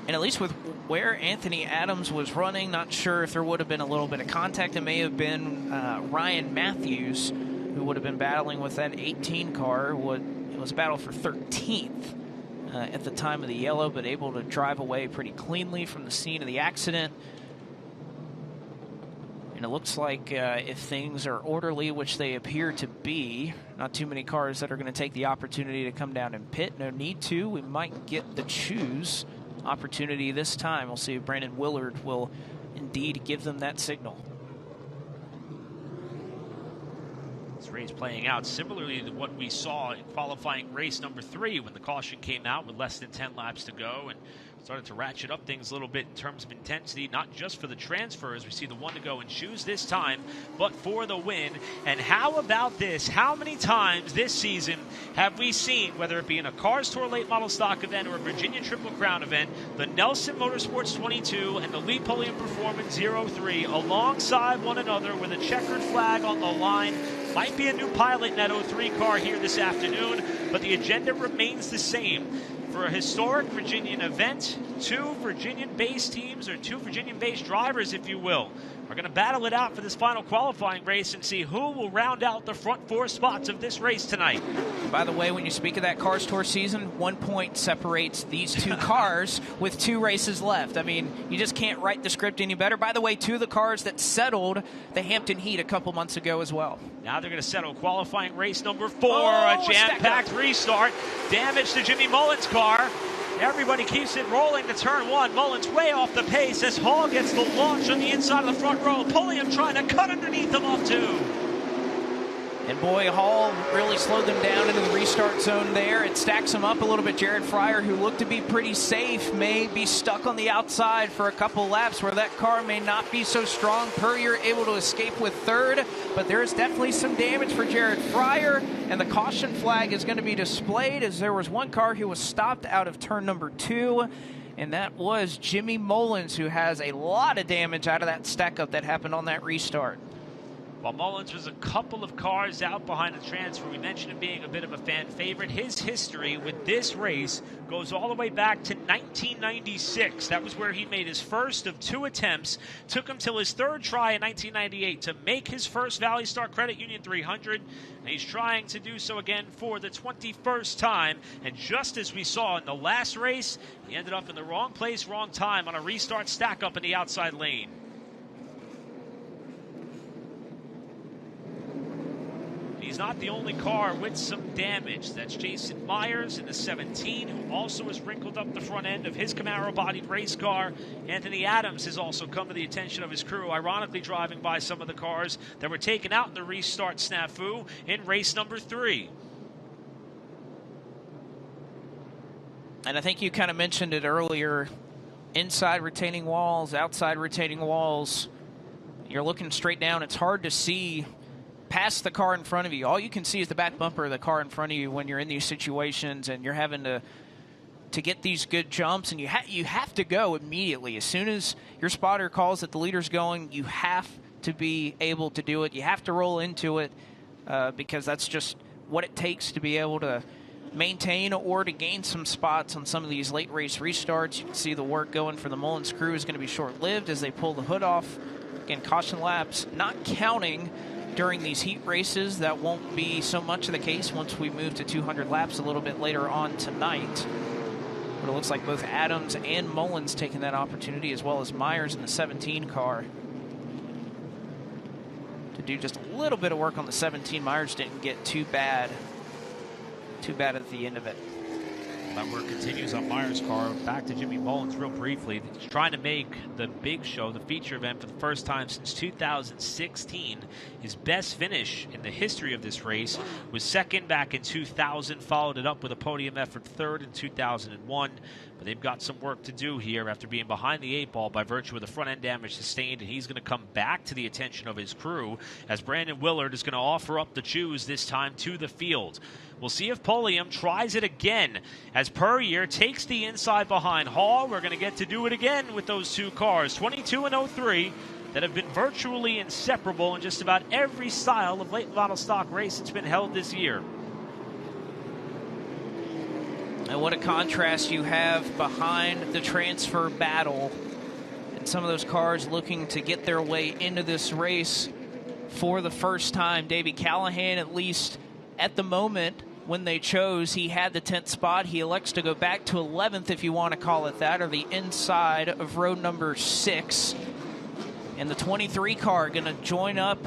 And at least with where Anthony Adams was running, not sure if there would have been a little bit of contact. It may have been Ryan Matthews who would have been battling with that 18 car. It was a battle for 13th. At the time of the yellow, but able to drive away pretty cleanly from the scene of the accident. And it looks like if things are orderly, which they appear to be, not too many cars that are going to take the opportunity to come down and pit. No need to. We might get the choose opportunity this time. We'll see if Brandon Willard will indeed give them that signal. This race playing out similarly to what we saw in qualifying race number 3 when the caution came out with less than 10 laps to go and started to ratchet up things a little bit in terms of intensity, not just for the transfers. We see the 1 to go and choose this time, but for the win. And how about this? How many times this season have we seen, whether it be in a Cars Tour late model stock event or a Virginia Triple Crown event, the Nelson Motorsports 22 and the Lee Pulliam Performance 03 alongside one another with a checkered flag on the line? Might be a new pilot in that 03 car here this afternoon, but the agenda remains the same. For a historic Virginian event, 2 Virginian-based teams, or 2 Virginian-based drivers, if you will, are going to battle it out for this final qualifying race and see who will round out the front 4 spots of this race tonight. By the way, when you speak of that Cars Tour season, 1 point separates these 2 cars with 2 races left. I mean, you just can't write the script any better. By the way, 2 of the cars that settled the Hampton Heat a couple months ago as well. Now they're going to settle qualifying race number 4, a jam-packed restart. Damage to Jimmy Mullins' car. Everybody keeps it rolling to turn 1. Mullins way off the pace as Hall gets the launch on the inside of the front row. Pulliam trying to cut underneath him off 2. And boy, Hall really slowed them down into the restart zone there. It stacks them up a little bit. Jared Fryer, who looked to be pretty safe, may be stuck on the outside for a couple laps where that car may not be so strong. Puryear able to escape with third, but there's definitely some damage for Jared Fryer, and the caution flag is going to be displayed as there was one car who was stopped out of turn number 2, and that was Jimmy Mullins, who has a lot of damage out of that stack-up that happened on that restart. While Mullins was a couple of cars out behind the transfer, we mentioned him being a bit of a fan favorite. His history with this race goes all the way back to 1996. That was where he made his first of 2 attempts. Took him till his 3rd try in 1998 to make his first ValleyStar Credit Union 300. And he's trying to do so again for the 21st time. And just as we saw in the last race, he ended up in the wrong place, wrong time on a restart stack up in the outside lane. He's not the only car with some damage. That's Jason Myers in the 17, who also has wrinkled up the front end of his Camaro-bodied race car. Anthony Adams has also come to the attention of his crew, ironically driving by some of the cars that were taken out in the restart snafu in race number 3. And I think you kind of mentioned it earlier. Inside retaining walls, outside retaining walls. You're looking straight down. It's hard to see past the car in front of you. All you can see is the back bumper of the car in front of you when you're in these situations and you're having to get these good jumps, and you have to go immediately. As soon as your spotter calls that the leader's going, you have to be able to do it. You have to roll into it because that's just what it takes to be able to maintain or to gain some spots on some of these late race restarts. You can see the work going for the Mullins crew is going to be short-lived as they pull the hood off. Again, caution laps not counting during these heat races. That won't be so much of the case once we move to 200 laps a little bit later on tonight. But it looks like both Adams and Mullins taking that opportunity, as well as Myers in the 17 car, to do just a little bit of work on the 17. Myers didn't get too bad at the end of it. That work continues on Myers' car. Back to Jimmy Mullins real briefly. He's trying to make the big show, the feature event, for the first time since 2016. His best finish in the history of this race was second back in 2000, followed it up with a podium effort third in 2001. But they've got some work to do here after being behind the 8 ball by virtue of the front end damage sustained, and he's going to come back to the attention of his crew as Brandon Willard is going to offer up the choose this time to the field. We'll see if Pulliam tries it again as Puryear takes the inside behind Hall. We're going to get to do it again with those 2 cars, 22 and 03, that have been virtually inseparable in just about every style of late model stock race that's been held this year. And what a contrast you have behind the transfer battle and some of those cars looking to get their way into this race for the first time. Davey Callahan, at least at the moment, when they chose, he had the 10th spot. He elects to go back to 11th, if you want to call it that, or the inside of row number 6. And the 23 car going to join up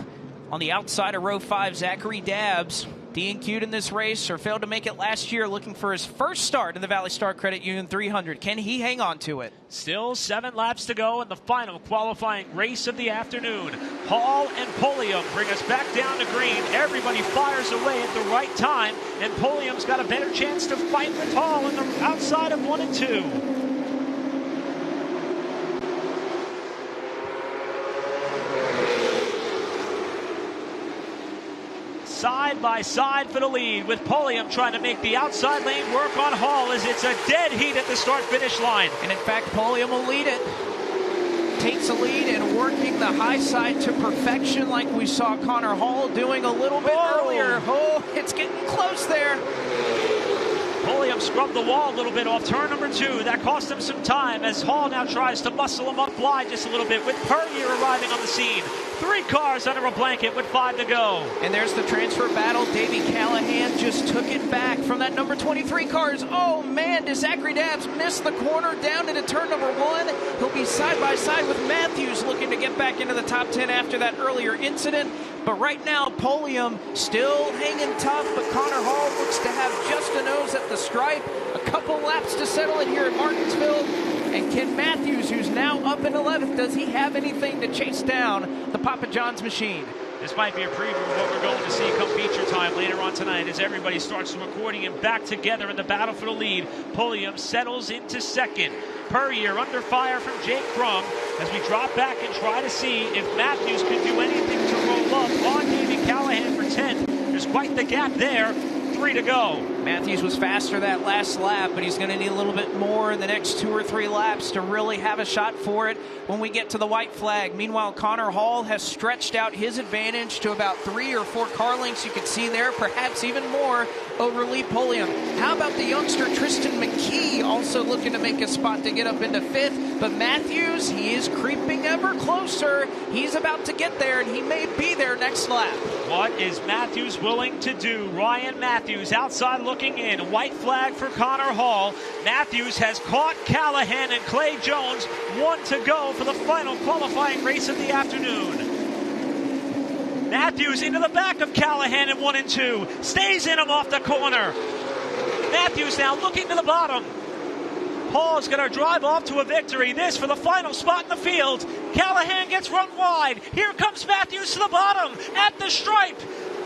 on the outside of row 5, Zachary Dabbs. DNQ'd in this race, or failed to make it last year, looking for his first start in the ValleyStar Credit Union 300. Can he hang on to it? Still 7 laps to go in the final qualifying race of the afternoon. Hall and Pulliam bring us back down to green. Everybody fires away at the right time, and Pulliam's got a better chance to fight with Hall on the outside of 1 and 2. Side by side for the lead, with Pulliam trying to make the outside lane work on Hall as it's a dead heat at the start-finish line. And in fact, Pulliam will lead it. Takes the lead and working the high side to perfection like we saw Connor Hall doing a little bit earlier. Oh, it's getting close there. Pulliam scrubbed the wall a little bit off turn number 2. That cost him some time as Hall now tries to muscle him up glide just a little bit, with Puryear arriving on the scene. 3 cars under a blanket with 5 to go. And there's the transfer battle. Davey Callahan just took it back from that number 23 cars. Oh man, does Zachary Dabbs miss the corner down into turn number 1? He'll be side by side with Matthews, looking to get back into the top 10 after that earlier incident. But right now, Pulliam still hanging tough, but Connor Hall looks to have just a nose at the stripe. A couple laps to settle it here at Martinsville. And Ken Matthews, who's now up in 11th, does he have anything to chase down the Papa John's machine? This might be a preview of what we're going to see come feature time later on tonight as everybody starts to accordion back together in the battle for the lead. Pulliam settles into second. Puryear under fire from Jake Crum as we drop back and try to see if Matthews could do anything to roll up on Davey Callahan for 10th. There's quite the gap there. 3 to go. Matthews was faster that last lap, but he's going to need a little bit more in the next 2 or 3 laps to really have a shot for it when we get to the white flag. Meanwhile, Connor Hall has stretched out his advantage to about 3 or 4 car lengths. You can see there, perhaps even more over Lee Pulliam. How about the youngster Tristan McKee also looking to make a spot to get up into 5th? But Matthews, he is creeping ever closer. He's about to get there, and he may be there next lap. What is Matthews willing to do? Ryan Matthews outside looking in. White flag for Connor Hall. Matthews has caught Callahan and Clay Jones. 1 to go for the final qualifying race of the afternoon. Matthews into the back of Callahan in 1 and 2. Stays in him off the corner. Matthews now looking to the bottom. Hall's going to drive off to a victory. This for the final spot in the field. Callahan gets run wide. Here comes Matthews to the bottom at the stripe.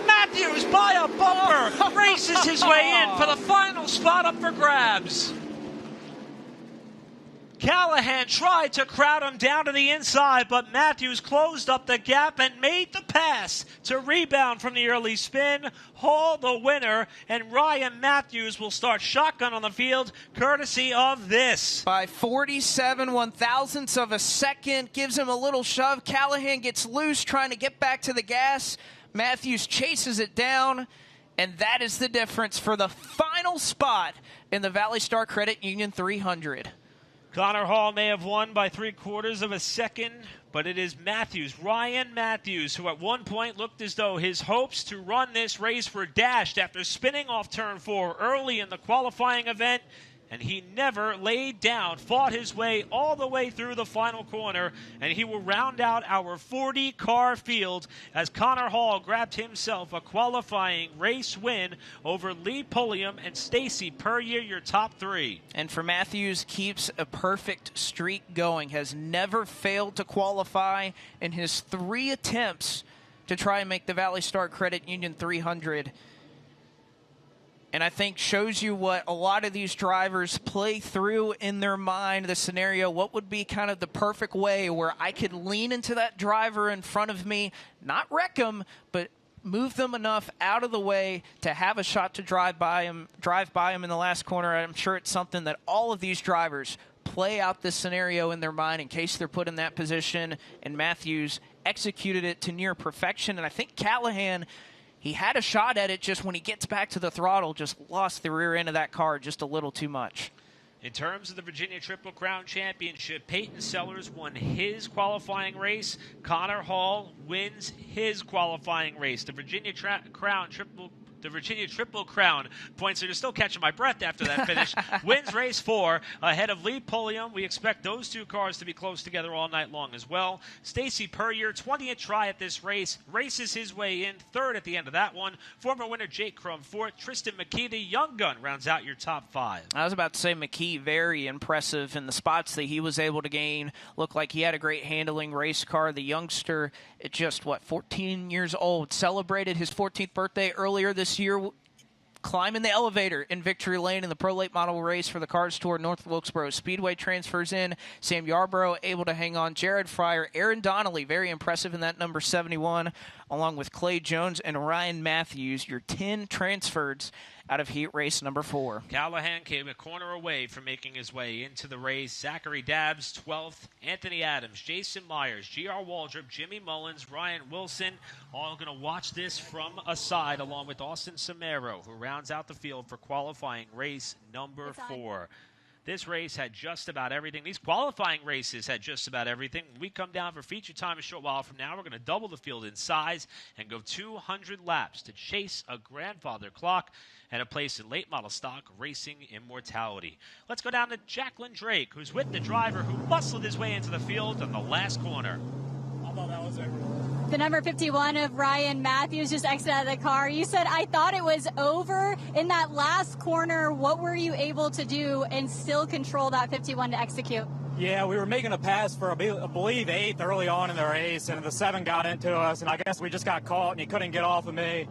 Matthews by a bumper races his way in for the final spot up for grabs. Callahan tried to crowd him down to the inside, but Matthews closed up the gap and made the pass to rebound from the early spin. Hall the winner, and Ryan Matthews will start shotgun on the field courtesy of this. By 47 one-thousandths of a second, gives him a little shove. Callahan gets loose trying to get back to the gas. Matthews chases it down, and that is the difference for the final spot in the ValleyStar Credit Union 300. Connor Hall may have won by 3/4 of a second, but it is Matthews, Ryan Matthews, who at one point looked as though his hopes to run this race were dashed after spinning off turn 4 early in the qualifying event, and he never laid down, fought his way all the way through the final corner, and he will round out our 40-car field as Connor Hall grabbed himself a qualifying race win over Lee Pulliam and Stacy Puryear, your top 3. And for Matthews, keeps a perfect streak going, has never failed to qualify in his 3 attempts to try and make the ValleyStar Credit Union 300. And I think shows you what a lot of these drivers play through in their mind, the scenario. What would be kind of the perfect way where I could lean into that driver in front of me, not wreck him, but move them enough out of the way to have a shot to drive by him in the last corner. I'm sure it's something that all of these drivers play out this scenario in their mind in case they're put in that position. And Matthews executed it to near perfection. And I think Callahan, he had a shot at it, just when he gets back to the throttle, just lost the rear end of that car just a little too much. In terms of the Virginia Triple Crown Championship, Peyton Sellers won his qualifying race. Connor Hall wins his qualifying race. The Virginia Triple Crown points are still catching my breath after that finish. Wins race 4 ahead of Lee Pulliam. We expect those 2 cars to be close together all night long as well. Stacy Puryear, 20th try at this race, races his way in 3rd at the end of that one. Former winner Jake Crum 4th. Tristan McKee, the young gun, rounds out your top 5. I was about to say McKee, very impressive in the spots that he was able to gain. Looked like he had a great handling race car. The youngster, at just, 14 years old, celebrated his 14th birthday earlier this year, climbing the elevator in Victory Lane in the Pro Late Model race for the Cars Tour. North Wilkesboro Speedway transfers in. Sam Yarborough able to hang on. Jared Fryer, Aaron Donnelly, very impressive in that number 71, along with Clay Jones and Ryan Matthews, your 10 transfers out of heat race number 4. Callahan came a corner away from making his way into the race. Zachary Dabbs, 12th. Anthony Adams, Jason Myers, G.R. Waldrop, Jimmy Mullins, Ryan Wilson, all going to watch this from a side, along with Austin Samero, who rounds out the field for qualifying race number 4. This race had just about everything. These qualifying races had just about everything. When we come down for feature time a short while from now, we're going to double the field in size and go 200 laps to chase a grandfather clock and a place in late model stock racing immortality. Let's go down to Jacqueline Drake, who's with the driver who muscled his way into the field on the last corner. I thought that was over. The number 51 of Ryan Matthews just exited out of the car. You said, I thought it was over. In that last corner, what were you able to do and still control that 51 to execute? Yeah, we were making a pass for, I believe, 8th early on in the race, and the 7 got into us, and I guess we just got caught, and he couldn't get off of me.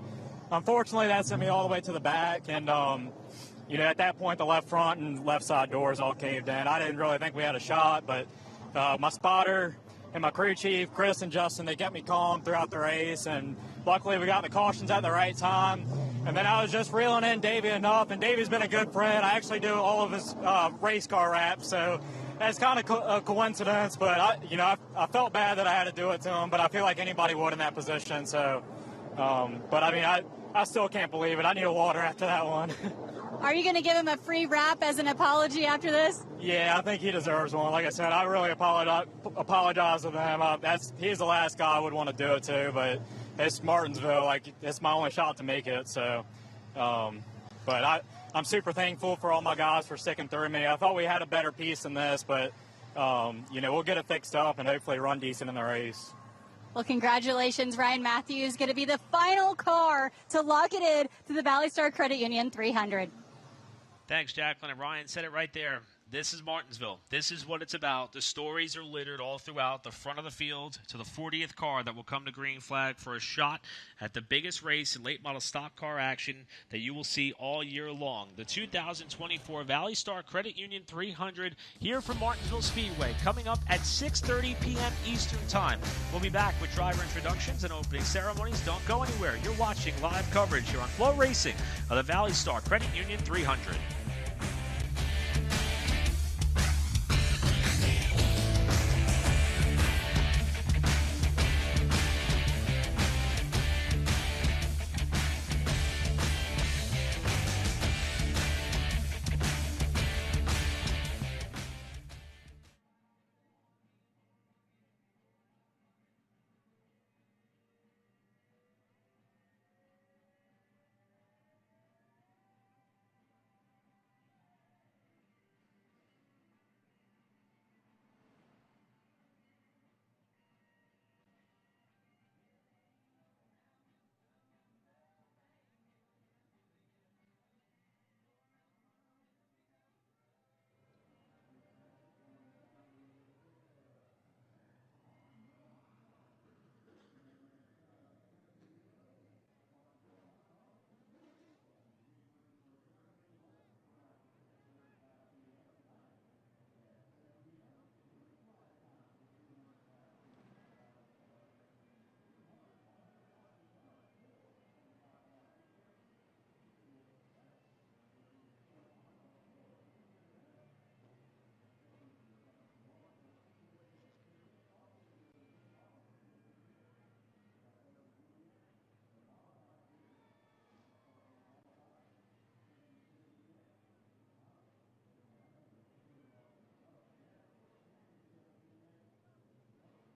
Unfortunately, that sent me all the way to the back, and, you know, at that point, the left front and left side doors all caved in. I didn't really think we had a shot, but my spotter and my crew chief, Chris and Justin, they kept me calm throughout the race, and luckily we got the cautions at the right time. And then I was just reeling in Davey enough, and Davey's been a good friend. I actually do all of his race car wraps, so that's kind of a coincidence, but I felt bad that I had to do it to him, but I feel like anybody would in that position. So, but I mean, I still can't believe it. I need a water after that one. Are you going to give him a free wrap as an apology after this? Yeah, I think he deserves one. Like I said, I really apologize to them. He's the last guy I would want to do it to, but it's Martinsville. Like, it's my only shot to make it. So, but I'm super thankful for all my guys for sticking through me. I thought we had a better piece than this, but, you know, we'll get it fixed up and hopefully run decent in the race. Well, congratulations, Ryan Matthews, going to be the final car to lock it in to the ValleyStar Credit Union 300. Thanks, Jacqueline. And Ryan said it right there. This is Martinsville. This is what it's about. The stories are littered all throughout the front of the field to the 40th car that will come to green flag for a shot at the biggest race in late model stock car action that you will see all year long. The 2024 ValleyStar Credit Union 300 here from Martinsville Speedway, coming up at 6:30 p.m. Eastern Time. We'll be back with driver introductions and opening ceremonies. Don't go anywhere. You're watching live coverage here on FloRacing of the ValleyStar Credit Union 300.